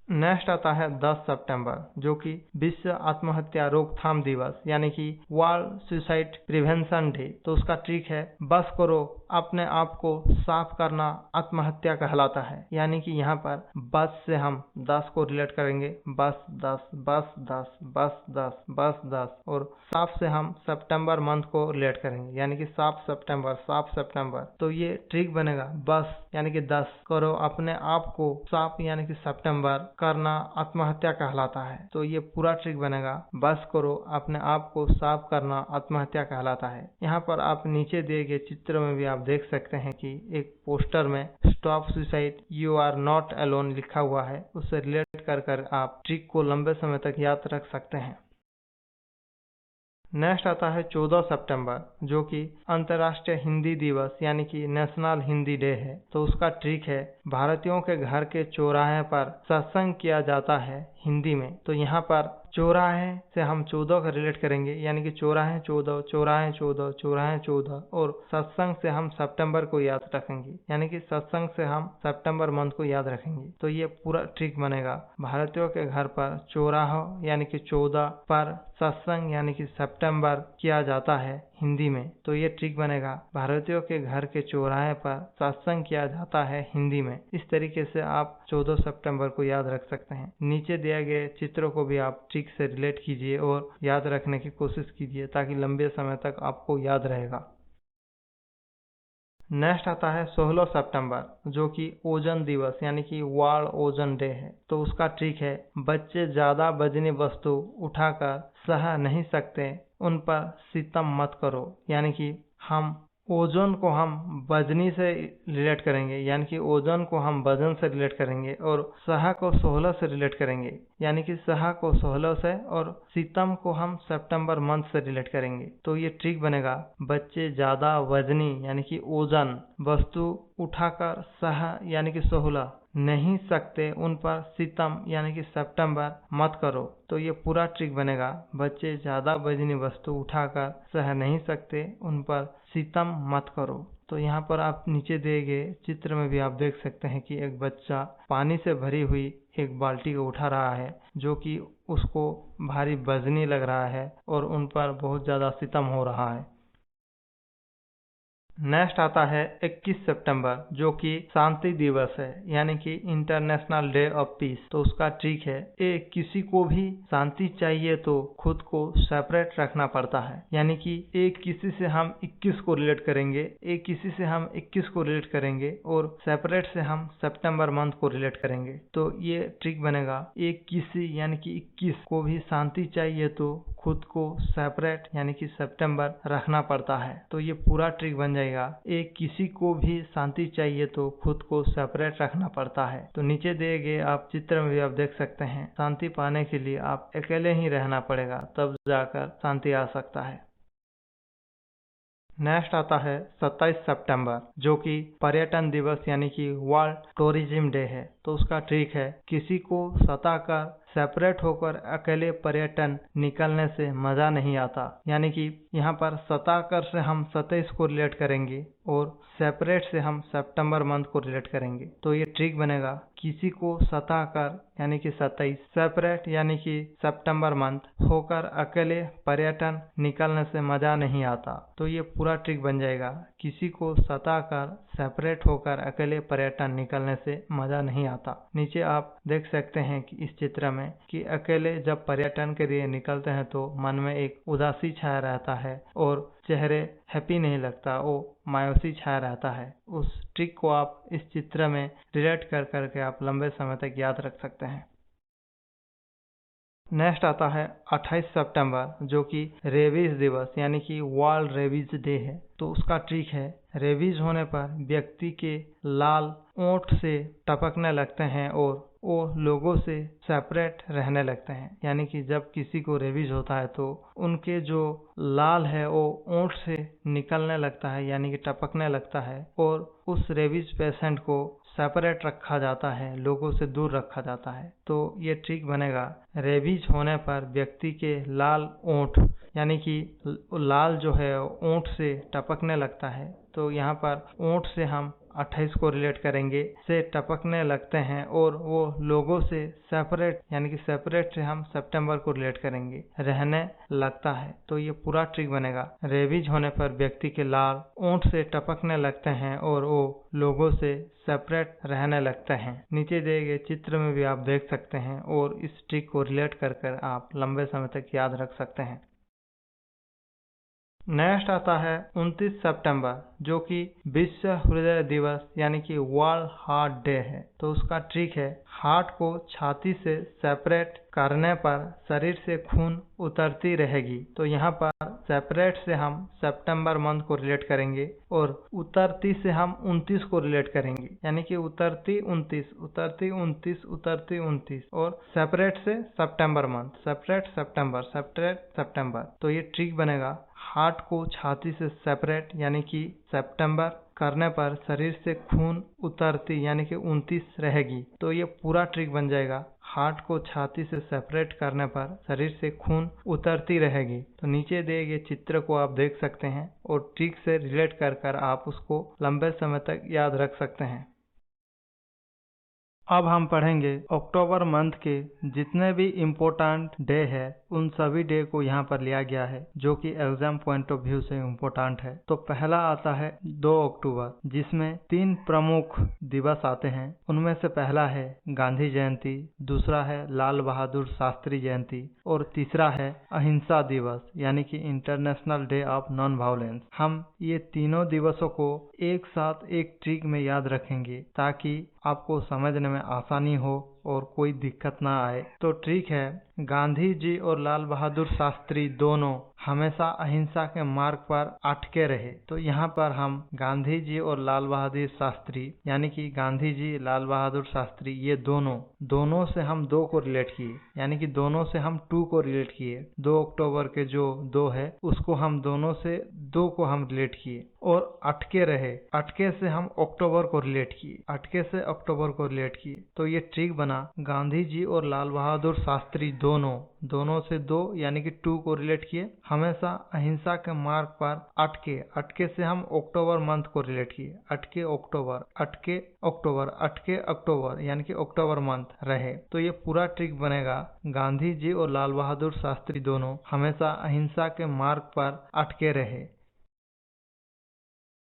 नेक्स्ट आता है 10 सितंबर, जो कि विश्व आत्महत्या रोकथाम दिवस यानी कि वर्ल्ड सुसाइड प्रिवेंशन डे। तो उसका ट्रिक है, बस करो अपने आप को साफ करना आत्महत्या कहलाता है। यानी कि यहाँ पर बस से हम 10 को रिलेट करेंगे, बस 10, बस 10, बस 10, बस 10, और साफ से हम सितंबर मंथ को रिलेट करेंगे, यानी कि साफ सितंबर, साफ सितंबर। तो ये ट्रिक बनेगा, बस यानी कि 10 करो अपने आप को साफ यानी कि सितंबर करना आत्महत्या कहलाता है। तो ये पूरा ट्रिक बनेगा, बस करो अपने आप को साफ करना आत्महत्या कहलाता है। यहाँ पर आप नीचे दिए गए चित्र में भी आप देख सकते हैं कि एक पोस्टर में stop suicide, you are not alone लिखा हुआ है। उससे रिलेट कर आप ट्रिक को लंबे समय तक याद रख सकते हैं। नेक्स्ट आता है 14 सितंबर, जो कि अंतर्राष्ट्रीय हिंदी दिवस यानी कि नेशनल हिंदी डे है। तो उसका ट्रिक है, भारतीयों के घर के चौराहे पर सत्संग किया जाता है हिंदी में। तो यहाँ पर चौराहे से हम 14 का रिलेट करेंगे, यानी कि चौराहे 14, चौराहे 14, चौराहे 14, और सत्संग से हम सितंबर को याद रखेंगे, यानी कि सत्संग से हम सितंबर मंथ को याद रखेंगे। तो ये पूरा ट्रिक बनेगा, भारतीयों के घर पर चौराहा यानी कि 14 पर सत्संग यानी कि सितंबर किया जाता है हिंदी में। तो ये ट्रिक बनेगा, भारतीयों के घर के चौराहे पर सत्संग किया जाता है हिंदी में। इस तरीके से आप 14 सितंबर को याद रख सकते हैं। नीचे दिए गए चित्रों को भी आप ट्रिक से रिलेट कीजिए और याद रखने की कोशिश कीजिए, ताकि लंबे समय तक आपको याद रहेगा। नेक्स्ट आता है 16 सितंबर, जो कि ओजोन दिवस यानी कि वर्ल्ड ओजोन डे है। तो उसका ट्रिक है, बच्चे ज्यादा वजनी वस्तु उठाकर सह नहीं सकते, उन पर सितम मत करो। यानी कि हम ओजोन को हम वजनी से रिलेट करेंगे, यानी कि ओजोन को हम वजन से रिलेट करेंगे, और सहा को 16 से रिलेट करेंगे, यानी कि सहा को 16 से, और सितम को हम सितंबर मंथ से रिलेट करेंगे। तो ये ट्रिक बनेगा, बच्चे ज्यादा वजनी यानी कि ओजन वस्तु उठाकर सहा यानी कि 16 नहीं सकते, उन पर सितम यानी कि सितंबर मत करो। तो ये पूरा ट्रिक बनेगा, बच्चे ज्यादा वजनी वस्तु उठाकर सह नहीं सकते, उन पर सितम मत करो। तो यहाँ पर आप नीचे दिए गए चित्र में भी आप देख सकते हैं कि एक बच्चा पानी से भरी हुई एक बाल्टी को उठा रहा है, जो कि उसको भारी वजनी लग रहा है और उन पर बहुत ज्यादा सितम हो रहा है। नेक्स्ट आता है 21 सितंबर, जो कि शांति दिवस है, यानी कि इंटरनेशनल डे ऑफ पीस। तो उसका ट्रिक है, किसी को भी शांति चाहिए तो खुद को सेपरेट रखना पड़ता है। यानी कि एक किसी से हम 21 को रिलेट करेंगे, एक किसी से हम 21 को रिलेट करेंगे, और सेपरेट से हम सितंबर मंथ को रिलेट करेंगे। तो ये ट्रिक बनेगा, एक किसी यानी कि 21 को भी शांति चाहिए तो खुद को सेपरेट यानी कि सितंबर रखना पड़ता है। तो ये पूरा ट्रिक बन जाएगा, एक किसी को भी शांति चाहिए तो खुद को सेपरेट रखना पड़ता है। तो नीचे दिए गए आप चित्र में भी आप देख सकते हैं, शांति पाने के लिए आप अकेले ही रहना पड़ेगा, तब जाकर शांति आ सकता है। नेक्स्ट आता है 27 सितंबर, जो कि पर्यटन दिवस यानी कि वर्ल्ड टूरिज्म डे है। तो उसका ट्रिक है, किसी को सताकर सेपरेट होकर अकेले पर्यटन निकलने से मजा नहीं आता। यानी कि यहाँ पर सताकर से हम 27 को रिलेट करेंगे और सेपरेट से हम सितंबर मंथ को रिलेट करेंगे। तो ये ट्रिक बनेगा, किसी को सता कर यानी कि 27, सेपरेट यानी कि सितंबर मंथ होकर अकेले पर्यटन निकलने से मजा नहीं आता। तो ये पूरा ट्रिक बन जाएगा, किसी को सता कर सेपरेट होकर अकेले पर्यटन निकलने से मजा नहीं आता। नीचे आप देख सकते हैं कि इस चित्र में कि अकेले जब पर्यटन के लिए निकलते हैं तो मन में एक उदासी छाया रहता है और चेहरे हैप्पी नहीं लगता, वो मायूसी छाया रहता है। उस ट्रिक को आप इस चित्र में रिलेट कर करके आप लंबे समय तक याद रख सकते हैं। नेक्स्ट आता है 28 सितंबर जो कि रेबीज दिवस यानी कि वर्ल्ड रेबीज डे है। तो उसका ट्रिक है, रेबीज होने पर व्यक्ति के लाल ओंठ से टपकने लगते हैं और वो लोगों से सेपरेट रहने लगते हैं। यानी कि जब किसी को रेबीज होता है तो उनके जो लाल है वो ओंठ से निकलने लगता है यानी कि टपकने लगता है और उस रेबीज पेशेंट को सेपरेट रखा जाता है, लोगों से दूर रखा जाता है। तो ये ट्रिक बनेगा, रेबीज होने पर व्यक्ति के लाल ओंठ यानी कि लाल जो है ओंठ से टपकने लगता है। तो यहाँ पर ओंठ से हम 28 को रिलेट करेंगे, से टपकने लगते हैं और वो लोगों से सेपरेट यानी कि सेपरेट से हम सितंबर को रिलेट करेंगे, रहने लगता है। तो ये पूरा ट्रिक बनेगा, रेबीज होने पर व्यक्ति के लाल ओंठ से टपकने लगते हैं और वो लोगों से सेपरेट रहने लगते हैं। नीचे दिए गए चित्र में भी आप देख सकते हैं और इस ट्रिक को रिलेट कर आप लंबे समय तक याद रख सकते हैं। नेक्स्ट आता है 29 सितंबर जो कि विश्व हृदय दिवस यानी कि वर्ल्ड हार्ट डे है। तो उसका ट्रिक है, हार्ट को छाती से सेपरेट करने पर शरीर से खून उतरती रहेगी। तो यहाँ पर सेपरेट से हम सितंबर मंथ को रिलेट करेंगे और उतरती से हम 29 को रिलेट करेंगे यानी कि उतरती 29, उतरती 29, उतरती 29 और सेपरेट से सितंबर मंथ, सेपरेट सितंबर, सेपरेट सितंबर। तो ये ट्रिक बनेगा, हार्ट को छाती से सेपरेट यानी कि सितंबर करने पर शरीर से खून उतरती यानी कि 29 रहेगी। तो ये पूरा ट्रिक बन जाएगा, हार्ट को छाती से सेपरेट करने पर शरीर से खून उतरती रहेगी। तो नीचे दिए गए चित्र को आप देख सकते हैं और ट्रिक से रिलेट कर आप उसको लंबे समय तक याद रख सकते हैं। अब हम पढ़ेंगे अक्टूबर मंथ के जितने भी इम्पोर्टेंट डे है उन सभी डे को यहाँ पर लिया गया है जो कि एग्जाम पॉइंट ऑफ व्यू से इम्पोर्टेंट है। तो पहला आता है 2 अक्टूबर जिसमें 3 प्रमुख दिवस आते हैं। उनमें से पहला है गांधी जयंती, दूसरा है लाल बहादुर शास्त्री जयंती और तीसरा है अहिंसा दिवस यानी कि international day of non violence. हम ये तीनों दिवसों को एक साथ एक ट्रिक में याद रखेंगे ताकि आपको समझने में आसानी हो और कोई दिक्कत ना आए। तो ट्रिक है, गांधी जी और लाल बहादुर शास्त्री दोनों हमेशा अहिंसा के मार्ग पर अटके रहे। तो यहाँ पर हम गांधी जी और लाल बहादुर शास्त्री यानी कि गांधी जी, लाल बहादुर शास्त्री ये दोनों से हम 2 को रिलेट किए यानी कि दोनों से हम 2 को रिलेट किए। 2 अक्टूबर के जो 2 है उसको हम दोनों से 2 को हम रिलेट किए और अटके रहे, अटके से हम अक्टूबर को रिलेट किए, अटके से अक्टूबर को रिलेट किए। तो ये ट्रिक बना, गांधी जी और लाल बहादुर शास्त्री दोनों से 2 यानी कि 2 को रिलेट किए, हमेशा अहिंसा के मार्ग पर अटके से हम अक्टूबर मंथ को रिलेट किए, अटके अक्टूबर, अटके अक्टूबर, अटके अक्टूबर यानी कि अक्टूबर मंथ रहे। तो ये पूरा ट्रिक बनेगा, गांधी जी और लाल बहादुर शास्त्री दोनों हमेशा अहिंसा के मार्ग पर अटके रहे।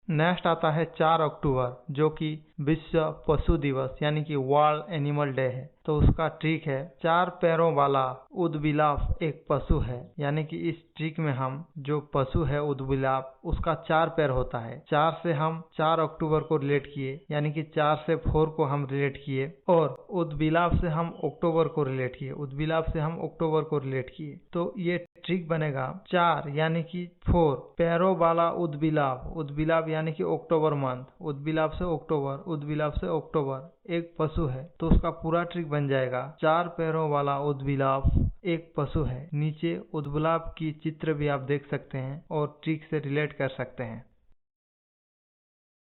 नेक्स्ट आता है 4 अक्टूबर जो कि विश्व पशु दिवस यानी कि वर्ल्ड एनिमल डे है। तो उसका ट्रिक है, 4 पैरों वाला ऊदबिलाव एक पशु है यानी कि इस ट्रिक में हम जो पशु है ऊदबिलाव उसका 4 पैर होता है। 4 से हम 4 अक्टूबर को रिलेट किए यानी कि 4 से 4 को हम रिलेट किए और ऊदबिलाव से हम अक्टूबर को रिलेट किए, ऊदबिलाव से हम अक्टूबर को रिलेट किए। तो ये ट्रिक बनेगा, 4 यानी कि 4 पैरों वाला ऊदबिलाव यानी कि अक्टूबर मंथ, ऊदबिलाव से अक्टूबर, ऊदबिलाव से अक्टूबर एक पशु है। तो उसका पूरा ट्रिक बन जाएगा, 4 पैरों वाला ऊदबिलाव एक पशु है। नीचे ऊदबिलाव की चित्र भी आप देख सकते हैं और ट्रिक से रिलेट कर सकते हैं।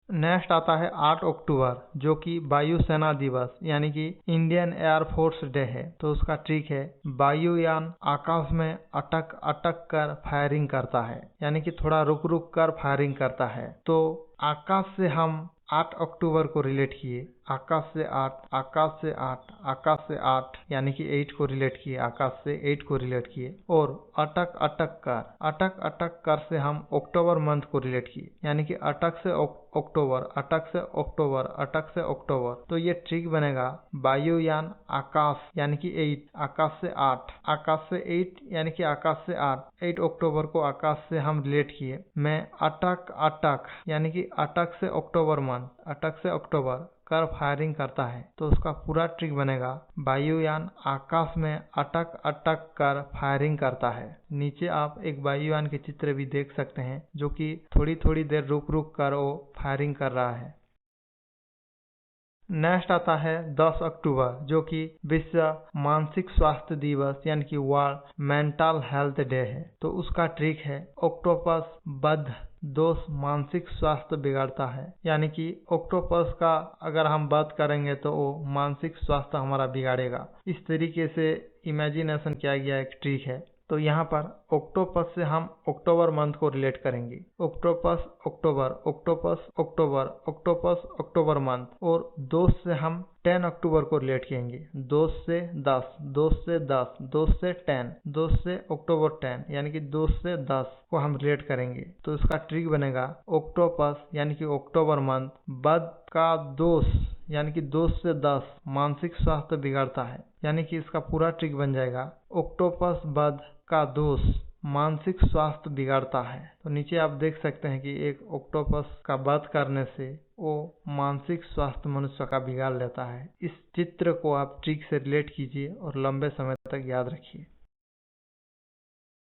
नेक्स्ट आता है 8 अक्टूबर जो कि वायुसेना दिवस यानी कि इंडियन एयरफोर्स डे है। तो उसका ट्रिक है, वायुयान आकाश में अटक अटक कर फायरिंग करता है यानी कि थोड़ा रुक रुक कर फायरिंग करता है। तो आकाश से हम 8 अक्टूबर को रिलेट किए, आकाश से 8, आकाश से 8, आकाश से 8 यानी कि 8 को रिलेट किए, आकाश से 8 को रिलेट किए। और अटक अटक कर से हम अक्टूबर मंथ को रिलेट किए, यानी कि अटक से अक्टूबर, अटक से अक्टूबर, अटक से अक्टूबर। तो ये ट्रिक बनेगा वायुयान आकाश यानी कि 8, आकाश से 8, आकाश से 8 यानी कि आकाश से 8 अक्टूबर को आकाश से हम रिलेट किए। मैं अटक यानी कि अटक से अक्टूबर मंथ, अटक से अक्टूबर कर फायरिंग करता है, तो उसका पूरा ट्रिक बनेगा वायुयान आकाश में अटक अटक कर फायरिंग करता है। नीचे आप एक वायुयान के चित्र भी देख सकते हैं जो कि थोड़ी थोड़ी देर रुक रुक कर वो फायरिंग कर रहा है। नेक्स्ट आता है 10 अक्टूबर जो कि विश्व मानसिक स्वास्थ्य दिवस यानी कि वर्ल्ड मेंटल हेल्थ डे है। तो उसका ट्रिक है ऑक्टोपस बद्ध दोष मानसिक स्वास्थ्य बिगाड़ता है, यानी कि ऑक्टोपस का अगर हम बात करेंगे तो वो मानसिक स्वास्थ्य हमारा बिगाड़ेगा। इस तरीके से इमेजिनेशन किया गया एक ट्रिक है। तो यहाँ पर ऑक्टोपस से हम अक्टूबर मंथ को रिलेट करेंगे। ऑक्टोपस अक्टूबर, ऑक्टोपस अक्टूबर, ऑक्टोपस अक्टूबर मंथ। और दोष से हम 10 अक्टूबर को रिलेट करेंगे। दोष से 10, दोष से 10, दोष से 10, दोष से अक्टूबर 10 यानी कि दोष से 10 को हम रिलेट करेंगे। तो इसका ट्रिक बनेगा ऑक्टोपस यानी कि अक्टूबर मंथ बद का दोष यानी कि दोष से 10 मानसिक स्वास्थ्य बिगाड़ता है, यानी कि इसका पूरा ट्रिक बन जाएगा ऑक्टोपस बद का दोष मानसिक स्वास्थ्य बिगाड़ता है। तो नीचे आप देख सकते हैं कि एक ऑक्टोपस का वध करने से वो मानसिक स्वास्थ्य मनुष्य का बिगाड़ लेता है। इस चित्र को आप ट्रिक से रिलेट कीजिए और लंबे समय तक याद रखिए।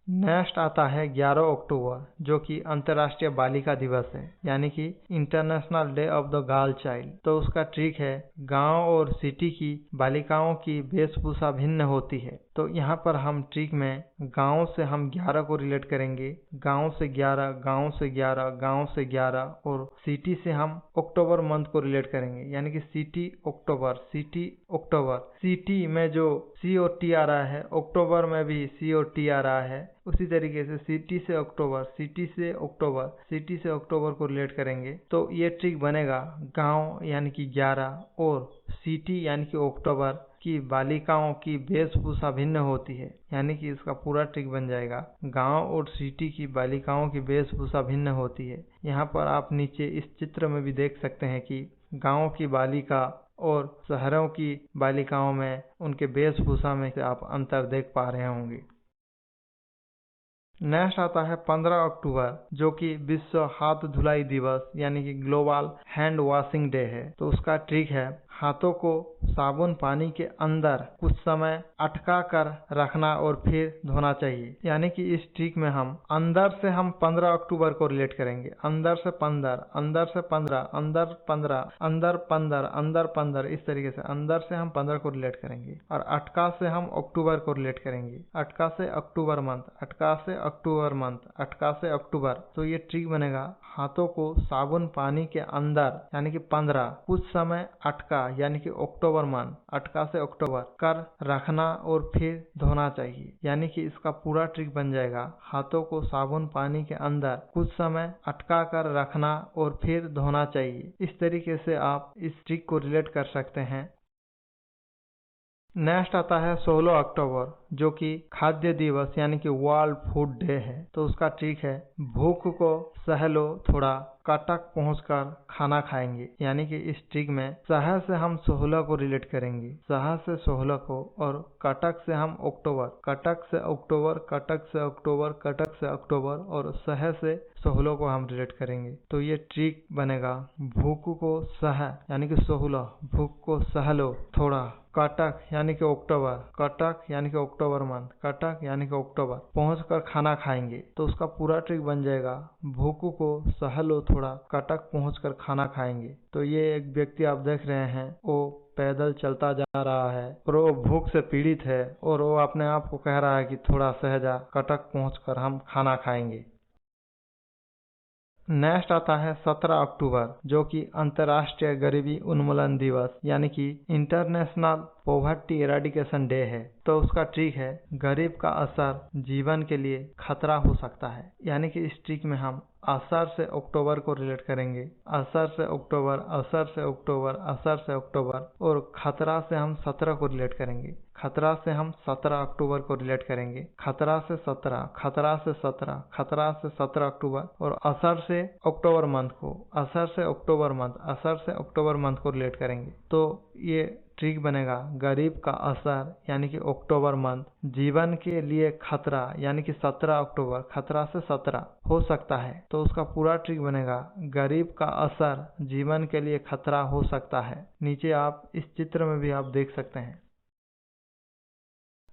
नेक्स्ट आता है 11 अक्टूबर जो कि अंतर्राष्ट्रीय बालिका दिवस है, यानी कि international day of the girl child. तो उसका ट्रिक है गांव और सिटी की बालिकाओं की वेशभूषा भिन्न होती है। तो यहाँ पर हम ट्रिक में गांव से हम 11 को रिलेट करेंगे, गांव से 11, गांव से 11, गांव से 11। और सिटी से हम अक्टूबर मंथ को रिलेट करेंगे, यानी कि सिटी अक्टूबर, सिटी अक्टूबर। सिटी में जो COT आ रहा है, अक्टूबर में भी COT आ रहा है। उसी तरीके से सिटी से अक्टूबर, सिटी से अक्टूबर, सिटी से अक्टूबर को रिलेट करेंगे। तो ये ट्रिक बनेगा गांव यानी कि 11 और सिटी यानी कि अक्टूबर की बालिकाओं की वेशभूषा भिन्न होती है, यानी कि इसका पूरा ट्रिक बन जाएगा गांव और सिटी की बालिकाओं की वेशभूषा भिन्न होती है। यहाँ पर आप नीचे इस चित्र में भी देख सकते हैं कि गांव की बालिका और शहरों की बालिकाओं में उनके वेशभूषा में से आप अंतर देख पा रहे होंगे। नेक्स्ट आता है 15 अक्टूबर जो कि विश्व हाथ धुलाई दिवस यानी कि ग्लोबल हैंड वॉशिंग डे है। तो उसका ट्रिक है हाथों को साबुन पानी के अंदर कुछ समय अटका कर रखना और फिर धोना चाहिए, यानी कि इस ट्रिक में हम अंदर से हम 15 अक्टूबर को रिलेट करेंगे। अंदर से 15, अंदर से 15, अंदर 15, अंदर 15, अंदर 15, इस तरीके से अंदर से हम 15 को रिलेट करेंगे। और अटका से हम अक्टूबर को रिलेट करेंगे, अटका से अक्टूबर मंथ, अटका से अक्टूबर मंथ, अटका से अक्टूबर। तो ये ट्रिक बनेगा हाथों को साबुन पानी के अंदर यानी कि 15 कुछ समय अटका यानी कि अक्टूबर मंथ, अटका से अक्टूबर कर रखना और फिर धोना चाहिए, यानी कि इसका पूरा ट्रिक बन जाएगा हाथों को साबुन पानी के अंदर कुछ समय अटका कर रखना और फिर धोना चाहिए। इस तरीके से आप इस ट्रिक को रिलेट कर सकते हैं। नेक्स्ट आता है 16 अक्टूबर जो कि खाद्य दिवस यानी कि वर्ल्ड फूड डे है। तो उसका ट्रिक है भूख को सह लो थोड़ा, कटक पहुंचकर खाना खाएंगे, यानी कि इस ट्रिक में शहर से हम 16 को रिलेट करेंगे, शहर से 16 को, और कटक से हम अक्टूबर, कटक से अक्टूबर, कटक से अक्टूबर, कटक से अक्टूबर, और शहर से 16 को हम रिलेट करेंगे। तो ये ट्रिक बनेगा भूख को सह यानी कि 16, भूख को सह लो थोड़ा, कटक यानी कि अक्टूबर, कटक यानी कि अक्टूबर मंथ, कटक यानी कि अक्टूबर पहुंचकर खाना खाएंगे। तो उसका पूरा ट्रिक बन जाएगा भूख को सह लो थोड़ा, कटक पहुंचकर खाना खाएंगे। तो ये एक व्यक्ति आप देख रहे हैं वो पैदल चलता जा रहा है और वो भूख से पीड़ित है और वो अपने आप को कह रहा है कि थोड़ा सह जा, कटक पहुंचकर हम खाना खाएंगे। नेक्स्ट आता है 17 अक्टूबर, जो कि अंतर्राष्ट्रीय गरीबी उन्मूलन दिवस यानी कि इंटरनेशनल पॉवर्टी एराडिकेशन डे है। तो उसका ट्रिक है, गरीब का असर जीवन के लिए खतरा हो सकता है। यानी कि इस ट्रिक में हम असर से अक्टूबर को रिलेट करेंगे, असर से अक्टूबर, असर से अक्टूबर, असर से अक्टूबर, और खतरा से हम 17 को रिलेट करेंगे, खतरा से हम 17 अक्टूबर को रिलेट करेंगे, खतरा से 17, खतरा से 17, खतरा से 17 अक्टूबर, और असर से अक्टूबर मंथ को, असर से अक्टूबर मंथ, असर से अक्टूबर मंथ को रिलेट करेंगे। तो ये ट्रिक बनेगा, गरीब का असर यानी कि अक्टूबर मंथ जीवन के लिए खतरा यानी कि 17 अक्टूबर, खतरा से 17 हो सकता है। तो उसका पूरा ट्रिक बनेगा, गरीब का असर जीवन के लिए खतरा हो सकता है। नीचे आप इस चित्र में भी आप देख सकते हैं।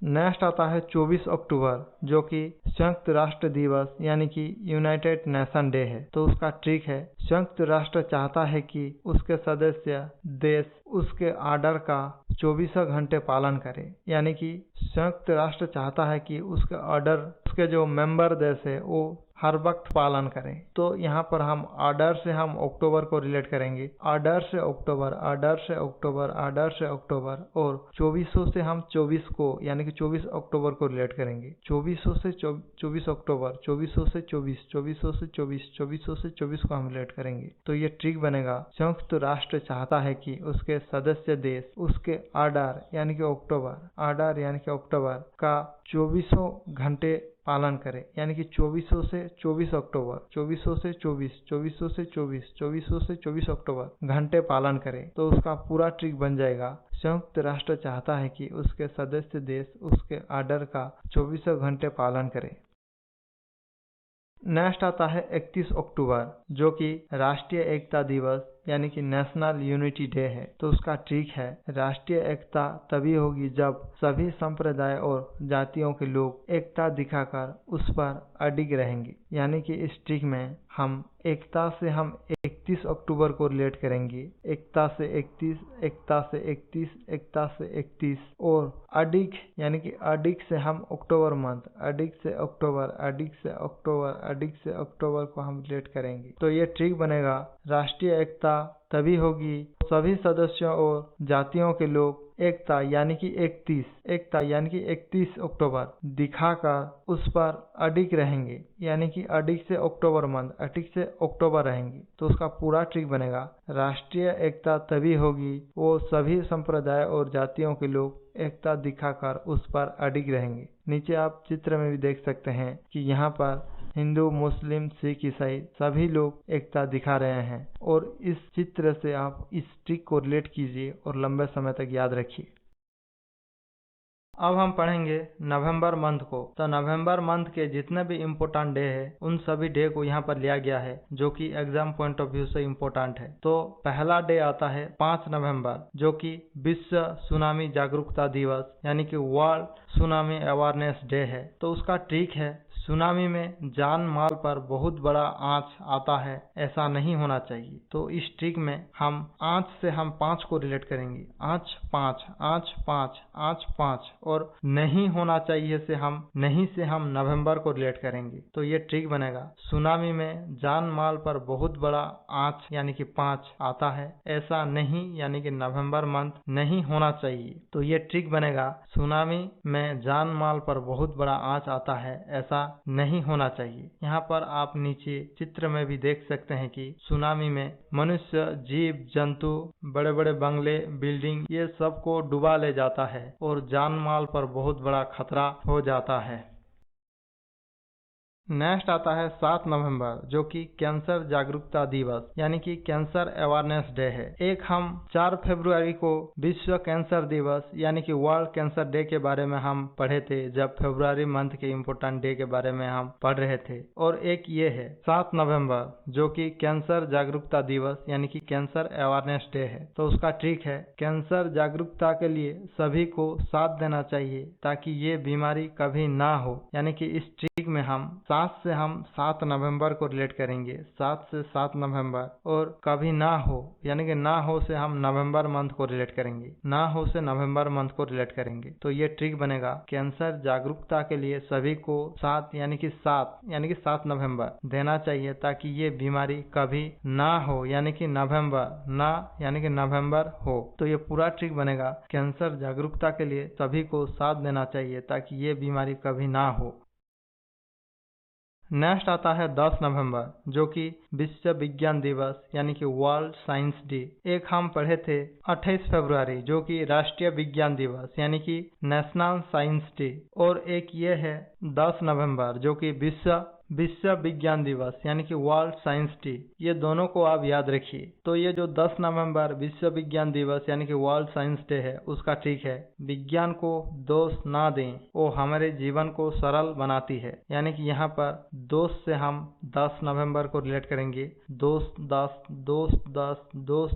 नेक्स्ट आता है 24 अक्टूबर, जो कि संयुक्त राष्ट्र दिवस यानी कि यूनाइटेड नेशन डे है। तो उसका ट्रिक है, संयुक्त राष्ट्र चाहता है कि उसके सदस्य देश उसके आर्डर का 24 घंटे पालन करे। यानी कि संयुक्त राष्ट्र चाहता है कि उसके ऑर्डर, उसके जो मेंबर देश है वो हर वक्त पालन करें। तो यहाँ पर हम ऑर्डर से हम अक्टूबर को रिलेट करेंगे, ऑर्डर से अक्टूबर, ऑर्डर से अक्टूबर, ऑर्डर से अक्टूबर, और 2400 से हम 24 को यानी कि 24 अक्टूबर को रिलेट करेंगे। 2400 से 24 अक्टूबर, 2400 से 24, 2400 से 24, 2400 से 24 को हम रिलेट करेंगे। तो ये ट्रिक बनेगा, संयुक्त राष्ट्र चाहता है कि उसके सदस्य देश उसके ऑर्डर यानी कि अक्टूबर, ऑर्डर यानी कि अक्टूबर का 2400 घंटे पालन करें। यानी कि 2400 से 24 अक्टूबर, 2400 से 24, 2400 से 24, 2400 से 24 अक्टूबर घंटे पालन करें। तो उसका पूरा ट्रिक बन जाएगा, संयुक्त राष्ट्र चाहता है कि उसके सदस्य देश उसके ऑर्डर का 24 घंटे पालन करें। नेक्स्ट आता है 31 अक्टूबर, जो कि राष्ट्रीय एकता दिवस यानी कि नेशनल यूनिटी डे है। तो उसका ट्रिक है, राष्ट्रीय एकता तभी होगी जब सभी संप्रदाय और जातियों के लोग एकता दिखाकर उस पर अडिग रहेंगे। यानी कि इस ट्रिक में हम एकता से हम 31 अक्टूबर को रिलेट करेंगे, एकता से 31, एकता से 31, एकता से 31, और अडिग यानी कि अडिग से हम अक्टूबर मंथ, अडिग से अक्टूबर, अडिग से अक्टूबर, अडिग से अक्टूबर को हम रिलेट करेंगे। तो ये ट्रिक बनेगा, राष्ट्रीय एकता तभी होगी सभी सदस्यों और जातियों के लोग एकता यानी कि 31, एकता यानी कि 31 अक्टूबर दिखाकर उस पर अडिग रहेंगे। यानी कि अडिग से अक्टूबर मंथ, अडिग से अक्टूबर रहेंगे। तो उसका पूरा ट्रिक बनेगा, राष्ट्रीय एकता तभी होगी वो सभी संप्रदाय और जातियों के लोग एकता दिखाकर उस पर अडिग रहेंगे। नीचे आप चित्र में भी देख सकते हैं कि यहाँ पर हिंदू, मुस्लिम, सिख, ईसाई सभी लोग एकता दिखा रहे हैं, और इस चित्र से आप इस ट्रिक को रिलेट कीजिए और लंबे समय तक याद रखिए। अब हम पढ़ेंगे नवंबर मंथ को। तो नवंबर मंथ के जितने भी इम्पोर्टेंट डे है उन सभी डे को यहाँ पर लिया गया है, जो कि एग्जाम पॉइंट ऑफ व्यू से इम्पोर्टेंट है। तो पहला डे आता है 5 नवंबर, जो कि विश्व सुनामी जागरूकता दिवस यानी कि वर्ल्ड सुनामी अवेयरनेस डे है। तो उसका ट्रिक है, सुनामी में जान माल पर बहुत बड़ा आंच आता है, ऐसा नहीं होना चाहिए। तो इस ट्रिक में हम आंच से हम 5 को रिलेट करेंगे, आंच 5, आंच 5, आंच 5, और नहीं होना चाहिए से हम नवंबर को रिलेट करेंगे। तो ये ट्रिक बनेगा, सुनामी में जान माल पर बहुत बड़ा आंच यानी कि 5 आता है, ऐसा नहीं यानी कि नवंबर मंथ नहीं होना चाहिए। तो ये ट्रिक बनेगा, सुनामी में जान माल पर बहुत बड़ा आंच आता है, ऐसा नहीं होना चाहिए। यहाँ पर आप नीचे चित्र में भी देख सकते हैं कि सुनामी में मनुष्य, जीव जंतु, बड़े बड़े बंगले, बिल्डिंग, ये सब को डुबा ले जाता है और जान माल पर बहुत बड़ा खतरा हो जाता है। नेक्स्ट आता है 7 नवंबर, जो कि कैंसर जागरूकता दिवस यानी कि कैंसर अवेयरनेस डे है। एक हम 4 फरवरी को विश्व कैंसर दिवस यानी कि वर्ल्ड कैंसर डे के बारे में हम पढ़े थे, जब फरवरी मंथ के इम्पोर्टेंट डे के बारे में हम पढ़ रहे थे। और एक ये है 7 नवंबर, जो कि कैंसर जागरूकता दिवस यानी कि कैंसर अवेयरनेस डे है। तो उसका ट्रिक है, कैंसर जागरूकता के लिए सभी को साथ देना चाहिए ताकि ये बीमारी कभी ना हो। यानी कि इस ट्रिक में हम 7 7 से हम 7 नवंबर को रिलेट करेंगे, 7 से 7 नवंबर। और कभी ना हो यानी कि ना हो से हम नवंबर मंथ को रिलेट करेंगे, ना हो से नवंबर मंथ को रिलेट करेंगे। तो ये ट्रिक बनेगा। कैंसर जागरूकता के लिए सभी को 7 यानी कि 7 नवंबर देना चाहिए ताकि ये बीमारी कभी ना हो यानी कि नवंबर ना यानी कि नवंबर हो। तो ये पूरा ट्रिक बनेगा। कैंसर जागरूकता के लिए सभी को 7 देना चाहिए ताकि ये बीमारी कभी ना हो। नेक्स्ट आता है 10 नवंबर, जो कि विश्व विज्ञान दिवस यानी कि वर्ल्ड साइंस डे। एक हम पढ़े थे 28 फरवरी, जो कि राष्ट्रीय विज्ञान दिवस यानी कि नेशनल साइंस डे। और एक ये है 10 नवंबर, जो कि विश्व विज्ञान दिवस यानी कि वर्ल्ड साइंस डे। ये दोनों को आप याद रखिए। तो ये जो 10 नवंबर विश्व विज्ञान दिवस यानी कि वर्ल्ड साइंस डे है, उसका ट्रिक है विज्ञान को दोष ना दें, वो हमारे जीवन को सरल बनाती है। यानी कि यहाँ पर दोष से हम 10 नवंबर को रिलेट करेंगे, दोष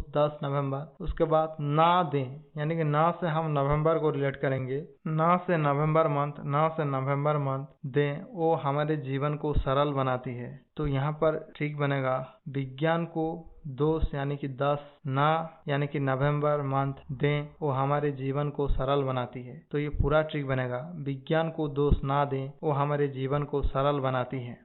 10 नवंबर। उसके बाद ना दें यानी कि ना से हम नवंबर को रिलेट करेंगे, ना से नवंबर मंथ दें, वो हमारे जीवन को सरल बनाती है। तो यहाँ पर ठीक बनेगा विज्ञान को दोष यानी कि 10 ना यानी कि नवंबर मंथ दें, वो हमारे जीवन को सरल बनाती है। तो ये पूरा ट्रिक बनेगा विज्ञान को दोष ना दें, वो हमारे जीवन को सरल बनाती है।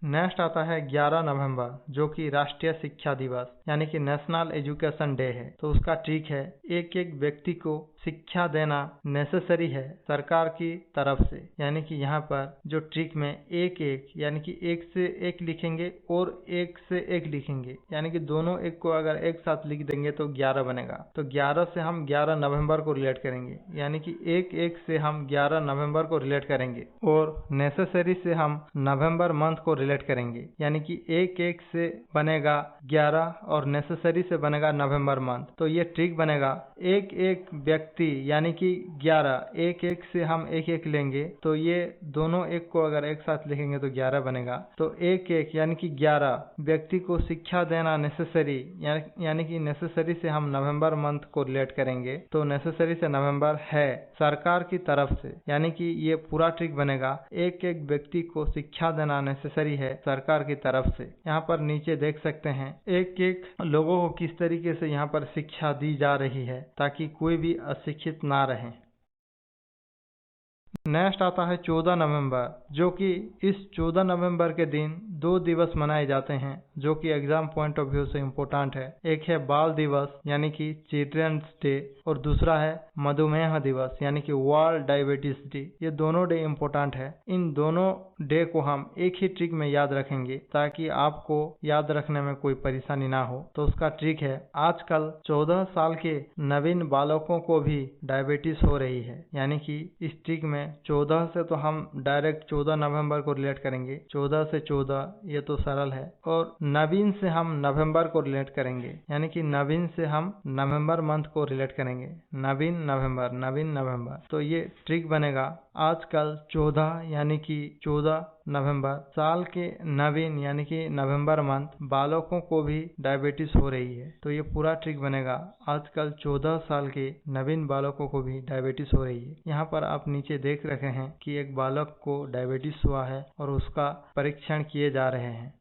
नेक्स्ट आता है 11 नवंबर, जो कि राष्ट्रीय शिक्षा दिवस यानी कि नेशनल एजुकेशन डे है। तो उसका ट्रिक है एक एक व्यक्ति को शिक्षा देना नेसेसरी है सरकार की तरफ से। यानी कि यहाँ पर जो ट्रिक में एक यानी कि 1 से 1 लिखेंगे और 1 से 1 लिखेंगे, यानी कि दोनों एक को अगर एक साथ लिख देंगे तो 11 बनेगा। तो 11 से हम 11 नवंबर को रिलेट करेंगे, यानी कि 1 से हम 11 नवंबर को रिलेट करेंगे। और नेसेसरी से हम नवंबर मंथ को रिलेट करेंगे, यानी कि 1 से बनेगा 11 और नेसेसरी से बनेगा नवंबर मंथ। तो ये ट्रिक बनेगा एक व्यक्ति यानी कि 11, 1 से हम 1 लेंगे, तो ये दोनों एक को अगर एक साथ लिखेंगे तो 11 बनेगा। तो 1 यानी कि 11 व्यक्ति को शिक्षा देना नेसेसरी, यानी कि नेसेसरी से हम नवंबर मंथ को रिलेट करेंगे, तो नेसेसरी से नवंबर है सरकार की तरफ से। यानी कि ये पूरा ट्रिक बनेगा एक व्यक्ति को शिक्षा देना नेसेसरी है सरकार की तरफ से। यहाँ पर नीचे देख सकते हैं एक लोगों को किस तरीके से यहाँ पर शिक्षा दी जा रही है ताकि कोई भी अशिक्षित ना रहे। नेक्स्ट आता है 14 नवंबर, जो कि इस 14 नवंबर के दिन 2 दिवस मनाए जाते हैं जो कि एग्जाम पॉइंट ऑफ व्यू से इम्पोर्टेंट है। एक है बाल दिवस यानी कि चिल्ड्रंस डे, और दूसरा है मधुमेह दिवस यानी कि वर्ल्ड डायबिटीज डे। ये दोनों डे इम्पोर्टेंट है। इन दोनों डे को हम एक ही ट्रिक में याद रखेंगे ताकि आपको याद रखने में कोई परेशानी ना हो। तो उसका ट्रिक है आजकल 14 साल के नवीन बालकों को भी डायबिटीज हो रही है। यानी कि इस ट्रिक में 14 से तो हम डायरेक्ट 14 नवंबर को रिलेट करेंगे, 14 से 14 ये तो सरल है। और नवीन से हम नवंबर को रिलेट करेंगे, यानी कि नवीन से हम नवंबर मंथ को रिलेट करेंगे, नवीन नवंबर। तो ये ट्रिक बनेगा आजकल 14 यानी कि 14 नवंबर साल के नवीन यानी कि नवंबर मंथ बालकों को भी डायबिटीज हो रही है। तो ये पूरा ट्रिक बनेगा आजकल 14 साल के नवीन बालकों को भी डायबिटीज हो रही है। यहाँ पर आप नीचे देख रहे हैं कि एक बालक को डायबिटीज हुआ है और उसका परीक्षण किए जा रहे हैं।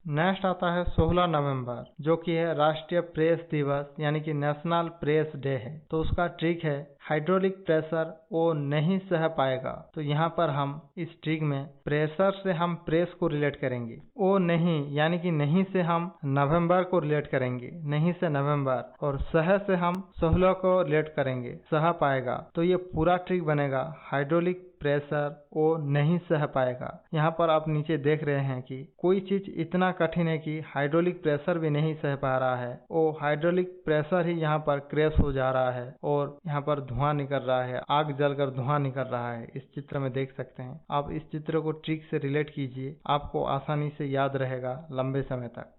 नेक्स्ट आता है 16 नवंबर, जो कि है राष्ट्रीय प्रेस दिवस यानी कि नेशनल प्रेस डे है। तो उसका ट्रिक है हाइड्रोलिक प्रेशर वो नहीं सह पाएगा। तो यहाँ पर हम इस ट्रिक में प्रेशर से हम प्रेस को रिलेट करेंगे, वो नहीं यानी कि नहीं से हम नवंबर को रिलेट करेंगे, नहीं से नवंबर, और सह से हम 16 को रिलेट करेंगे, सह पाएगा। तो ये पूरा ट्रिक बनेगा हाइड्रोलिक प्रेशर वो नहीं सह पाएगा। यहाँ पर आप नीचे देख रहे हैं कि कोई चीज इतना कठिन है कि हाइड्रोलिक प्रेशर भी नहीं सह पा रहा है, वो हाइड्रोलिक प्रेशर ही यहाँ पर क्रैश हो जा रहा है और यहाँ पर धुआं निकल रहा है, आग जलकर धुआं निकल रहा है। इस चित्र में देख सकते हैं आप। इस चित्र को ट्रिक से रिलेट कीजिए, आपको आसानी से याद रहेगा लंबे समय तक।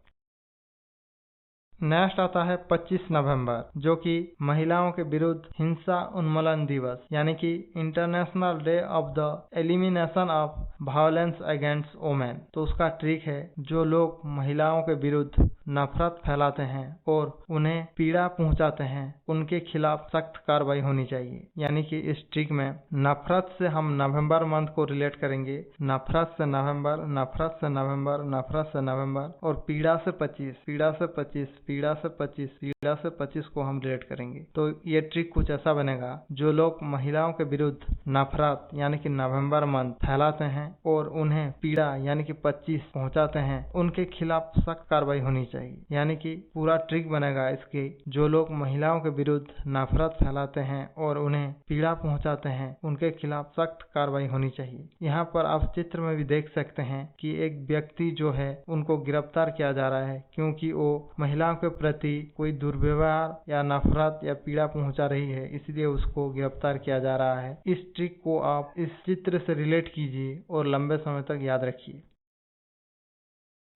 नेक्स्ट आता है 25 नवंबर, जो कि महिलाओं के विरुद्ध हिंसा उन्मूलन दिवस यानी कि international day of the elimination of violence against women. तो उसका ट्रिक है, जो लोग महिलाओं के विरुद्ध नफरत फैलाते हैं और उन्हें पीड़ा पहुंचाते हैं, उनके खिलाफ सख्त कार्रवाई होनी चाहिए। यानी कि इस ट्रिक में नफरत से हम नवंबर मंथ को रिलेट करेंगे, नफरत से नवंबर, नफरत से नवंबर, नफरत से नवंबर, और पीड़ा से 25, पीड़ा से 25, पीड़ा से 25, पीड़ा से 25 को हम रिलेट करेंगे। तो ये ट्रिक कुछ ऐसा बनेगा, जो लोग महिलाओं के विरुद्ध नफरत यानी कि नवंबर मंथ फैलाते हैं और उन्हें पीड़ा यानी कि 25 पहुंचाते हैं, उनके खिलाफ सख्त कार्रवाई होनी चाहिए। यानी कि पूरा ट्रिक बनेगा इसके, जो लोग महिलाओं के विरुद्ध नफरत फैलाते हैं और उन्हें पीड़ा पहुंचाते हैं, उनके खिलाफ सख्त कार्रवाई होनी चाहिए। यहाँ पर आप चित्र में भी देख सकते हैं कि एक व्यक्ति जो है उनको गिरफ्तार किया जा रहा है, क्योंकि वो महिलाओं के प्रति कोई दुर्व्यवहार या नफरत या पीड़ा पहुंचा रही है, इसलिए उसको गिरफ्तार किया जा रहा है। इस ट्रिक को आप इस चित्र से रिलेट कीजिए और लंबे समय तक याद रखिए।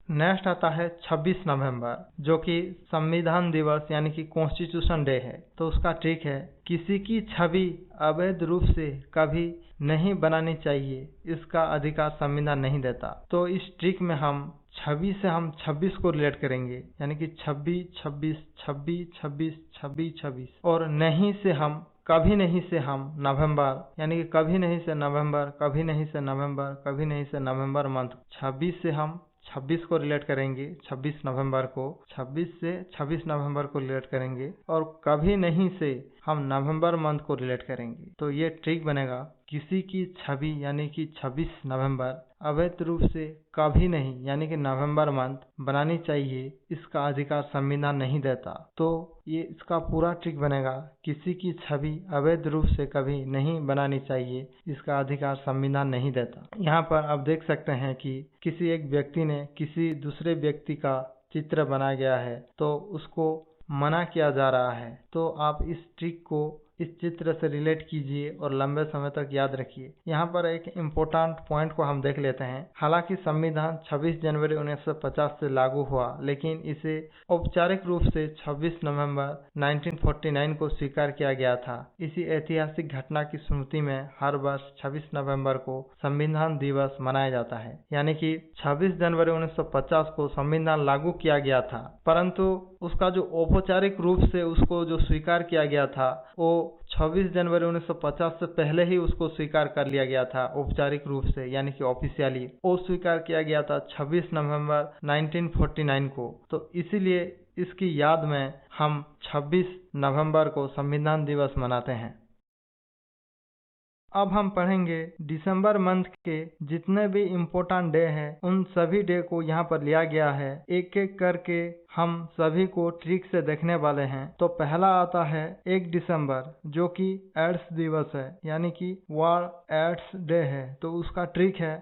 नेक्स्ट आता है 26 नवंबर, जो कि संविधान दिवस यानी कि कॉन्स्टिट्यूशन डे है। तो उसका ट्रिक है, किसी की छवि अवैध रूप से कभी नहीं बनानी चाहिए, इसका अधिकार संविधान नहीं देता। तो इस ट्रिक में हम 26 को रिलेट करेंगे, यानी कि 26 26 26 26 26 26, और नहीं से हम कभी नहीं से हम नवंबर, यानी कि कभी नहीं से नवंबर, कभी नहीं से नवंबर, कभी नहीं से नवंबर मंथ, 26 से हम 26 को रिलेट करेंगे, 26 नवंबर को 26 से 26 नवंबर को रिलेट करेंगे, और कभी नहीं से हम नवंबर मंथ को रिलेट करेंगे। तो ये ट्रिक बनेगा, किसी की छवि यानी कि 26 नवंबर अवैध रूप से कभी नहीं यानी कि नवंबर मंथ बनानी चाहिए, इसका अधिकार संविधान नहीं देता। तो ये इसका पूरा ट्रिक बनेगा, किसी की छवि अवैध रूप से कभी नहीं बनानी चाहिए, इसका अधिकार संविधान नहीं देता। यहाँ पर आप देख सकते हैं कि किसी एक व्यक्ति ने किसी दूसरे व्यक्ति का चित्र बनाया गया है, तो उसको मना किया जा रहा है। तो आप इस ट्रिक को इस चित्र से रिलेट कीजिए और लंबे समय तक याद रखिए। यहाँ पर एक इम्पोर्टेंट पॉइंट को हम देख लेते हैं। हालांकि संविधान 26 जनवरी 1950 से लागू हुआ, लेकिन इसे औपचारिक रूप से 26 नवंबर 1949 को स्वीकार किया गया था। इसी ऐतिहासिक घटना की स्मृति में हर वर्ष 26 नवंबर को संविधान दिवस मनाया जाता है। यानी कि 26 जनवरी 1950 को संविधान लागू किया गया था, परंतु उसका जो औपचारिक रूप से उसको जो स्वीकार किया गया था, वो 26 जनवरी 1950 से पहले ही उसको स्वीकार कर लिया गया था औपचारिक रूप से, यानी कि ऑफिशियली वो स्वीकार किया गया था 26 नवंबर 1949 को। तो इसीलिए इसकी याद में हम 26 नवंबर को संविधान दिवस मनाते हैं। अब हम पढ़ेंगे दिसंबर मंथ के जितने भी इम्पोर्टेंट डे हैं, उन सभी डे को यहाँ पर लिया गया है। एक एक करके हम सभी को ट्रिक से देखने वाले हैं। तो पहला आता है 1 दिसंबर, जो कि एड्स दिवस है, यानी कि वर्ल्ड एड्स डे है। तो उसका ट्रिक है,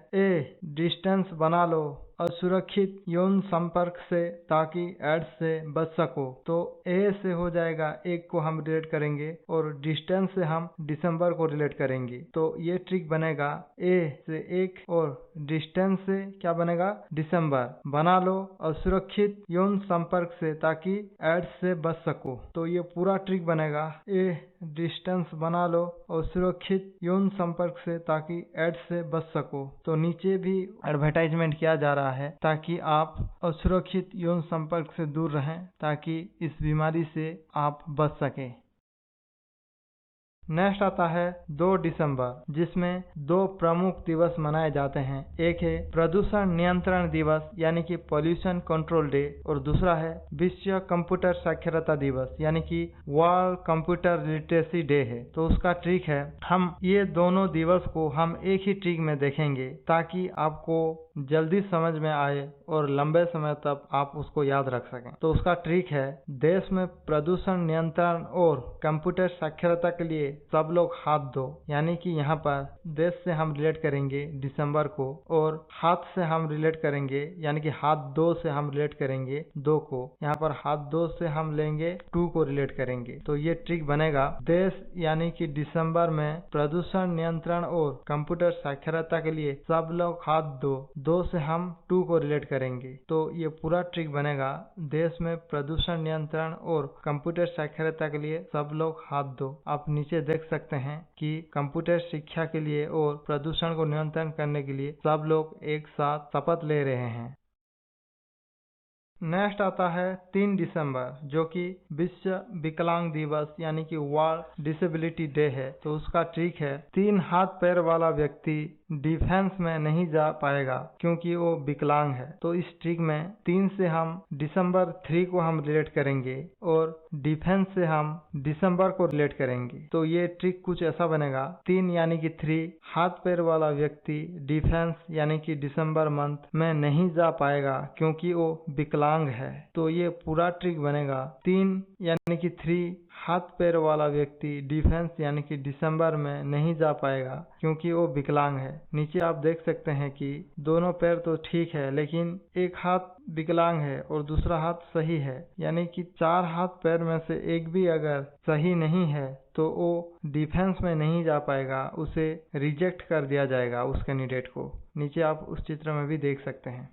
डिस्टेंस बना लो असुरक्षित यौन संपर्क से, ताकि एड्स से बच सको। तो ए से हो जाएगा, एक को हम रिलेट करेंगे, और डिस्टेंस से हम दिसंबर को रिलेट करेंगे। तो ये ट्रिक बनेगा, ए से 1 और डिस्टेंस से क्या बनेगा, दिसंबर। बना लो असुरक्षित यौन संपर्क से, ताकि एड्स से बच सको। तो ये पूरा ट्रिक बनेगा, ए डिस्टेंस बना लो और सुरक्षित यौन संपर्क से, ताकि एड्स से बच सको। तो नीचे भी एडवर्टाइजमेंट किया जा रहा है, ताकि आप असुरक्षित यौन संपर्क से दूर रहें, ताकि इस बीमारी से आप बच सकें। नेक्स्ट आता है 2 दिसंबर, जिसमें 2 प्रमुख दिवस मनाए जाते हैं। एक है प्रदूषण नियंत्रण दिवस, यानी कि पॉल्यूशन कंट्रोल डे, और दूसरा है विश्व कंप्यूटर साक्षरता दिवस, यानी कि वर्ल्ड कंप्यूटर लिटरेसी डे है। तो उसका ट्रिक है, हम ये दोनों दिवस को हम एक ही ट्रिक में देखेंगे, ताकि आपको जल्दी समझ में आए और लंबे समय तक आप उसको याद रख सकें। तो उसका ट्रिक है, देश में प्रदूषण नियंत्रण और कंप्यूटर साक्षरता के लिए सब लोग हाथ धो, यानी कि यहाँ पर देश से हम रिलेट करेंगे दिसंबर को, और हाथ से हम रिलेट करेंगे यानी कि हाथ दो से हम रिलेट करेंगे दो को। यहाँ पर हाथ दो से हम लेंगे टू को रिलेट करेंगे। तो ये ट्रिक बनेगा देश यानी कि दिसंबर में प्रदूषण नियंत्रण और कंप्यूटर साक्षरता के लिए सब लोग हाथ धो, दो से हम टू को रिलेट करेंगे। तो ये पूरा ट्रिक बनेगा देश में प्रदूषण नियंत्रण और कंप्यूटर साक्षरता के लिए सब लोग हाथ धो। आप नीचे देख सकते हैं कि कंप्यूटर शिक्षा के लिए और प्रदूषण को नियंत्रण करने के लिए सब लोग एक साथ शपथ ले रहे हैं। नेक्स्ट आता है 3 दिसंबर, जो कि विश्व विकलांग दिवस यानी कि वर्ल्ड डिसेबिलिटी डे है। तो उसका ट्रिक है 3 हाथ पैर वाला व्यक्ति डिफेंस में नहीं जा पाएगा क्योंकि वो विकलांग है। तो इस ट्रिक में 3 से हम दिसंबर 3 को हम रिलेट करेंगे और डिफेंस से हम दिसंबर को रिलेट करेंगे। तो ये ट्रिक कुछ ऐसा बनेगा 3 यानी कि 3 हाथ पैर वाला व्यक्ति डिफेंस यानी कि दिसंबर मंथ में नहीं जा पाएगा क्योंकि वो विकलांग है। तो ये पूरा ट्रिक बनेगा 3 यानी कि 3 हाथ पैर वाला व्यक्ति डिफेंस यानी कि दिसंबर में नहीं जा पाएगा क्योंकि वो विकलांग है। नीचे आप देख सकते हैं कि दोनों पैर तो ठीक है लेकिन एक हाथ विकलांग है और दूसरा हाथ सही है, यानी कि 4 हाथ पैर में से एक भी अगर सही नहीं है तो वो डिफेंस में नहीं जा पाएगा, उसे रिजेक्ट कर दिया जाएगा उस कैंडिडेट को। नीचे आप उस चित्र में भी देख सकते हैं।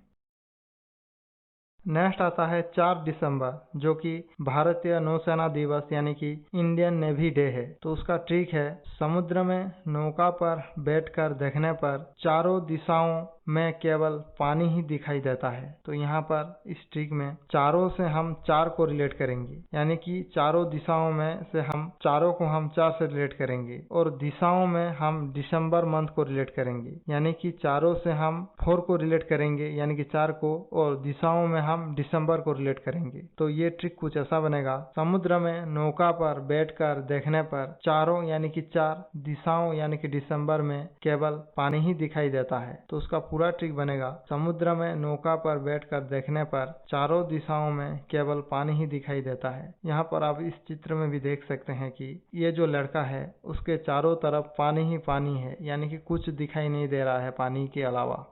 नेक्स्ट आता है 4 दिसंबर, जो कि भारतीय नौसेना दिवस यानी कि इंडियन नेवी डे है। तो उसका ट्रिक है समुद्र में नौका पर बैठकर देखने पर चारों दिशाओं में केवल पानी ही दिखाई देता है। तो यहाँ पर इस ट्रिक में चारों से हम 4 को रिलेट करेंगे, यानी कि चारों दिशाओं में से हम चारों को हम 4 से रिलेट करेंगे और दिशाओं में हम दिसंबर मंथ को रिलेट करेंगे, यानी कि चारों से हम 4 को रिलेट करेंगे यानी कि 4 को, और दिशाओं में हम दिसंबर को रिलेट करेंगे। तो ये ट्रिक कुछ ऐसा बनेगा समुद्र में नौका पर बैठकर देखने पर चारों यानी कि 4 दिशाओं यानी कि दिसंबर में केवल पानी ही दिखाई देता है। तो उसका पूरा ट्रिक बनेगा समुद्र में नौका पर बैठकर देखने पर चारों दिशाओं में केवल पानी ही दिखाई देता है। यहाँ पर आप इस चित्र में भी देख सकते हैं कि ये जो लड़का है उसके चारों तरफ पानी ही पानी है, यानी कि कुछ दिखाई नहीं दे रहा है पानी के अलावा।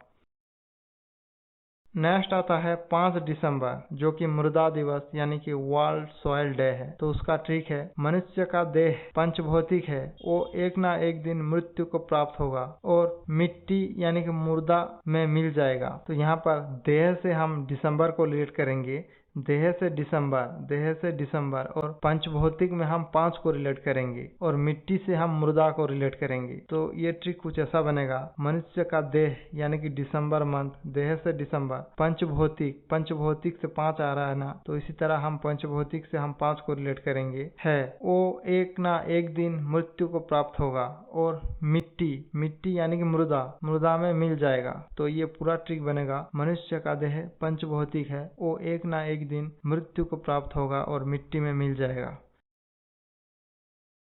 नेक्स्ट आता है 5 दिसंबर, जो कि मृदा दिवस यानी कि वर्ल्ड सॉइल डे है। तो उसका ट्रिक है मनुष्य का देह पंचभौतिक है, वो एक ना एक दिन मृत्यु को प्राप्त होगा और मिट्टी यानी कि मुर्दा में मिल जाएगा। तो यहाँ पर देह से हम दिसंबर को रिलेट करेंगे, देह से दिसंबर, और पंचभौतिक में हम 5 को रिलेट करेंगे और मिट्टी से हम मृदा को रिलेट करेंगे। तो ये ट्रिक कुछ ऐसा बनेगा मनुष्य का देह यानी कि दिसंबर मंथ, देह से दिसंबर, पंचभौतिक से 5 आ रहा है ना, तो इसी तरह हम पंचभौतिक से हम 5 को रिलेट करेंगे है वो एक ना एक दिन मृत्यु को प्राप्त होगा और मिट्टी यानी कि मृदा में मिल जाएगा। तो ये पूरा ट्रिक बनेगा मनुष्य का देह पंचभौतिक है, वो एक ना एक दिन मृत्यु को प्राप्त होगा और मिट्टी में मिल जाएगा।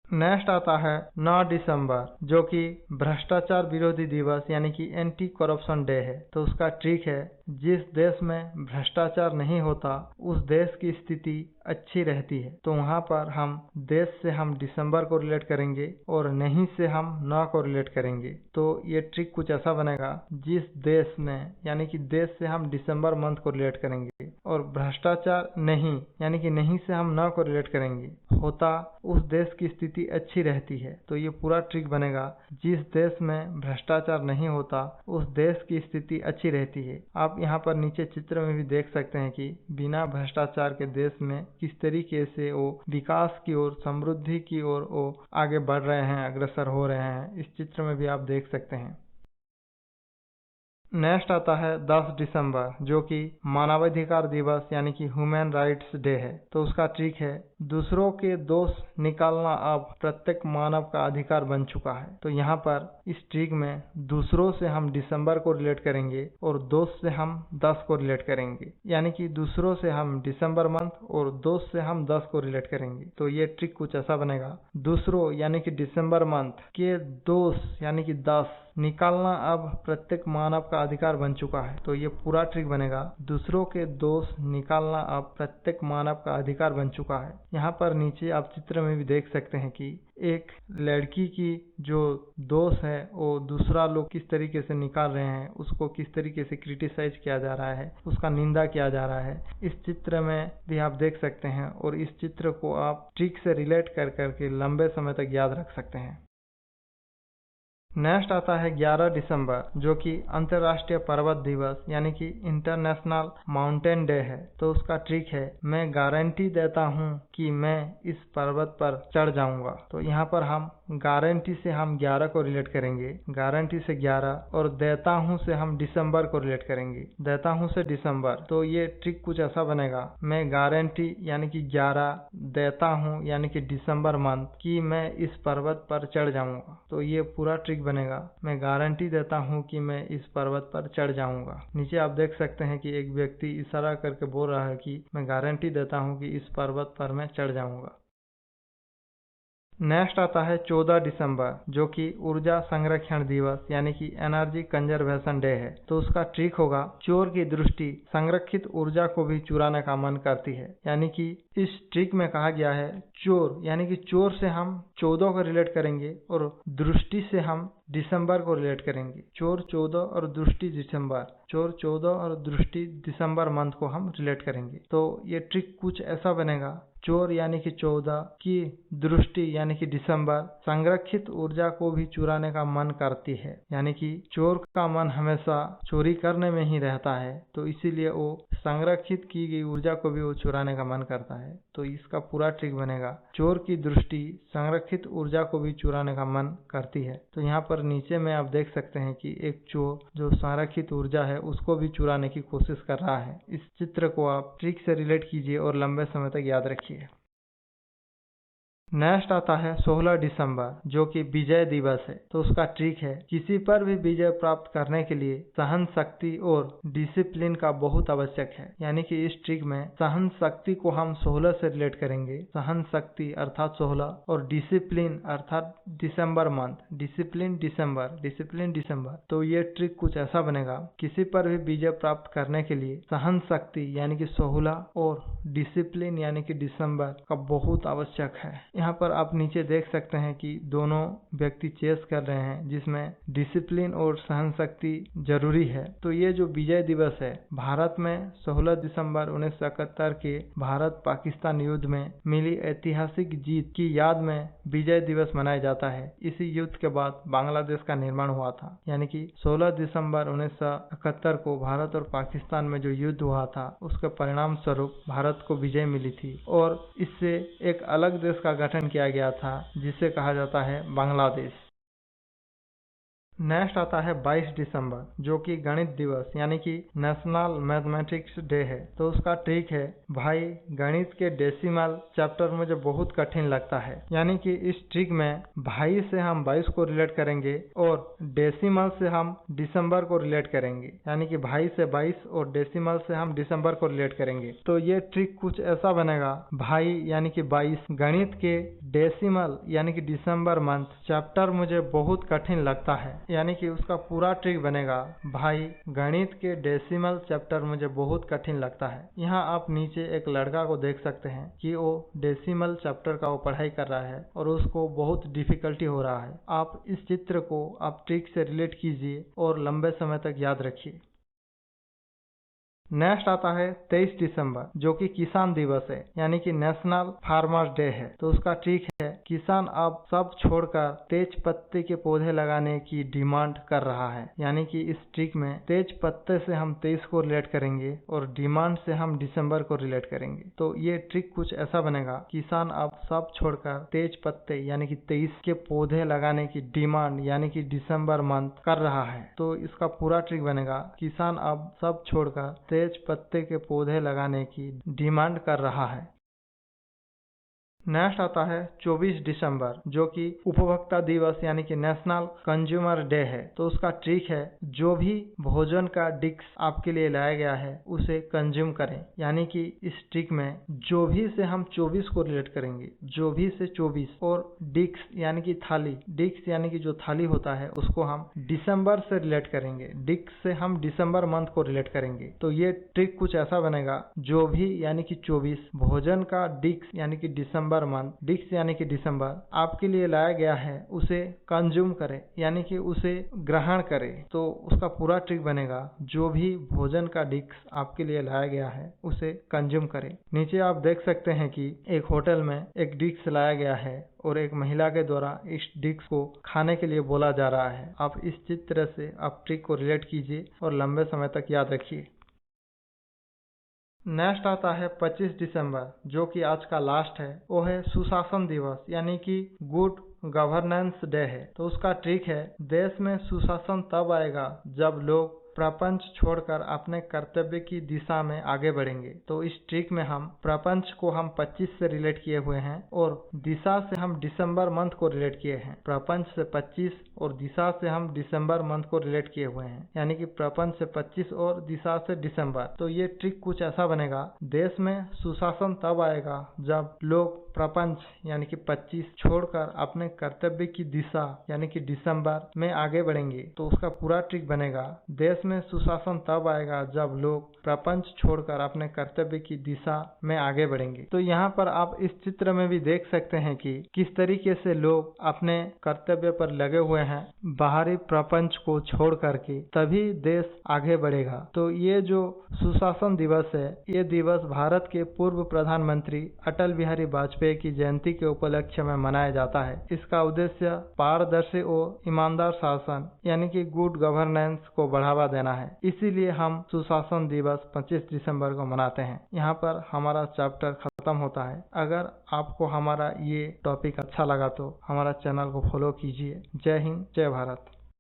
नेक्स्ट आता है 9 दिसंबर, जो कि भ्रष्टाचार विरोधी दिवस यानी कि एंटी करप्शन डे है। तो उसका ट्रिक है जिस देश में भ्रष्टाचार नहीं होता उस देश की स्थिति अच्छी रहती है। तो वहाँ पर हम देश से हम दिसंबर को रिलेट करेंगे और नहीं से हम 9 को रिलेट करेंगे। तो ये ट्रिक कुछ ऐसा बनेगा जिस देश में यानी कि देश से हम दिसंबर मंथ को रिलेट करेंगे और भ्रष्टाचार नहीं यानी कि नहीं से हम 9 को रिलेट करेंगे, होता उस देश की स्थिति अच्छी रहती है। तो ये पूरा ट्रिक बनेगा जिस देश में भ्रष्टाचार नहीं होता उस देश की स्थिति अच्छी रहती है। आप यहाँ पर नीचे चित्र में भी देख सकते हैं कि बिना भ्रष्टाचार के देश में किस तरीके से वो विकास की ओर, समृद्धि की ओर वो आगे बढ़ रहे हैं, अग्रसर हो रहे हैं। इस चित्र में भी आप देख सकते हैं। नेक्स्ट आता है 10 दिसंबर, जो कि मानवाधिकार दिवस यानी कि ह्यूमन राइट्स डे है। तो उसका ट्रिक है दूसरों के दोष निकालना अब प्रत्येक मानव का अधिकार बन चुका है। तो यहाँ पर इस ट्रिक में दूसरों से हम दिसंबर को रिलेट करेंगे और दोष से हम 10 को रिलेट करेंगे, यानी कि दूसरों से हम दिसंबर मंथ और दोष से हम 10 को रिलेट करेंगे। तो ये ट्रिक कुछ ऐसा बनेगा दूसरों यानी कि दिसंबर मंथ के दोष यानी कि 10 निकालना अब प्रत्येक मानव का अधिकार बन चुका है। तो ये पूरा ट्रिक बनेगा, दूसरों के दोष निकालना अब प्रत्येक मानव का अधिकार बन चुका है। यहाँ पर नीचे आप चित्र में भी देख सकते हैं कि एक लड़की की जो दोष है वो दूसरा लोग किस तरीके से निकाल रहे हैं, उसको किस तरीके से क्रिटिसाइज किया जा रहा है, उसका निंदा किया जा रहा है, इस चित्र में भी आप देख सकते हैं। और इस चित्र को आप ट्रिक से रिलेट कर करके लंबे समय तक याद रख सकते हैं। नेक्स्ट आता है 11 दिसंबर, जो कि अंतर्राष्ट्रीय पर्वत दिवस यानी कि इंटरनेशनल माउंटेन डे है। तो उसका ट्रिक है, मैं गारंटी देता हूँ कि मैं इस पर्वत पर चढ़ जाऊंगा। तो यहाँ पर हम गारंटी से हम 11 को रिलेट करेंगे, गारंटी से 11, और देता हूँ से हम दिसंबर को रिलेट करेंगे, देता हूँ से दिसंबर। तो ये ट्रिक कुछ ऐसा बनेगा, मैं गारंटी यानी कि 11, देता हूँ यानी कि दिसंबर मंथ कि मैं इस पर्वत पर चढ़ जाऊंगा। तो ये पूरा ट्रिक बनेगा, मैं गारंटी देता हूँ कि मैं इस पर्वत पर चढ़ जाऊंगा। नीचे आप देख सकते हैं कि एक व्यक्ति इशारा करके बोल रहा है कि मैं गारंटी देता हूँ कि इस पर्वत पर मैं चढ़ जाऊंगा। नेक्स्ट आता है 14 दिसंबर, जो कि ऊर्जा संरक्षण दिवस यानी कि एनर्जी कंजर्वेशन डे है। तो उसका ट्रिक होगा, चोर की दृष्टि संरक्षित ऊर्जा को भी चुराने का मन करती है। यानी कि इस ट्रिक में कहा गया है, चोर यानी कि चोर से हम 14 को रिलेट करेंगे और दृष्टि से हम दिसंबर को रिलेट करेंगे। चोर 14 और दृष्टि दिसंबर, चोर 14 और दृष्टि दिसंबर मंथ को हम रिलेट करेंगे। तो ये ट्रिक कुछ ऐसा बनेगा, चोर यानी कि 14 की दृष्टि यानी कि दिसंबर संरक्षित ऊर्जा को भी चुराने का मन करती है। यानी कि चोर का मन हमेशा चोरी करने में ही रहता है, तो इसीलिए वो संरक्षित की गई ऊर्जा को भी वो चुराने का मन करता है। तो इसका पूरा ट्रिक बनेगा, चोर की दृष्टि संरक्षित ऊर्जा को भी चुराने का मन करती है। तो यहाँ पर नीचे में आप देख सकते हैं कि एक चोर जो संरक्षित ऊर्जा है उसको भी चुराने की कोशिश कर रहा है। इस चित्र को आप ट्रिक से रिलेट कीजिए और लंबे समय तक याद रखिए। नेक्स्ट आता है 16 दिसंबर, जो कि विजय दिवस है। तो उसका ट्रिक है, किसी पर भी विजय प्राप्त करने के लिए सहन शक्ति और डिसिप्लिन का बहुत आवश्यक है। यानी कि इस ट्रिक में सहन शक्ति को हम 16 से रिलेट करेंगे, सहन शक्ति अर्थात 16 और डिसिप्लिन अर्थात दिसंबर मंथ, डिसिप्लिन दिसंबर, डिसिप्लिन दिसंबर। तो ये ट्रिक कुछ ऐसा बनेगा, किसी पर भी विजय प्राप्त करने के लिए सहन शक्ति यानी कि 16 और डिसिप्लिन यानी कि दिसंबर का बहुत आवश्यक है। यहाँ पर आप नीचे देख सकते हैं कि दोनों व्यक्ति चेस कर रहे हैं, जिसमें डिसिप्लिन और सहन शक्ति जरूरी है। तो ये जो विजय दिवस है, भारत में 16 दिसंबर 1971 के भारत पाकिस्तान युद्ध में मिली ऐतिहासिक जीत की याद में विजय दिवस मनाया जाता है। इसी युद्ध के बाद बांग्लादेश का निर्माण हुआ था। यानी कि 16 दिसंबर 1971 को भारत और पाकिस्तान में जो युद्ध हुआ था, उसके परिणाम स्वरूप भारत को विजय मिली थी और इससे एक अलग देश का गठन किया गया था, जिसे कहा जाता है बांग्लादेश। नेक्स्ट आता है 22 दिसंबर, जो कि गणित दिवस यानी कि नेशनल मैथमेटिक्स डे है। तो उसका ट्रिक है, भाई गणित के डेसिमल चैप्टर मुझे बहुत कठिन लगता है। यानी कि इस ट्रिक में भाई से हम 22 को रिलेट करेंगे और डेसिमल से हम दिसंबर को रिलेट करेंगे। यानी कि भाई से 22 और डेसिमल से हम दिसंबर को रिलेट करेंगे। तो ये ट्रिक कुछ ऐसा बनेगा, भाई यानी कि 22, गणित के डेसिमल यानी कि दिसंबर मंथ चैप्टर मुझे बहुत कठिन लगता है। यानी कि उसका पूरा ट्रिक बनेगा, भाई गणित के डेसिमल चैप्टर मुझे बहुत कठिन लगता है। यहाँ आप नीचे एक लड़का को देख सकते हैं कि वो डेसिमल चैप्टर का वो पढ़ाई कर रहा है और उसको बहुत डिफिकल्टी हो रहा है। आप इस चित्र को आप ट्रिक से रिलेट कीजिए और लंबे समय तक याद रखिए। नेक्स्ट आता है 23 दिसंबर, जो कि किसान दिवस है, यानी कि नेशनल फार्मर्स डे है। तो उसका ट्रिक है, किसान अब सब छोड़कर तेज पत्ते के पौधे लगाने की डिमांड कर रहा है। यानी कि इस ट्रिक में तेज पत्ते से हम 23 को रिलेट करेंगे और डिमांड से हम दिसंबर को रिलेट करेंगे। तो ये ट्रिक कुछ ऐसा बनेगा, किसान अब सब छोड़कर तेज पत्ते यानी कि 23 के पौधे लगाने की डिमांड यानी कि दिसंबर मंथ कर रहा है। तो इसका पूरा ट्रिक बनेगा, किसान अब सब छोड़कर तेज पत्ते के पौधे लगाने की डिमांड कर रहा है। नेक्स्ट आता है 24 दिसंबर, जो कि उपभोक्ता दिवस यानी कि नेशनल कंज्यूमर डे है। तो उसका ट्रिक है, जो भी भोजन का डिश आपके लिए लाया गया है उसे कंज्यूम करें। यानी कि इस ट्रिक में जो भी से हम 24 को रिलेट करेंगे, जो भी से 24, और डिश यानी कि थाली, डिश यानी कि जो थाली होता है उसको हम दिसंबर से रिलेट करेंगे, डिश से हम दिसंबर मंथ को रिलेट करेंगे। तो ये ट्रिक कुछ ऐसा बनेगा, जो भी यानी कि 24 भोजन का डिश यानी कि दिसंबर मंथ, डिश यानी कि दिसंबर आपके लिए लाया गया है उसे कंज्यूम करें, यानी कि उसे ग्रहण करें। तो उसका पूरा ट्रिक बनेगा, जो भी भोजन का डिश आपके लिए लाया गया है उसे कंज्यूम करें। नीचे आप देख सकते हैं कि एक होटल में एक डिश लाया गया है और एक महिला के द्वारा इस डिश को खाने के लिए बोला जा रहा है। आप इस चित्र से आप ट्रिक को रिलेट कीजिए और लंबे समय तक याद रखिए। नेक्स्ट आता है 25 दिसंबर, जो कि आज का लास्ट है। वो है सुशासन दिवस यानी कि गुड गवर्नेंस डे है। तो उसका ट्रिक है, देश में सुशासन तब आएगा जब लोग प्रपंच छोड़कर अपने कर्तव्य की दिशा में आगे बढ़ेंगे। तो इस ट्रिक में हम प्रपंच को हम 25 से रिलेट किए हुए हैं और दिशा से हम दिसंबर मंथ को रिलेट किए हैं। प्रपंच से 25 और दिशा से हम दिसंबर मंथ को रिलेट किए हुए हैं, यानी कि प्रपंच से 25 और दिशा से दिसंबर। तो ये ट्रिक कुछ ऐसा बनेगा, देश में सुशासन तब आएगा जब लोग प्रपंच यानी कि 25 छोड़कर अपने कर्तव्य की दिशा यानी कि दिसंबर में आगे बढ़ेंगे। तो उसका पूरा ट्रिक बनेगा, देश में सुशासन तब आएगा जब लोग प्रपंच छोड़कर अपने कर्तव्य की दिशा में आगे बढ़ेंगे। तो यहाँ पर आप इस चित्र में भी देख सकते हैं कि किस तरीके से लोग अपने कर्तव्य पर लगे हुए हैं, बाहरी प्रपंच को छोड़ करके, तभी देश आगे बढ़ेगा। तो ये जो सुशासन दिवस है, ये दिवस भारत के पूर्व प्रधानमंत्री अटल बिहारी वाजपेयी की जयंती के उपलक्ष्य में मनाया जाता है। इसका उद्देश्य पारदर्शी और ईमानदार शासन यानी कि गुड गवर्नेंस को बढ़ावा देना है। इसीलिए हम सुशासन दिवस 25 दिसंबर को मनाते हैं। यहाँ पर हमारा चैप्टर खत्म होता है। अगर आपको हमारा ये टॉपिक अच्छा लगा तो हमारा चैनल को फॉलो कीजिए। जय हिंद, जय भारत।